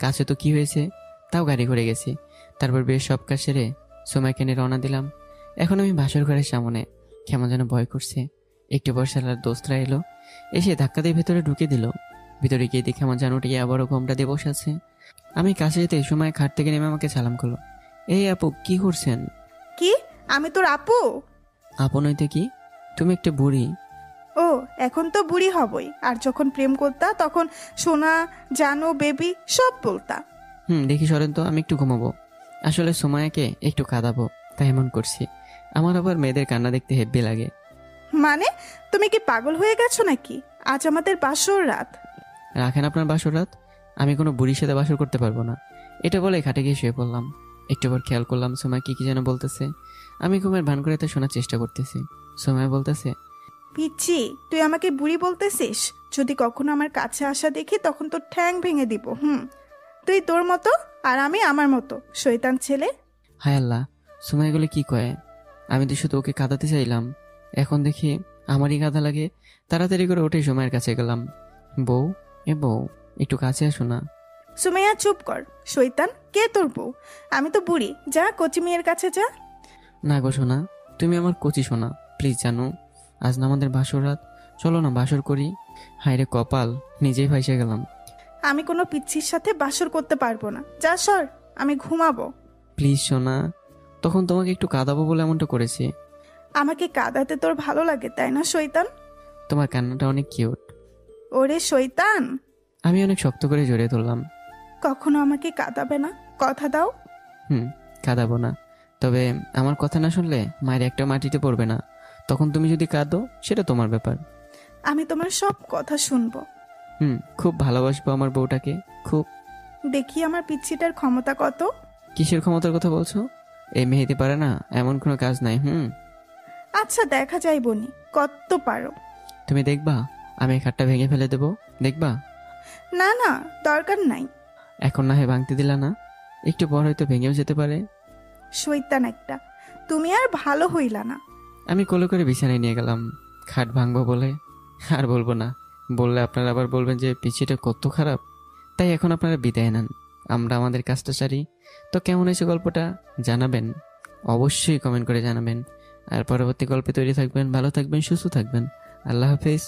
কাছে তো কি হয়েছে, তাও গাড়ি করে গেছি। তারপর বেশ সব কাজ সেরে সুমাইকে নিয়ে রওনা দিলাম। এখন আমি বাসর ঘরের সামনে, কেমন যেন ভয় করছে। একটু পর শালার দোস্তরা এলো, এসে ধাক্কা দিয়ে ভেতরে ঢুকে দিল। ভিতরে গিয়ে দেখে আমার জানুটি আবারও ঘোমটা দিয়ে বসে আছে। আমি কাছে যেতে সময় খাট থেকে নেমে আমাকে সালাম করলো। এই আপু, কি করছেন? কি? আমি তোর আপু? আপু নইতে কি, তুমি একটা বুড়ি। ও, এখন তো বুড়ি হবই। আর যখন প্রেম করতা তখন সোনা, জানো, বেবি সব বলতা। দেখি সরেন তো, আমি একটু ঘুমাবো। আসলে সুমাইয়াকে একটু কাঁদাবো, তাই এমন করছি। আমার আবার মেয়েদের কান্না দেখতে হেব্বি লাগে। মানে তুমি কি পাগল হয়ে গেছো নাকি? আজ আমাদের বাসর রাত। রাখেন আপনার বাসর রাত, আমি কোনো বুড়ির সাথে বাসর করতে পারবো না। এটা বলে খাটে গিয়ে শুয়ে পড়লাম। একটু পর খেয়াল করলাম সুমাইয়া কি কি যেন বলতেছে। আমি ঘুমের ভান করে তা শোনার চেষ্টা করতেছি। সুমাইয়া বলতেছে, পিচ্ছি, তুই আমাকে বুড়ি বলতেছিস? যদি কখনো আমার কাছে আসা দেখি তখন তোর ঠ্যাং ভেঙে দিব। তুই তোর মতো আর আমি আমার মতো, শয়তান ছেলে। হায় আল্লাহ, সুমাইয়া গুলো কি কয়? আমি তো শুধু ওকে কাঁদাতে চাইলাম, এখন দেখি আমারই কাঁদা লাগে। তাড়াতাড়ি করে উঠে সুমাইয়ের কাছে গেলাম। বউ, এ বউ, একটু কাছে আসো না। সুমাইয়া চুপ কর, শয়তান। কে তোর বউ? আমি তো বুড়ি। যা কচি মেয়ের কাছে যা। না গো সোনা, তুমি আমার কচি সোনা, প্লিজ জানো, আজ না আমাদের বাসর রাত, চলো না বাসর করি। হায় রে কপাল, নিজেই ফাইসে গেলাম। আমি কোনো পিচ্ছির সাথে বাসর করতে পারবো না। যা সর, আমি ঘুমাবো। প্লিজ সোনা, তখন তোমাকে একটু কাঁদাবো বলে এমনটা করেছি। আমাকে কাঁদাতে তোর ভালো লাগে, তাই না শয়তান? তোমার কান্নাটা অনেক কিউট। ওরে শয়তান। আমি অনেক শক্ত করে জড়িয়ে ধরলাম। কখনো আমাকে কাঁদাবে না, কথা দাও। কাঁদাবো না, তবে আমার কথা না শুনলে মায়ের একটা মাটিতে পড়বে না। তখন তুমি যদি কাঁদো সেটা তোমার ব্যাপার। আমি তোমার সব কথা শুনবো। খুব ভালোবাসবো আমার বউটাকে, খুব। দেখি আমার পিচ্ছিটার ক্ষমতা কত। কিসের ক্ষমতার কথা বলছো? এই মেহেদি পারে না এমন কোনো কাজ নাই। আচ্ছা দেখা যাই বনি, কত পারো। তুমি দেখবা আমি এই খাটটা ভেঙে ফেলে দেবো, দেখবা। না না, দরকার নাই। এখন না হয় ভাঙতে দিলা না, একটু পর হয়তো ভেঙেও যেতে পারে। শৈতান একটা, তুমি আর ভালো হইলা না। আমি কোলে করে বিছানায় নিয়ে গেলাম খাট ভাঙবো বলে। আর বলবো না, বললে আপনারা আবার বলবেন যে পিছিটা কত খারাপ। তাই এখন আপনারা বিদায় নেন, আমরা আমাদের কাজটা সারি। তো কেমন হয়েছে গল্পটা জানাবেন, অবশ্যই কমেন্ট করে জানাবেন। আর পরবর্তী গল্পে তৈরি থাকবেন, ভালো থাকবেন, সুস্থ থাকবেন। আল্লাহ হাফেজ।